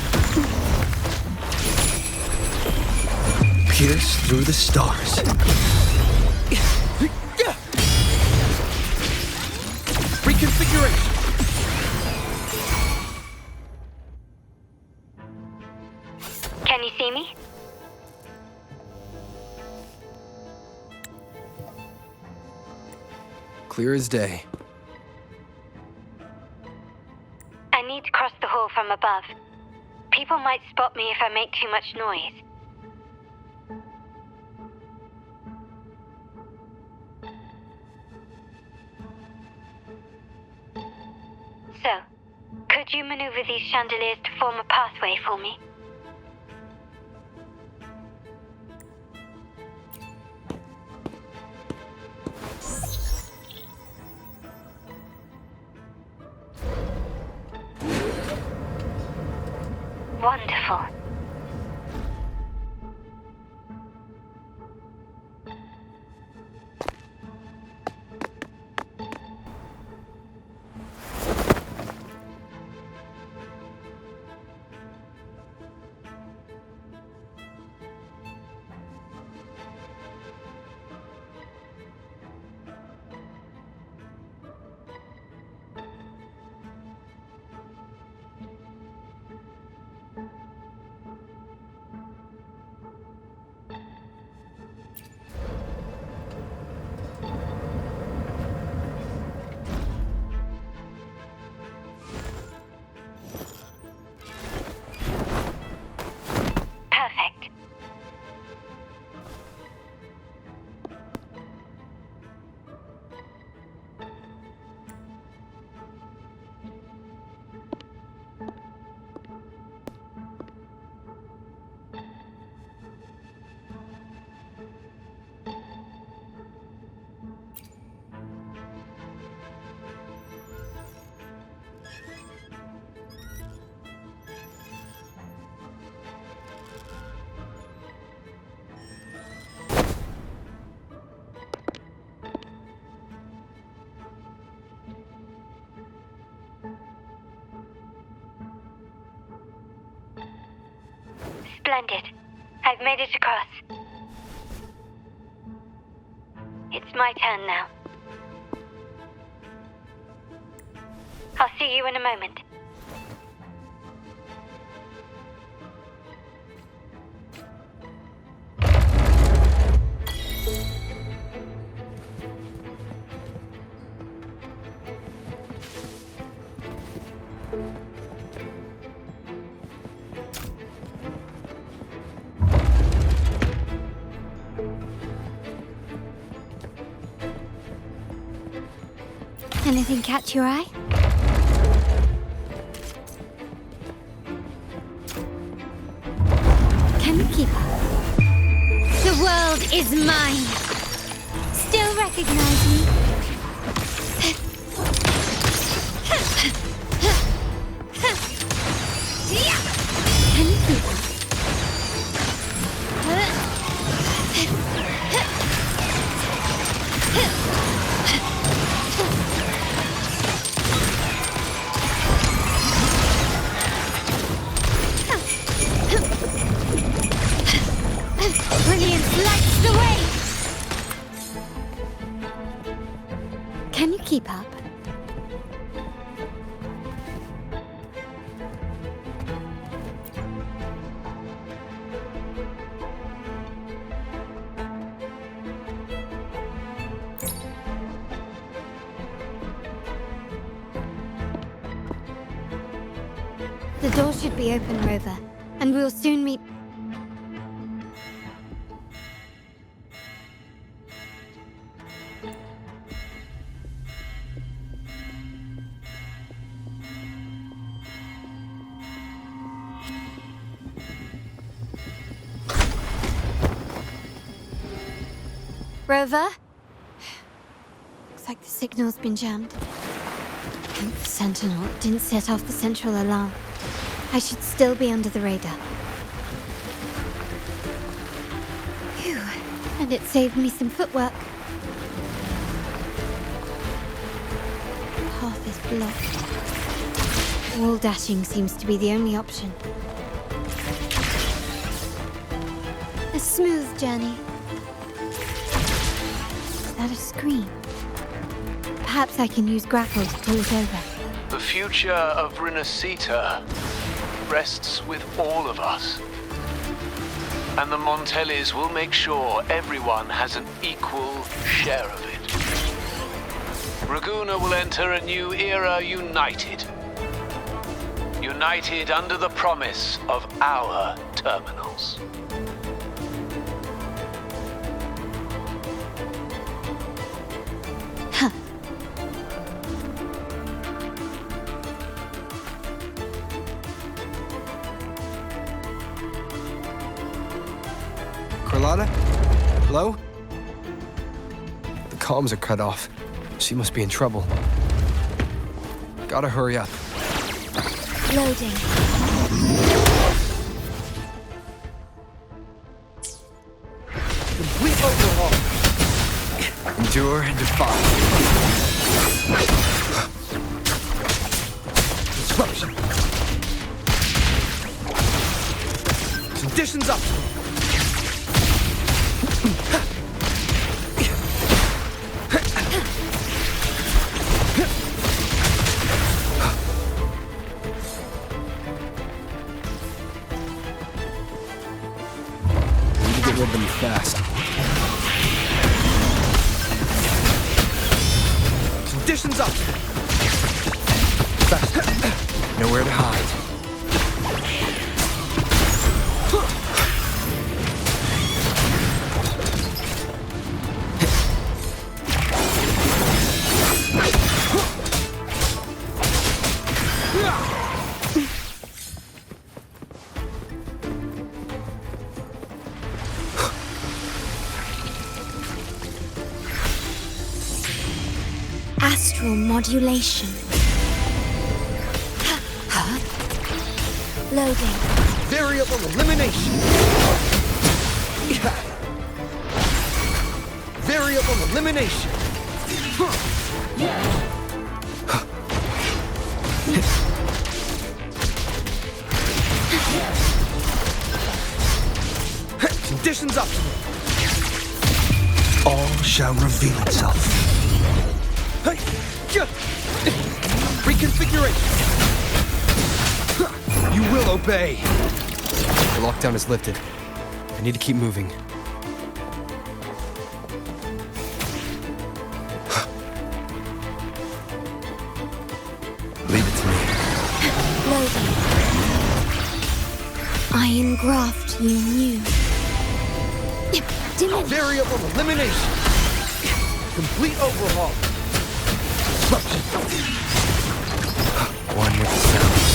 Pierce through the stars. Reconfiguration. Clear as day. I need to cross the hall from above. People might spot me if I make too much noise. So, could you maneuver these chandeliers to form a pathway for me? Wonderful. Splendid. I've made it across. It's my turn now. I'll see you in a moment. Anything catch your eye? Can you keep up? The world is mine! Still recognize me? Can you keep up? Brilliance lights the way! Can you keep up? The door should be open, Rover, and we'll soon meet. Rover? Looks like the signal's been jammed. I think the Sentinel didn't set off the central alarm. I should still be under the radar. Phew, and it saved me some footwork. Path is blocked. Wall dashing seems to be the only option. A smooth journey. Is that a screen? Perhaps I can use grapple to pull it over. The future of Rinascita rests with all of us. And the Montellis will make sure everyone has an equal share of it. Raguna will enter a new era united. United under the promise of our terminals. Huh. Carlotta? Hello? The comms are cut off. She must be in trouble. Gotta hurry up. Loading. Complete overhaul. Endure and defy. Disruption. Conditions up. Get rid of them fast. Conditions up. Fast. Nowhere to hide. Astral modulation. Loading. Variable elimination. Variable elimination. Conditions up. All shall reveal itself. Hey! Reconfiguration! You will obey! The lockdown is lifted. I need to keep moving. Leave it to me. Loading. I engraft you new. Variable elimination! Complete overhaul! Disruption! One with the sounds.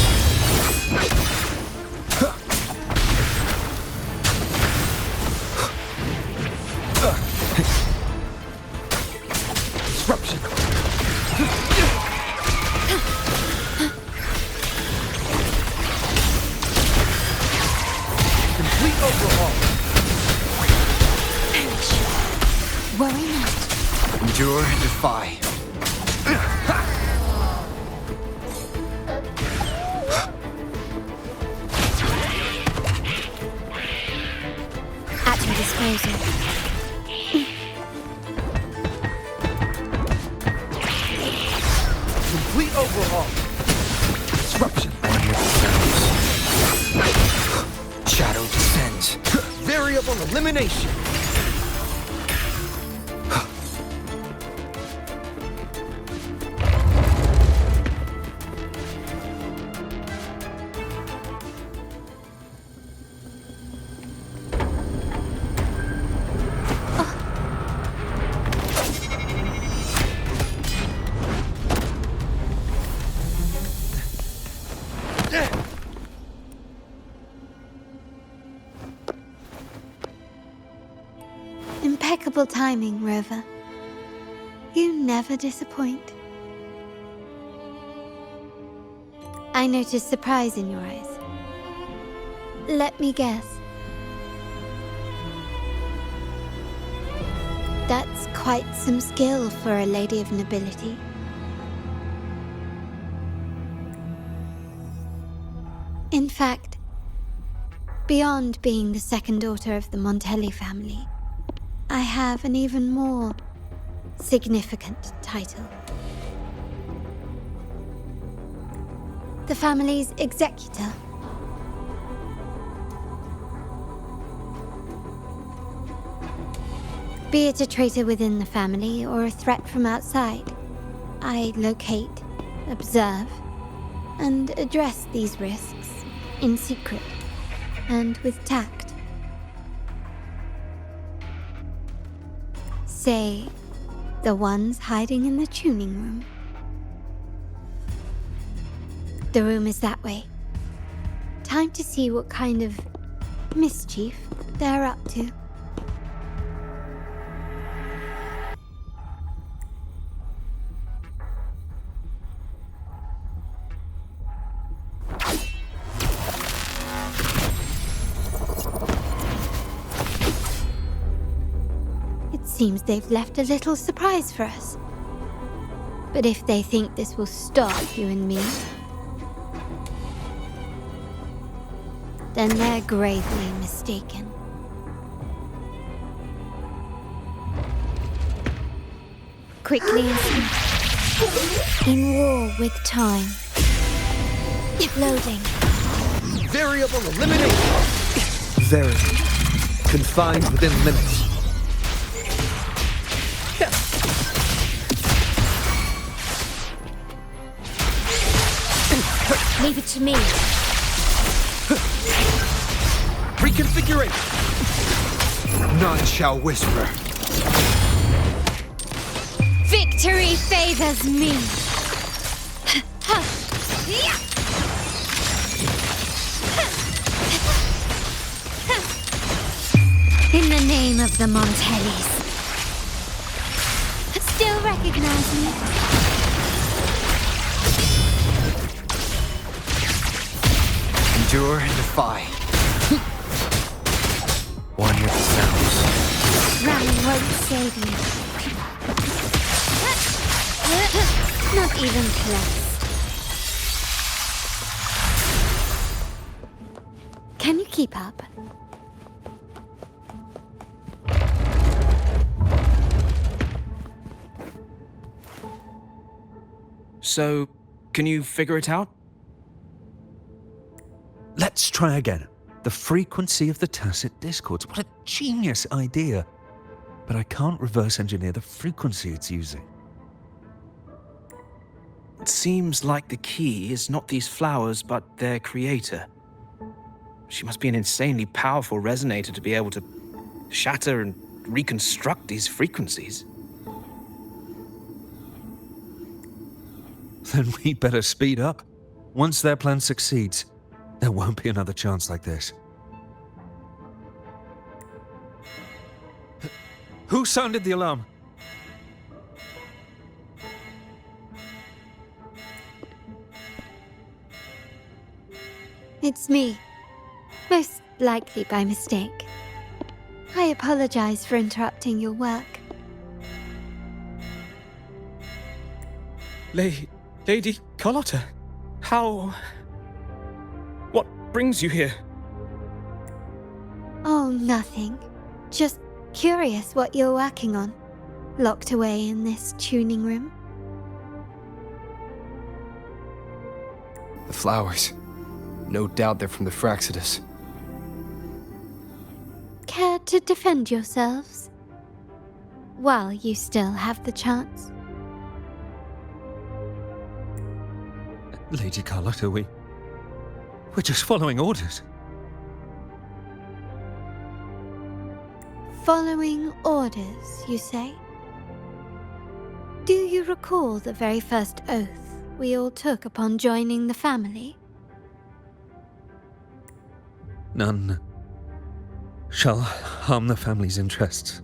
Disruption! Complete overhaul! Worry not. Endure and defy. At your disposal. Complete overhaul. Disruption. One with the sounds. Shadow descends. Variable elimination. Impeccable timing, Rover. You never disappoint. I notice surprise in your eyes. Let me guess. That's quite some skill for a lady of nobility. In fact, beyond being the second daughter of the Montelli family, I have an even more significant title. The family's executor. Be it a traitor within the family or a threat from outside, I locate, observe, and address these risks in secret and with tact. Say, the ones hiding in the tuning room. The room is that way. Time to see what kind of mischief they're up to. It seems they've left a little surprise for us. But if they think this will stop you and me, then they're gravely mistaken. Quickly and swiftly. In war with time. Loading. Variable elimination. Very. Confined within limits. Leave it to me. Reconfiguration. None shall whisper. Victory favors me. In the name of the Montellis. Still recognize me? Endure and defy. One with the sounds. Running won't save you. Not even close. Can you keep up? So, can you figure it out? Let's try again. The frequency of the tacit discords. What a genius idea. But I can't reverse engineer the frequency it's using. It seems like the key is not these flowers, but their creator. She must be an insanely powerful resonator to be able to shatter and reconstruct these frequencies. Then we better speed up. Once their plan succeeds, there won't be another chance like this. Who sounded the alarm? It's me. Most likely by mistake. I apologize for interrupting your work. Lady Carlotta, how... What brings you here? Oh, nothing. Just curious what you're working on. Locked away in this tuning room. The flowers. No doubt they're from the Fraxidus. Care to defend yourselves? While you still have the chance. Lady Carlotta, we're just following orders. Following orders, you say? Do you recall the very first oath we all took upon joining the family? None shall harm the family's interests.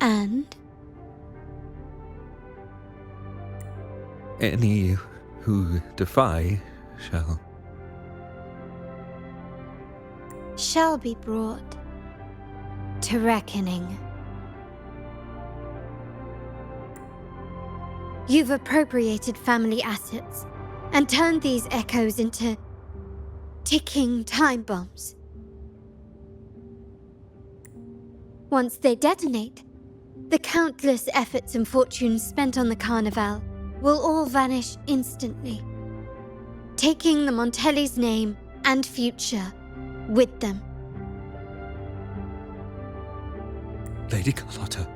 And? Any who defy shall be brought to reckoning. You've appropriated family assets and turned these echoes into ticking time bombs. Once they detonate, the countless efforts and fortunes spent on the Carnival will all vanish instantly, taking the Montelli's name and future with them. Lady Carlotta,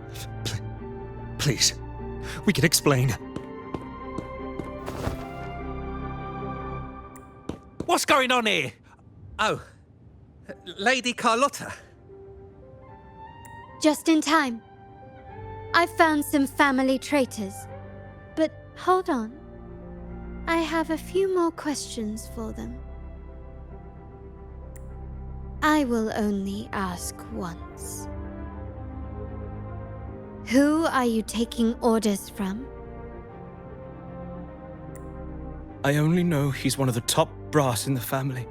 Please, we can explain. What's going on here? Oh, Lady Carlotta. Just in time. I found some family traitors. But hold on. I have a few more questions for them. I will only ask once. Who are you taking orders from? I only know he's one of the top brass in the family.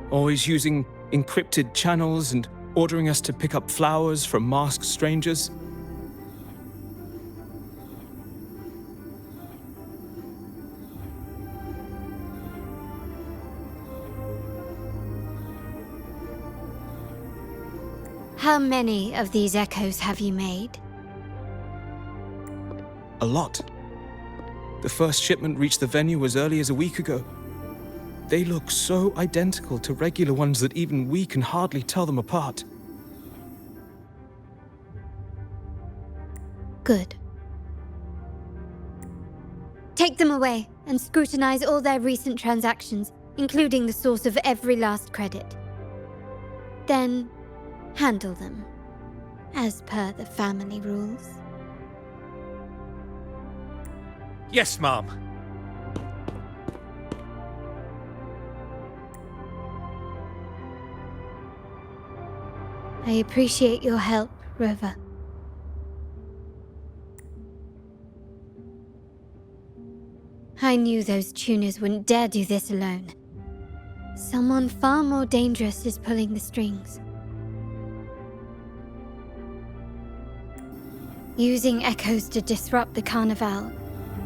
Always using encrypted channels and ordering us to pick up flowers from masked strangers. How many of these echoes have you made? A lot. The first shipment reached the venue as early as a week ago. They look so identical to regular ones that even we can hardly tell them apart. Good. Take them away and scrutinize all their recent transactions, including the source of every last credit. Then, handle them, as per the family rules. Yes, Mom. I appreciate your help, Rover. I knew those tuners wouldn't dare do this alone. Someone far more dangerous is pulling the strings. Using echoes to disrupt the carnival.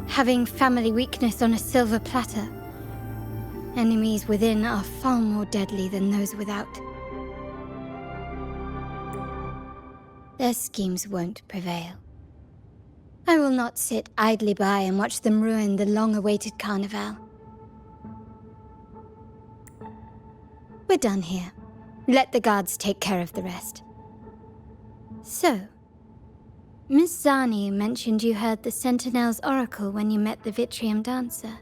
Having family weakness on a silver platter. Enemies within are far more deadly than those without. Their schemes won't prevail. I will not sit idly by and watch them ruin the long-awaited carnival. We're done here. Let the guards take care of the rest. So, Miss Zani mentioned you heard the Sentinel's oracle when you met the Vitrium dancer.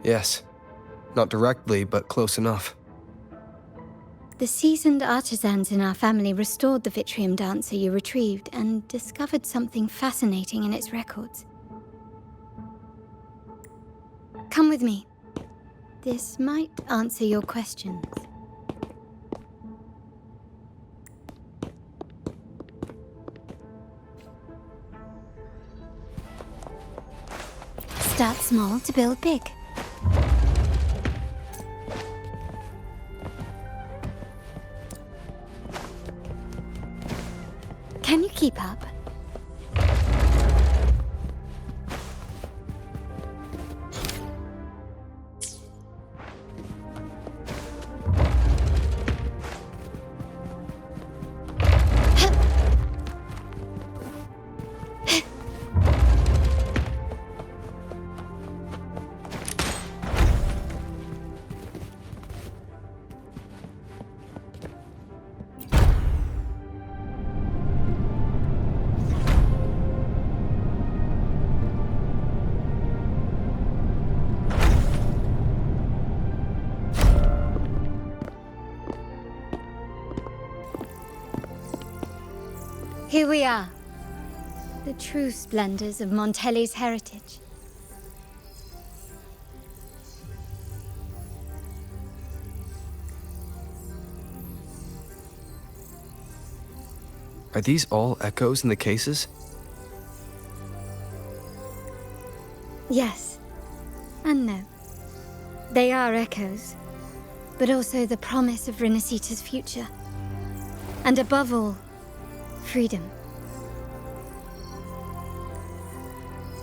Yes. Not directly, but close enough. The seasoned artisans in our family restored the Vitrium dancer you retrieved and discovered something fascinating in its records. Come with me. This might answer your questions. Start small to build big. Can you keep up? Here we are, the true splendors of Montelli's heritage. Are these all echoes in the cases? Yes, and no. They are echoes, but also the promise of Rinascita's future. And above all, freedom.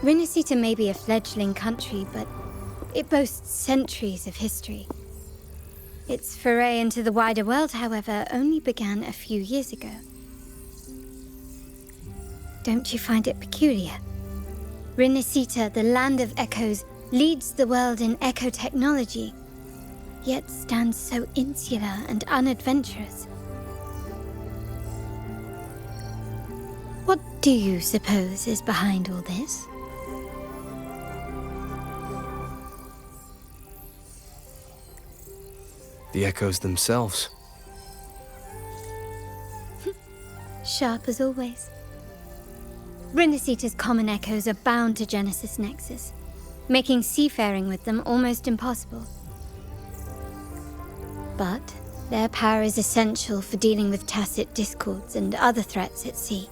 Rinascita may be a fledgling country, but it boasts centuries of history. Its foray into the wider world, however, only began a few years ago. Don't you find it peculiar? Rinascita, the land of echoes, leads the world in echo technology, yet stands so insular and unadventurous. What do you suppose is behind all this? The echoes themselves. Sharp as always. Rinascita's common echoes are bound to Genesis Nexus, making seafaring with them almost impossible. But their power is essential for dealing with tacit discords and other threats at sea.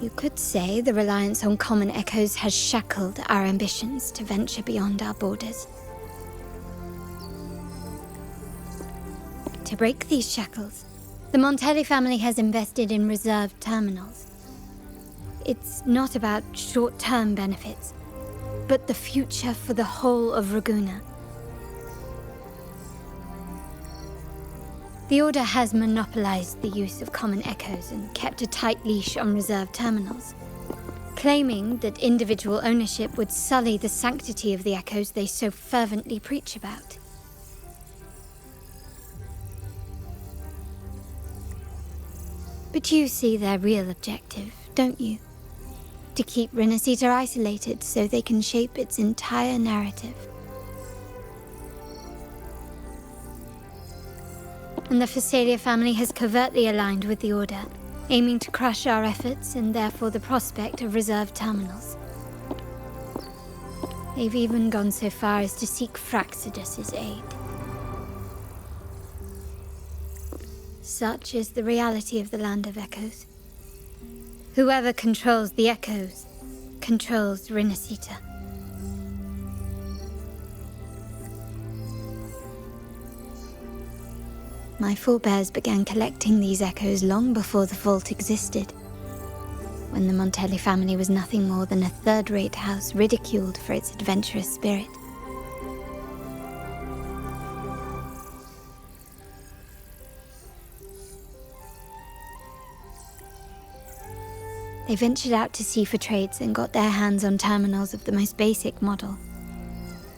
You could say the reliance on common echoes has shackled our ambitions to venture beyond our borders. To break these shackles, the Montelli family has invested in reserved terminals. It's not about short-term benefits, but the future for the whole of Ragusa. The Order has monopolized the use of common echoes and kept a tight leash on reserved terminals, claiming that individual ownership would sully the sanctity of the echoes they so fervently preach about. But you see their real objective, don't you? To keep Rinascita isolated so they can shape its entire narrative. And the Phasalia family has covertly aligned with the Order, aiming to crush our efforts and therefore the prospect of reserved terminals. They've even gone so far as to seek Fraxidus's aid. Such is the reality of the Land of Echoes. Whoever controls the Echoes controls Rinascita. My forebears began collecting these echoes long before the vault existed, when the Montelli family was nothing more than a third-rate house ridiculed for its adventurous spirit. They ventured out to sea for trades and got their hands on terminals of the most basic model.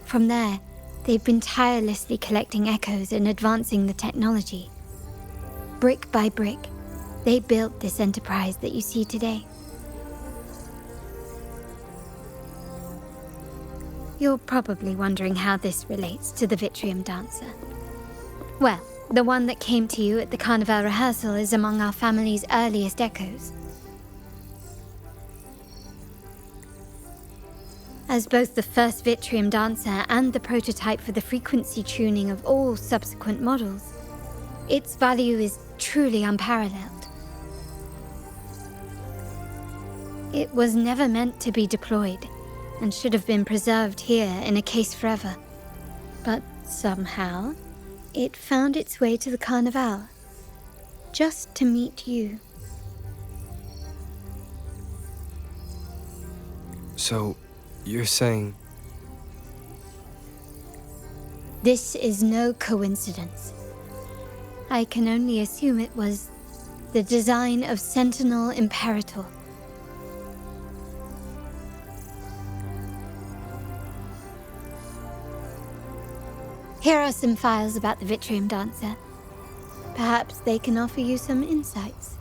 From there, they've been tirelessly collecting echoes and advancing the technology. Brick by brick, they built this enterprise that you see today. You're probably wondering how this relates to the Vitrium Dancer. Well, the one that came to you at the Carnival rehearsal is among our family's earliest echoes. As both the first Vitrium Dancer and the prototype for the frequency tuning of all subsequent models, its value is truly unparalleled. It was never meant to be deployed, and should have been preserved here in a case forever. But somehow, it found its way to the Carnival, just to meet you. So, you're saying... This is no coincidence. I can only assume it was the design of Sentinel Imperator. Here are some files about the Vitrium Dancer. Perhaps they can offer you some insights.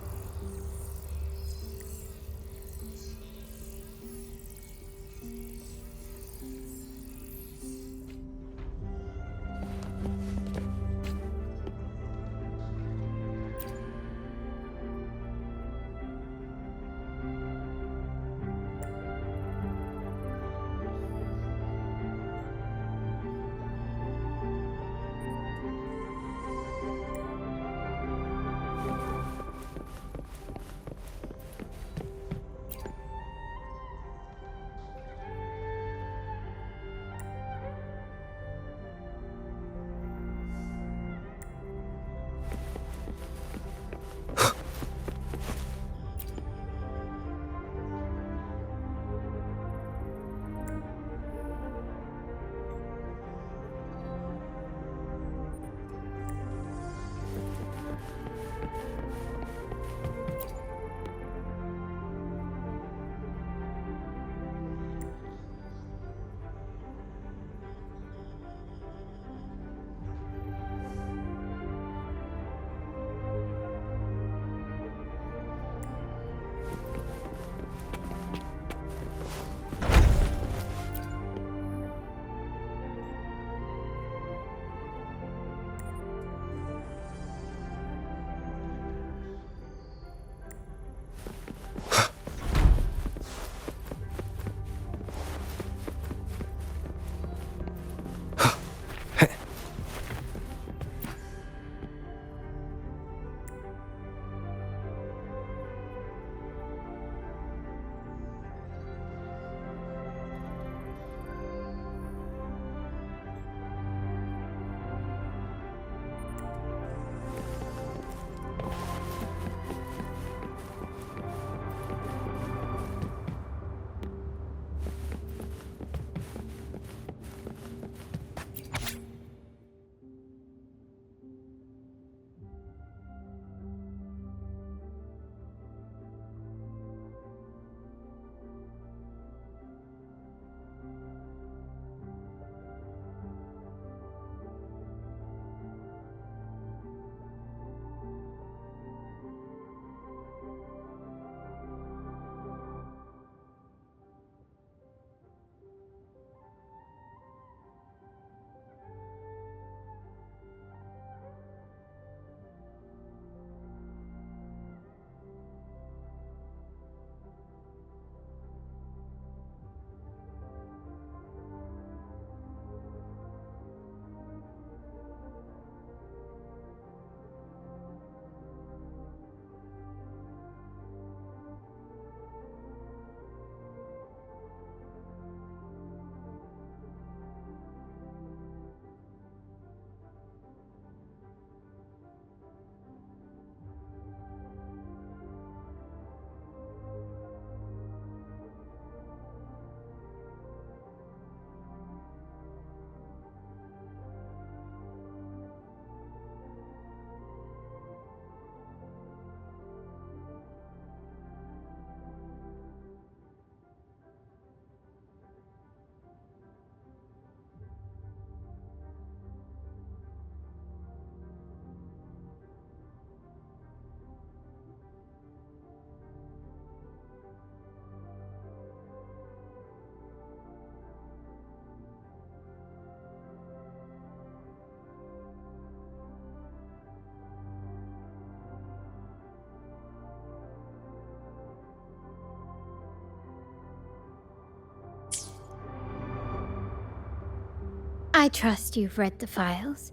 I trust you've read the files.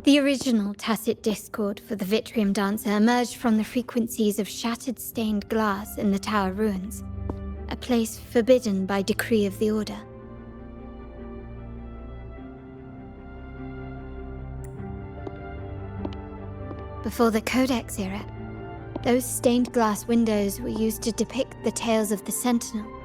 The original tacit discord for the Vitrium Dancer emerged from the frequencies of shattered stained glass in the tower ruins, a place forbidden by decree of the Order. Before the Codex era, those stained glass windows were used to depict the tales of the Sentinel.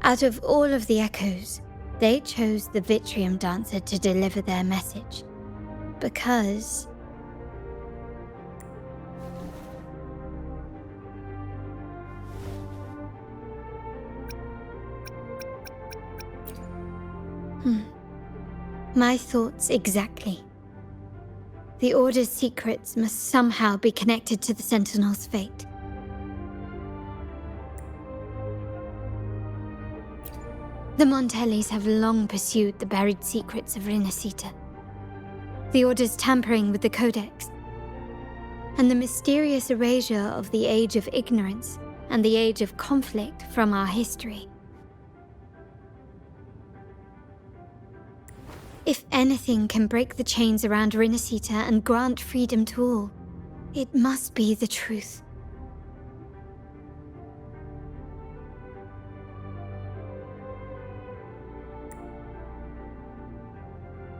Out of all of the echoes, they chose the Vitrium Dancer to deliver their message. Because... My thoughts exactly. The Order's secrets must somehow be connected to the Sentinel's fate. The Montellis have long pursued the buried secrets of Rinascita. The Order's tampering with the Codex, and the mysterious erasure of the Age of Ignorance and the Age of Conflict from our history. If anything can break the chains around Rinascita and grant freedom to all, it must be the truth.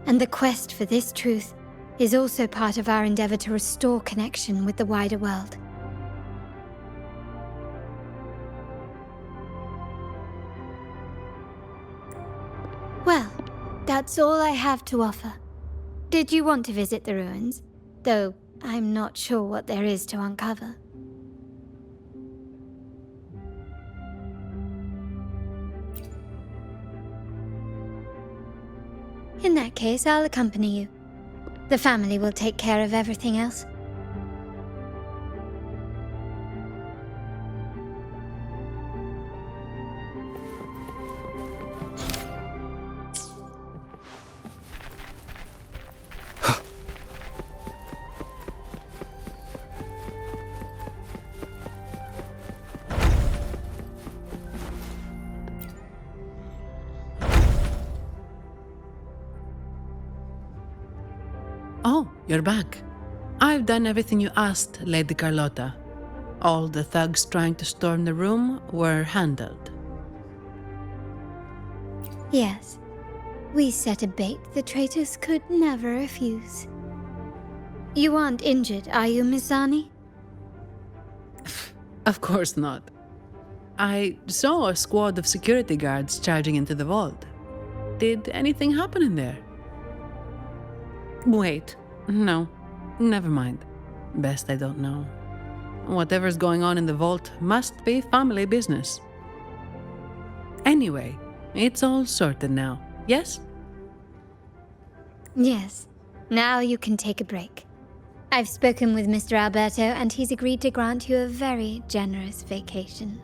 And the quest for this truth is also part of our endeavor to restore connection with the wider world. Well, that's all I have to offer. Did you want to visit the ruins? Though I'm not sure what there is to uncover. In that case, I'll accompany you. The family will take care of everything else. Oh, you're back. I've done everything you asked, Lady Carlotta. All the thugs trying to storm the room were handled. Yes. We set a bait the traitors could never refuse. You aren't injured, are you, Miss Zani? Of course not. I saw a squad of security guards charging into the vault. Did anything happen in there? Wait, no, never mind. Best I don't know. Whatever's going on in the vault must be family business. Anyway, it's all sorted now, yes? Yes. Now you can take a break. I've spoken with Mr. Alberto and he's agreed to grant you a very generous vacation.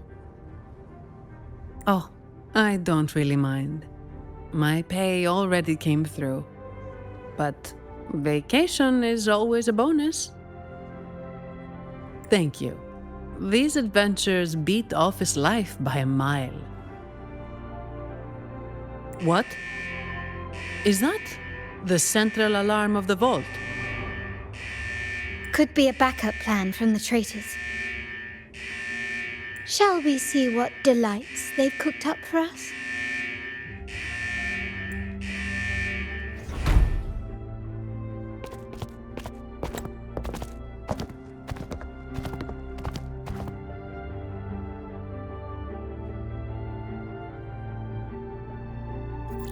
Oh, I don't really mind. My pay already came through. But vacation is always a bonus. Thank you. These adventures beat office life by a mile. What? Is that the central alarm of the vault? Could be a backup plan from the traitors. Shall we see what delights they've cooked up for us?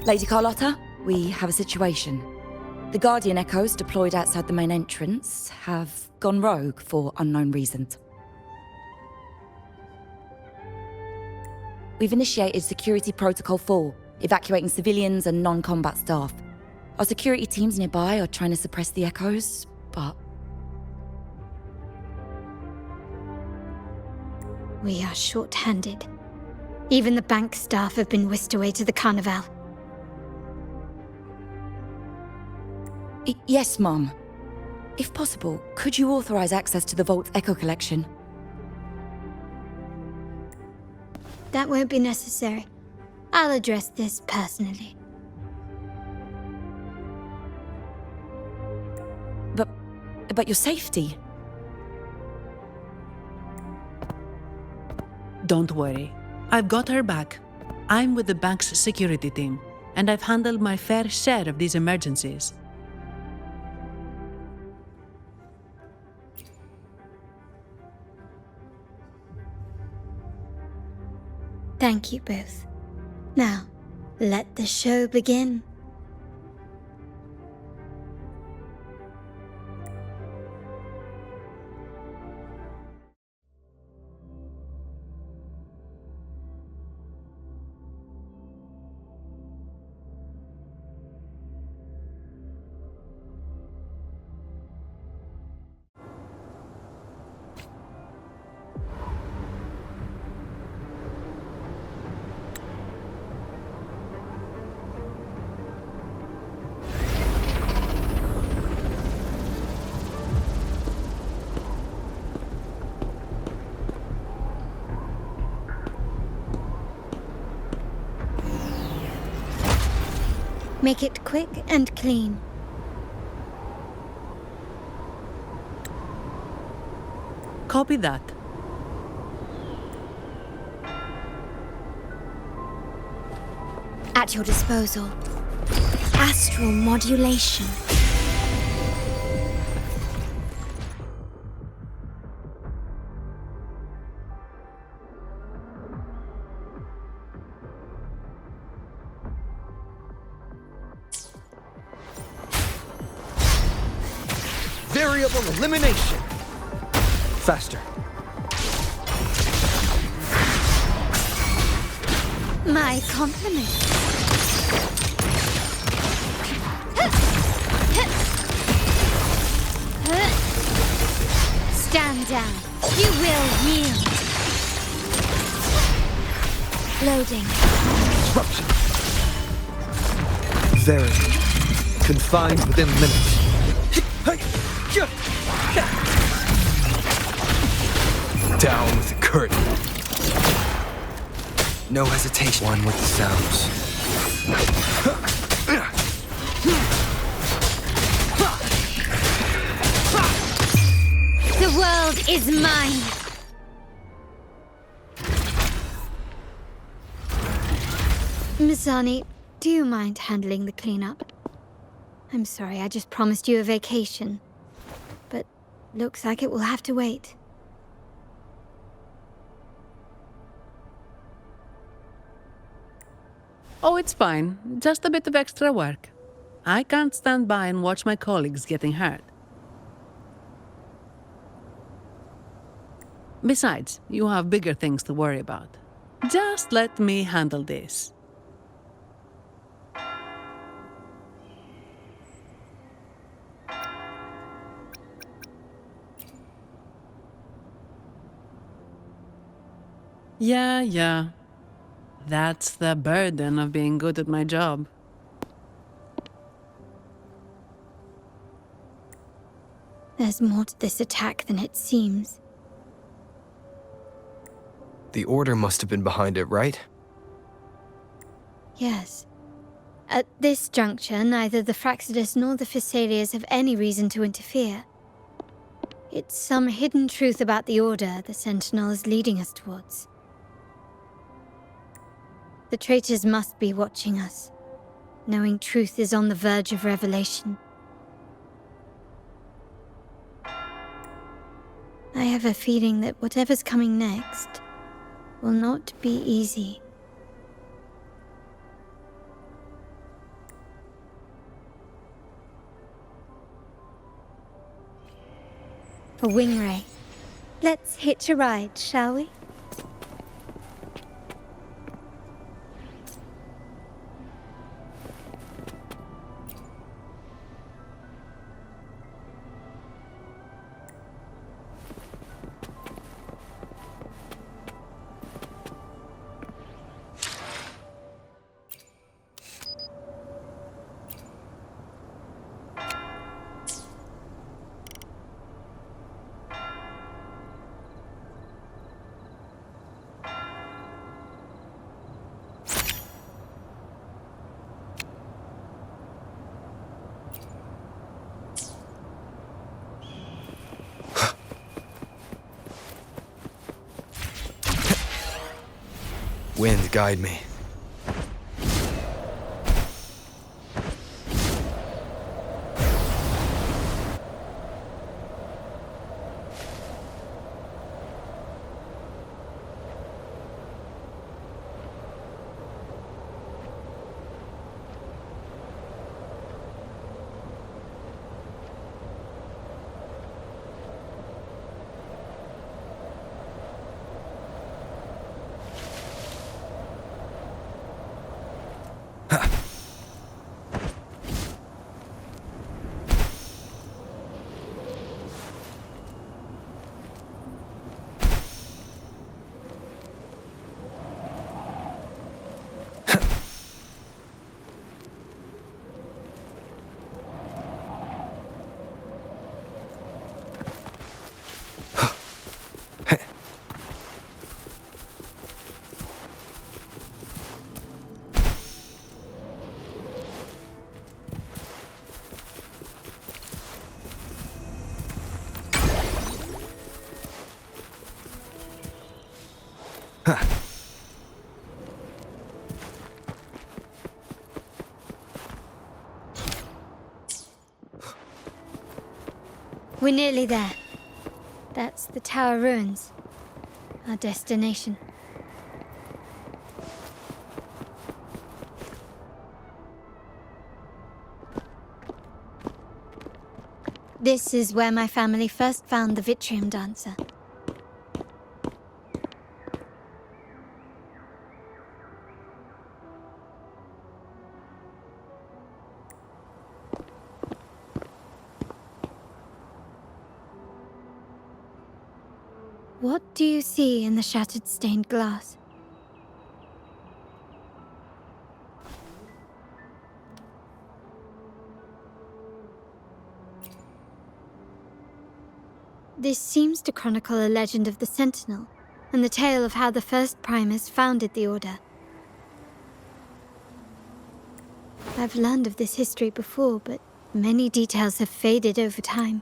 Lady Carlotta, we have a situation. The Guardian Echoes deployed outside the main entrance have gone rogue for unknown reasons. We've initiated Security Protocol 4, evacuating civilians and non-combat staff. Our security teams nearby are trying to suppress the Echoes, but... We are short-handed. Even the bank staff have been whisked away to the carnival. Yes, Mom. If possible, could you authorize access to the Vault's Echo collection? That won't be necessary. I'll address this personally. But your safety? Don't worry. I've got her back. I'm with the bank's security team, and I've handled my fair share of these emergencies. Thank you both. Now, let the show begin. Make it quick and clean. Copy that. At your disposal. Astral modulation. Variable elimination. Faster. My compliments. Stand down. You will yield. Loading. Disruption. Very. Confined within limits. Down with the curtain. No hesitation. One with the sounds. The world is mine. Miss Zani, do you mind handling the cleanup? I'm sorry, I just promised you a vacation. But looks like it will have to wait. Oh, it's fine. Just a bit of extra work. I can't stand by and watch my colleagues getting hurt. Besides, you have bigger things to worry about. Just let me handle this. Yeah. That's the burden of being good at my job. There's more to this attack than it seems. The Order must have been behind it, right? Yes. At this juncture, neither the Fraxidus nor the Physaelias have any reason to interfere. It's some hidden truth about the Order the Sentinel is leading us towards. The traitors must be watching us, knowing truth is on the verge of revelation. I have a feeling that whatever's coming next will not be easy. A wing ray. Let's hitch a ride, shall we? Wind, guide me. We're nearly there. That's the tower ruins. Our destination. This is where my family first found the Vitrium Dancer. What do you see in the shattered stained glass? This seems to chronicle a legend of the Sentinel, and the tale of how the first Primus founded the Order. I've learned of this history before, but many details have faded over time.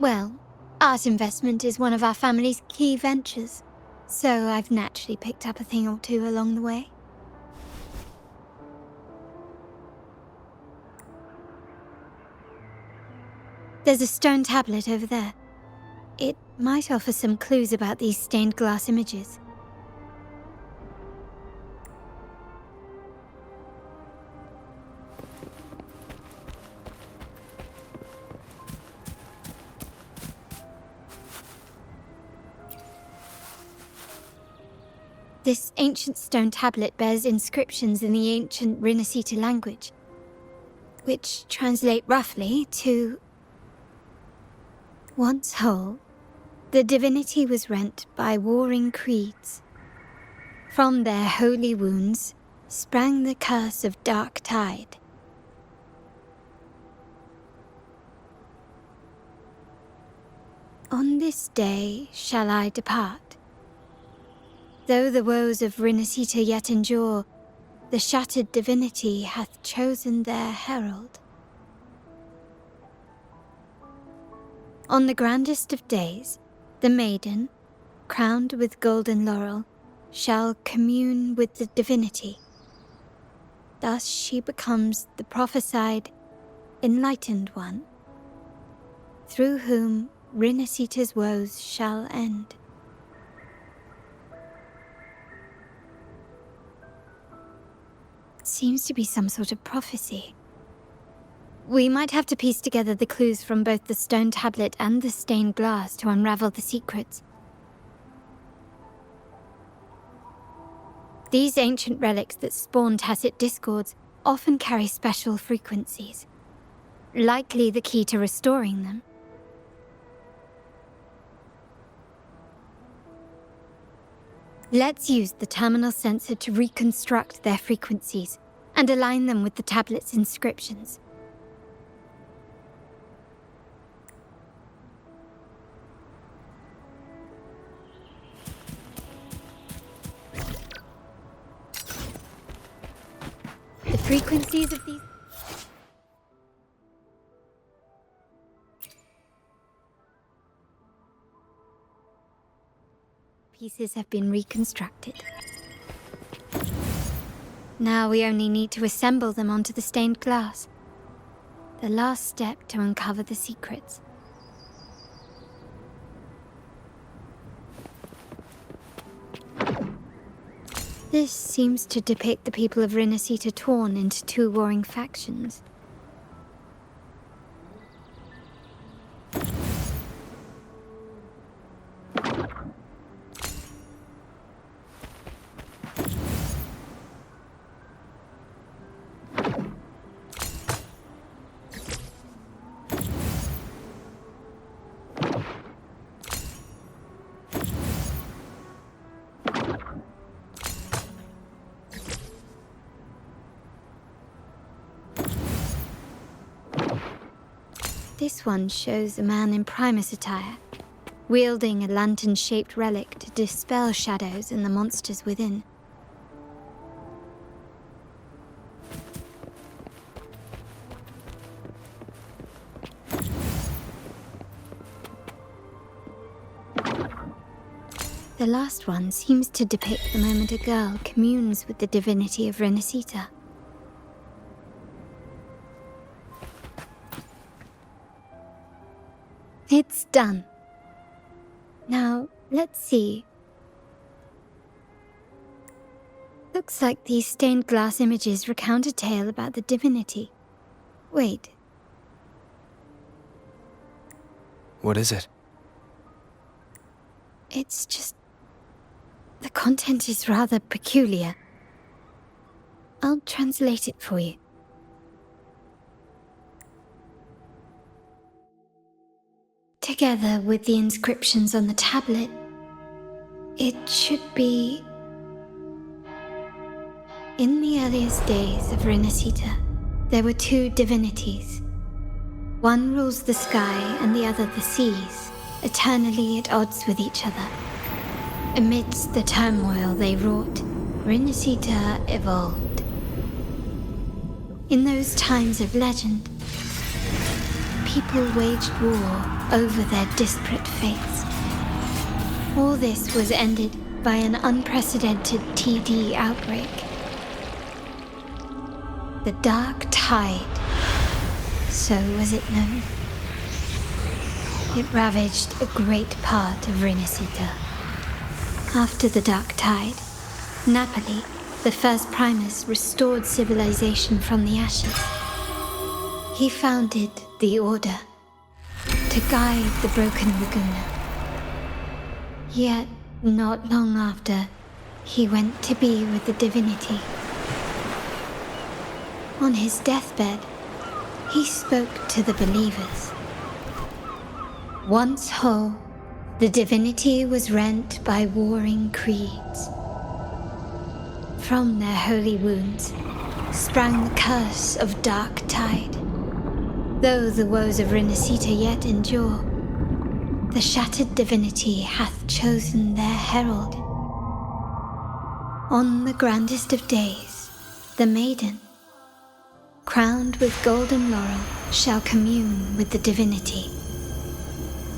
Well, art investment is one of our family's key ventures, so I've naturally picked up a thing or two along the way. There's a stone tablet over there. It might offer some clues about these stained glass images. This ancient stone tablet bears inscriptions in the ancient Rinascita language, which translate roughly to, once whole, the divinity was rent by warring creeds. From their holy wounds sprang the curse of dark tide. On this day shall I depart. Though the woes of Rinascita yet endure, the shattered divinity hath chosen their herald. On the grandest of days, the maiden, crowned with golden laurel, shall commune with the divinity. Thus she becomes the prophesied, enlightened one, through whom Rinascita's woes shall end. Seems to be some sort of prophecy. We might have to piece together the clues from both the stone tablet and the stained glass to unravel the secrets. These ancient relics that spawn tacit discords often carry special frequencies, likely the key to restoring them. Let's use the terminal sensor to reconstruct their frequencies and align them with the tablet's inscriptions. The frequencies of these... pieces have been reconstructed. Now we only need to assemble them onto the stained glass. The last step to uncover the secrets. This seems to depict the people of Rinascita torn into two warring factions. This one shows a man in Primus attire, wielding a lantern-shaped relic to dispel shadows and the monsters within. The last one seems to depict the moment a girl communes with the divinity of Rinascita. It's done. Now, let's see. Looks like these stained glass images recount a tale about the divinity. Wait. What is it? It's just... the content is rather peculiar. I'll translate it for you. Together with the inscriptions on the tablet, it should be... In the earliest days of Rinascita, there were two divinities. One rules the sky and the other the seas, eternally at odds with each other. Amidst the turmoil they wrought, Rinascita evolved. In those times of legend, people waged war over their disparate fates. All this was ended by an unprecedented TD outbreak. The Dark Tide, so was it known. It ravaged a great part of Rinascita. After the Dark Tide, Napoli, the first Primus, restored civilization from the ashes. He founded the Order to guide the broken Laguna. Yet, not long after, he went to be with the divinity. On his deathbed, he spoke to the believers. Once whole, the divinity was rent by warring creeds. From their holy wounds sprang the curse of Dark Tide. Though the woes of Rinascita yet endure, the shattered divinity hath chosen their herald. On the grandest of days, the maiden, crowned with golden laurel, shall commune with the divinity.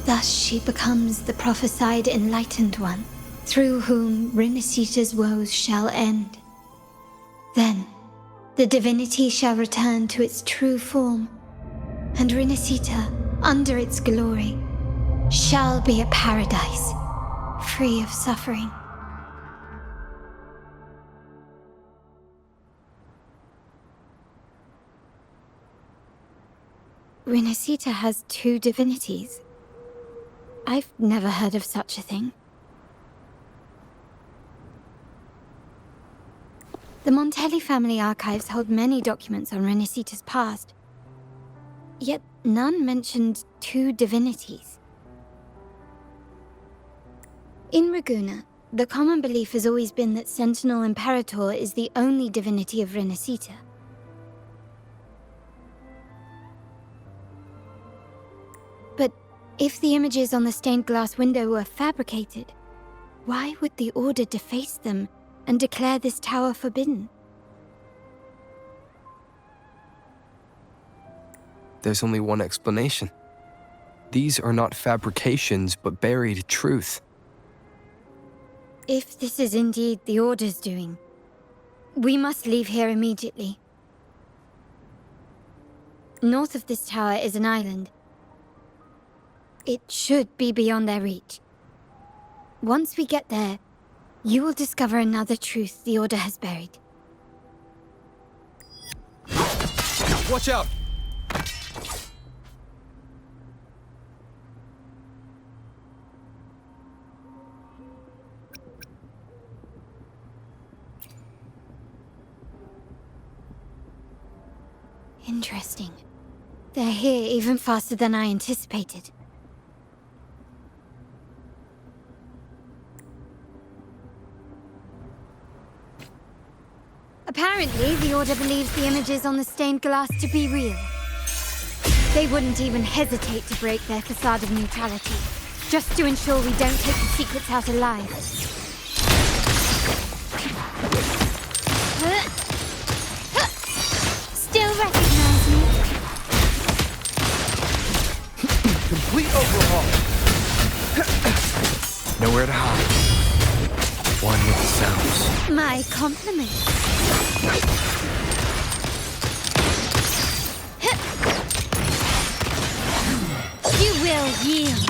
Thus she becomes the prophesied enlightened one, through whom Rinascita's woes shall end. Then, the divinity shall return to its true form, and Rinascita, under its glory, shall be a paradise, free of suffering. Rinascita has two divinities. I've never heard of such a thing. The Montelli family archives hold many documents on Rinascita's past, yet none mentioned two divinities. In Ragusa, the common belief has always been that Sentinel Imperator is the only divinity of Rinascita. But if the images on the stained glass window were fabricated, why would the Order deface them and declare this tower forbidden? There's only one explanation. These are not fabrications, but buried truth. If this is indeed the Order's doing, we must leave here immediately. North of this tower is an island. It should be beyond their reach. Once we get there, you will discover another truth the Order has buried. Watch out! Interesting. They're here even faster than I anticipated. Apparently, the Order believes the images on the stained glass to be real. They wouldn't even hesitate to break their facade of neutrality, just to ensure we don't take the secrets out alive. Still recognize me? Complete overhaul! Nowhere to hide. One with the sounds. My compliments. You will yield.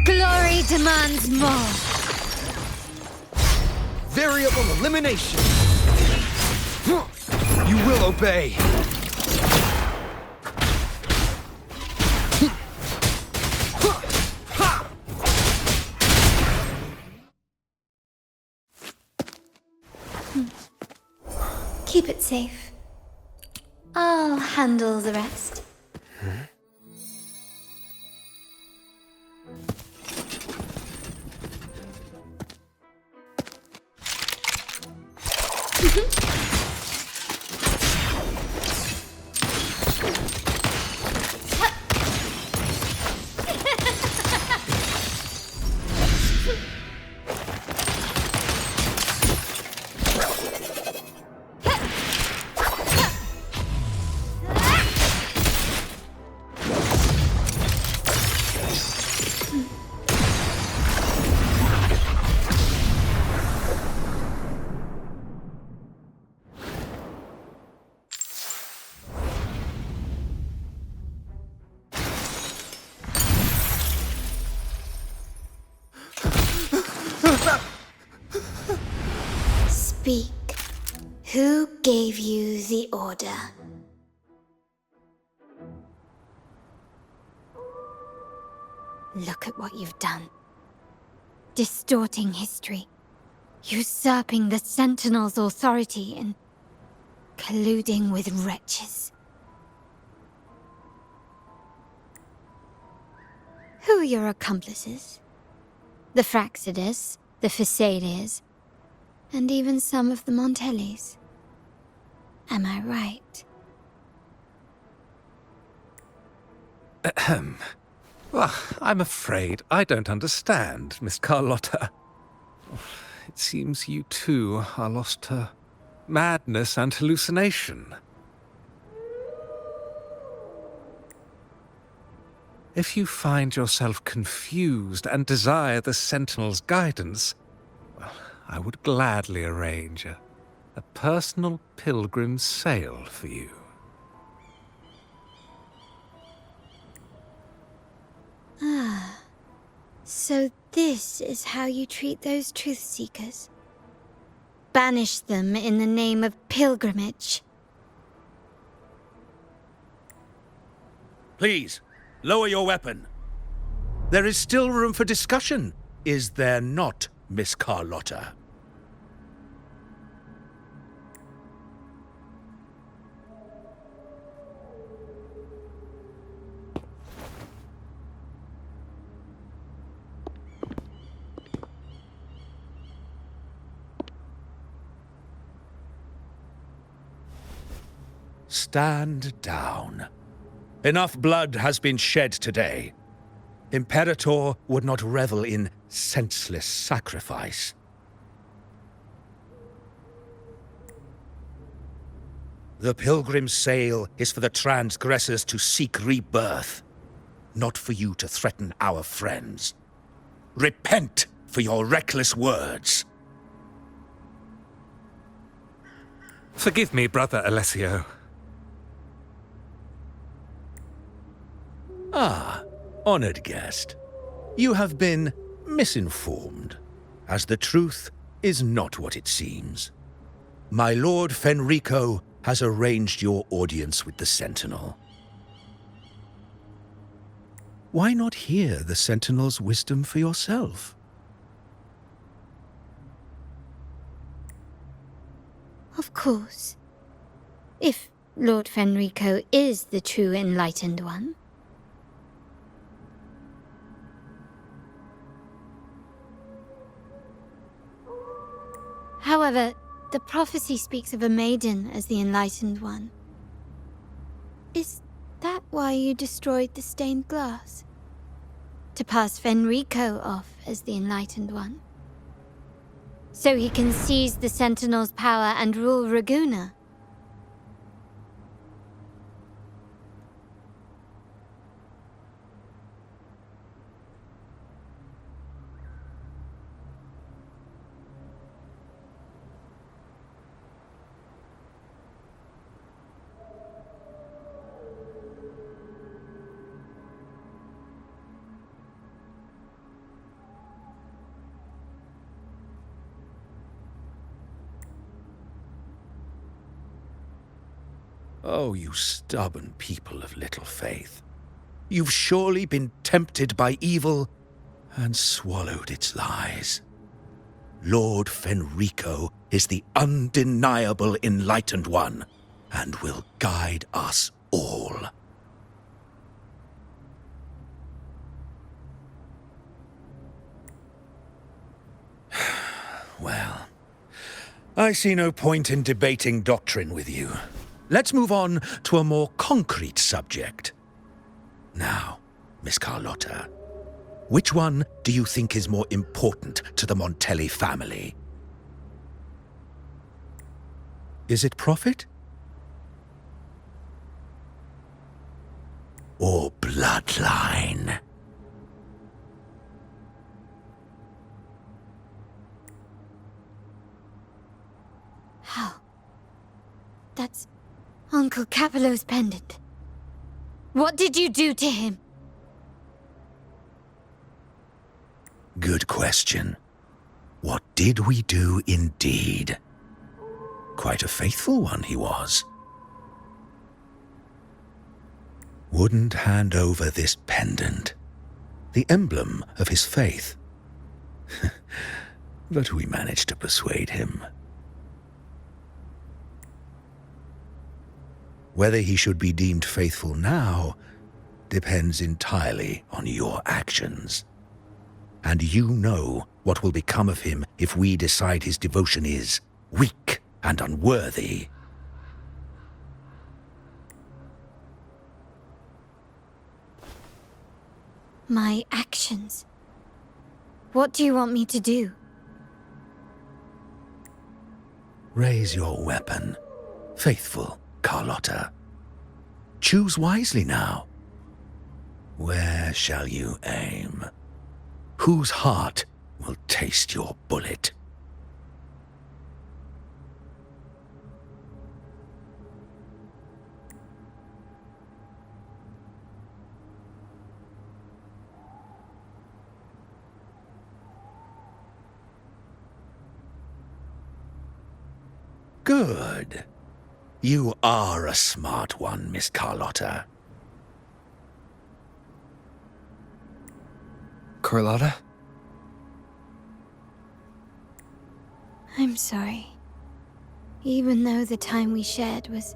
Glory demands more. Variable elimination! You will obey! Keep it safe. I'll handle the rest. Speak. Who gave you the order? Look at what you've done. Distorting history. Usurping the Sentinel's authority and colluding with wretches. Who are your accomplices? The Fraxidus, the Facades, and even some of the Montellis. Am I right? Ahem. Well, I'm afraid I don't understand, Miss Carlotta. It seems you too are lost to madness and hallucination. If you find yourself confused and desire the Sentinel's guidance, well, I would gladly arrange a personal pilgrim's sail for you. Ah, so this is how you treat those truth seekers? Banish them in the name of pilgrimage. Please, lower your weapon. There is still room for discussion, is there not, Miss Carlotta? Stand down. Enough blood has been shed today. Imperator would not revel in senseless sacrifice. The pilgrim's sail is for the transgressors to seek rebirth, not for you to threaten our friends. Repent for your reckless words. Forgive me, Brother Alessio. Ah, honored guest. You have been misinformed, as the truth is not what it seems. My Lord Fenrico has arranged your audience with the Sentinel. Why not hear the Sentinel's wisdom for yourself? Of course. If Lord Fenrico is the true enlightened one. However, the prophecy speaks of a maiden as the enlightened one. Is that why you destroyed the stained glass? To pass Fenrico off as the enlightened one? So he can seize the Sentinel's power and rule Raguna? Oh, you stubborn people of little faith. You've surely been tempted by evil and swallowed its lies. Lord Fenrico is the undeniable enlightened one and will guide us all. Well, I see no point in debating doctrine with you. Let's move on to a more concrete subject. Now, Miss Carlotta, which one do you think is more important to the Montelli family? Is it profit? Or bloodline? How? That's Uncle Capello's pendant. What did you do to him? Good question. What did we do indeed? Quite a faithful one he was. Wouldn't hand over this pendant, the emblem of his faith. But we managed to persuade him. Whether he should be deemed faithful now depends entirely on your actions. And you know what will become of him if we decide his devotion is weak and unworthy. My actions? What do you want me to do? Raise your weapon, faithful Carlotta. Choose wisely now. Where shall you aim? Whose heart will taste your bullet? Good. You are a smart one, Miss Carlotta. Carlotta? I'm sorry. Even though the time we shared was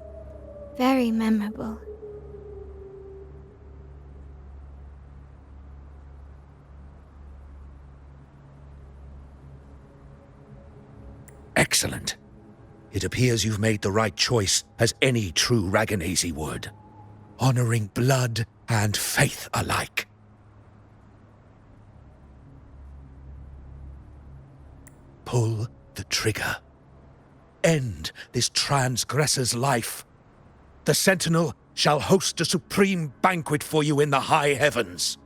very memorable. Excellent. It appears you've made the right choice, as any true Raganese would, honoring blood and faith alike. Pull the trigger. End this transgressor's life. The Sentinel shall host a supreme banquet for you in the high heavens.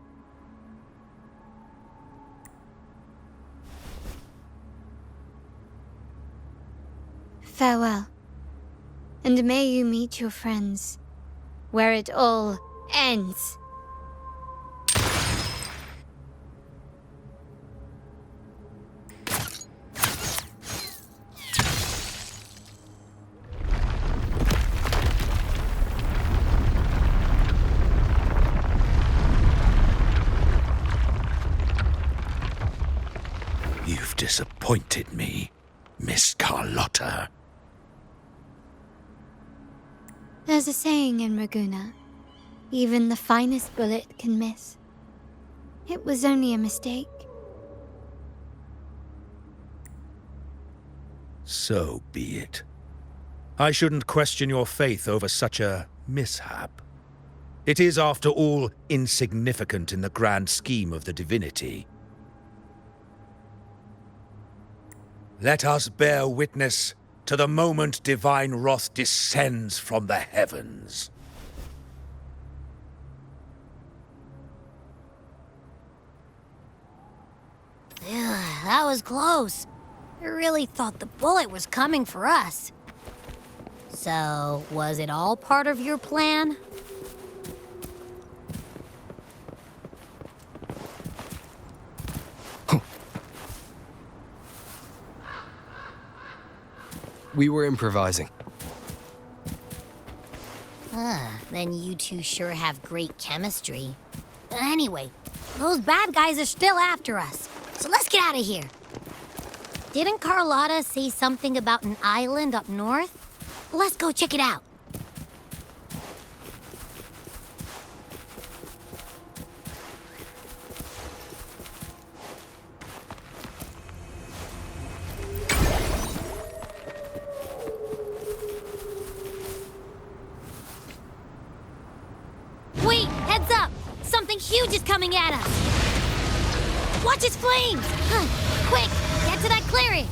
Farewell. And may you meet your friends where it all ends. You've disappointed me, Miss Carlotta. There's a saying in Raguna, even the finest bullet can miss. It was only a mistake. So be it. I shouldn't question your faith over such a mishap. It is, after all, insignificant in the grand scheme of the divinity. Let us bear witness to the moment divine wrath descends from the heavens. That was close. I really thought the bullet was coming for us. So, was it all part of your plan? We were improvising. Then you two sure have great chemistry. Anyway, those bad guys are still after us, so let's get out of here. Didn't Carlotta say something about an island up north? Let's go check it out. Wait, heads up! Something huge is coming at us! Watch its flames! Quick, get to that clearing!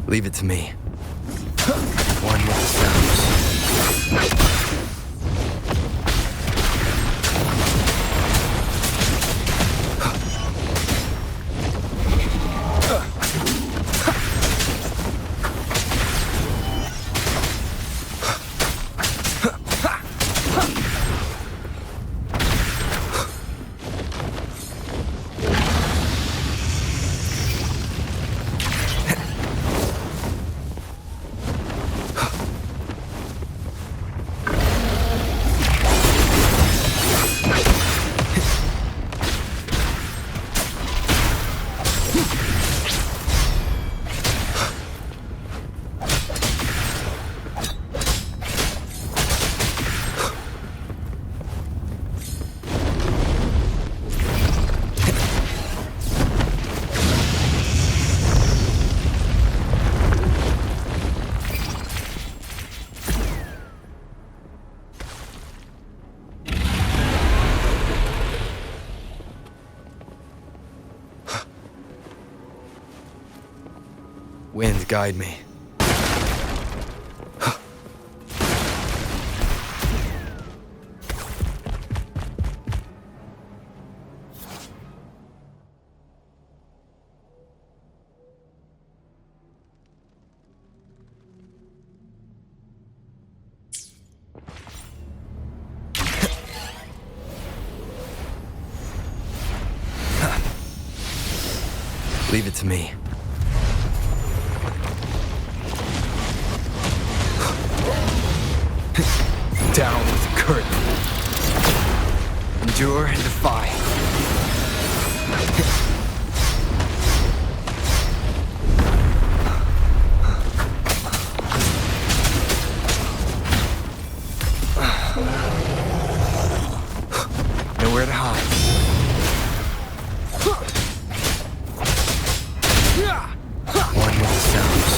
Leave it to me. One with the sounds. Wind, guide me. Leave it to me. Down with the curtain. Endure and defy. Nowhere to hide. One with the sounds.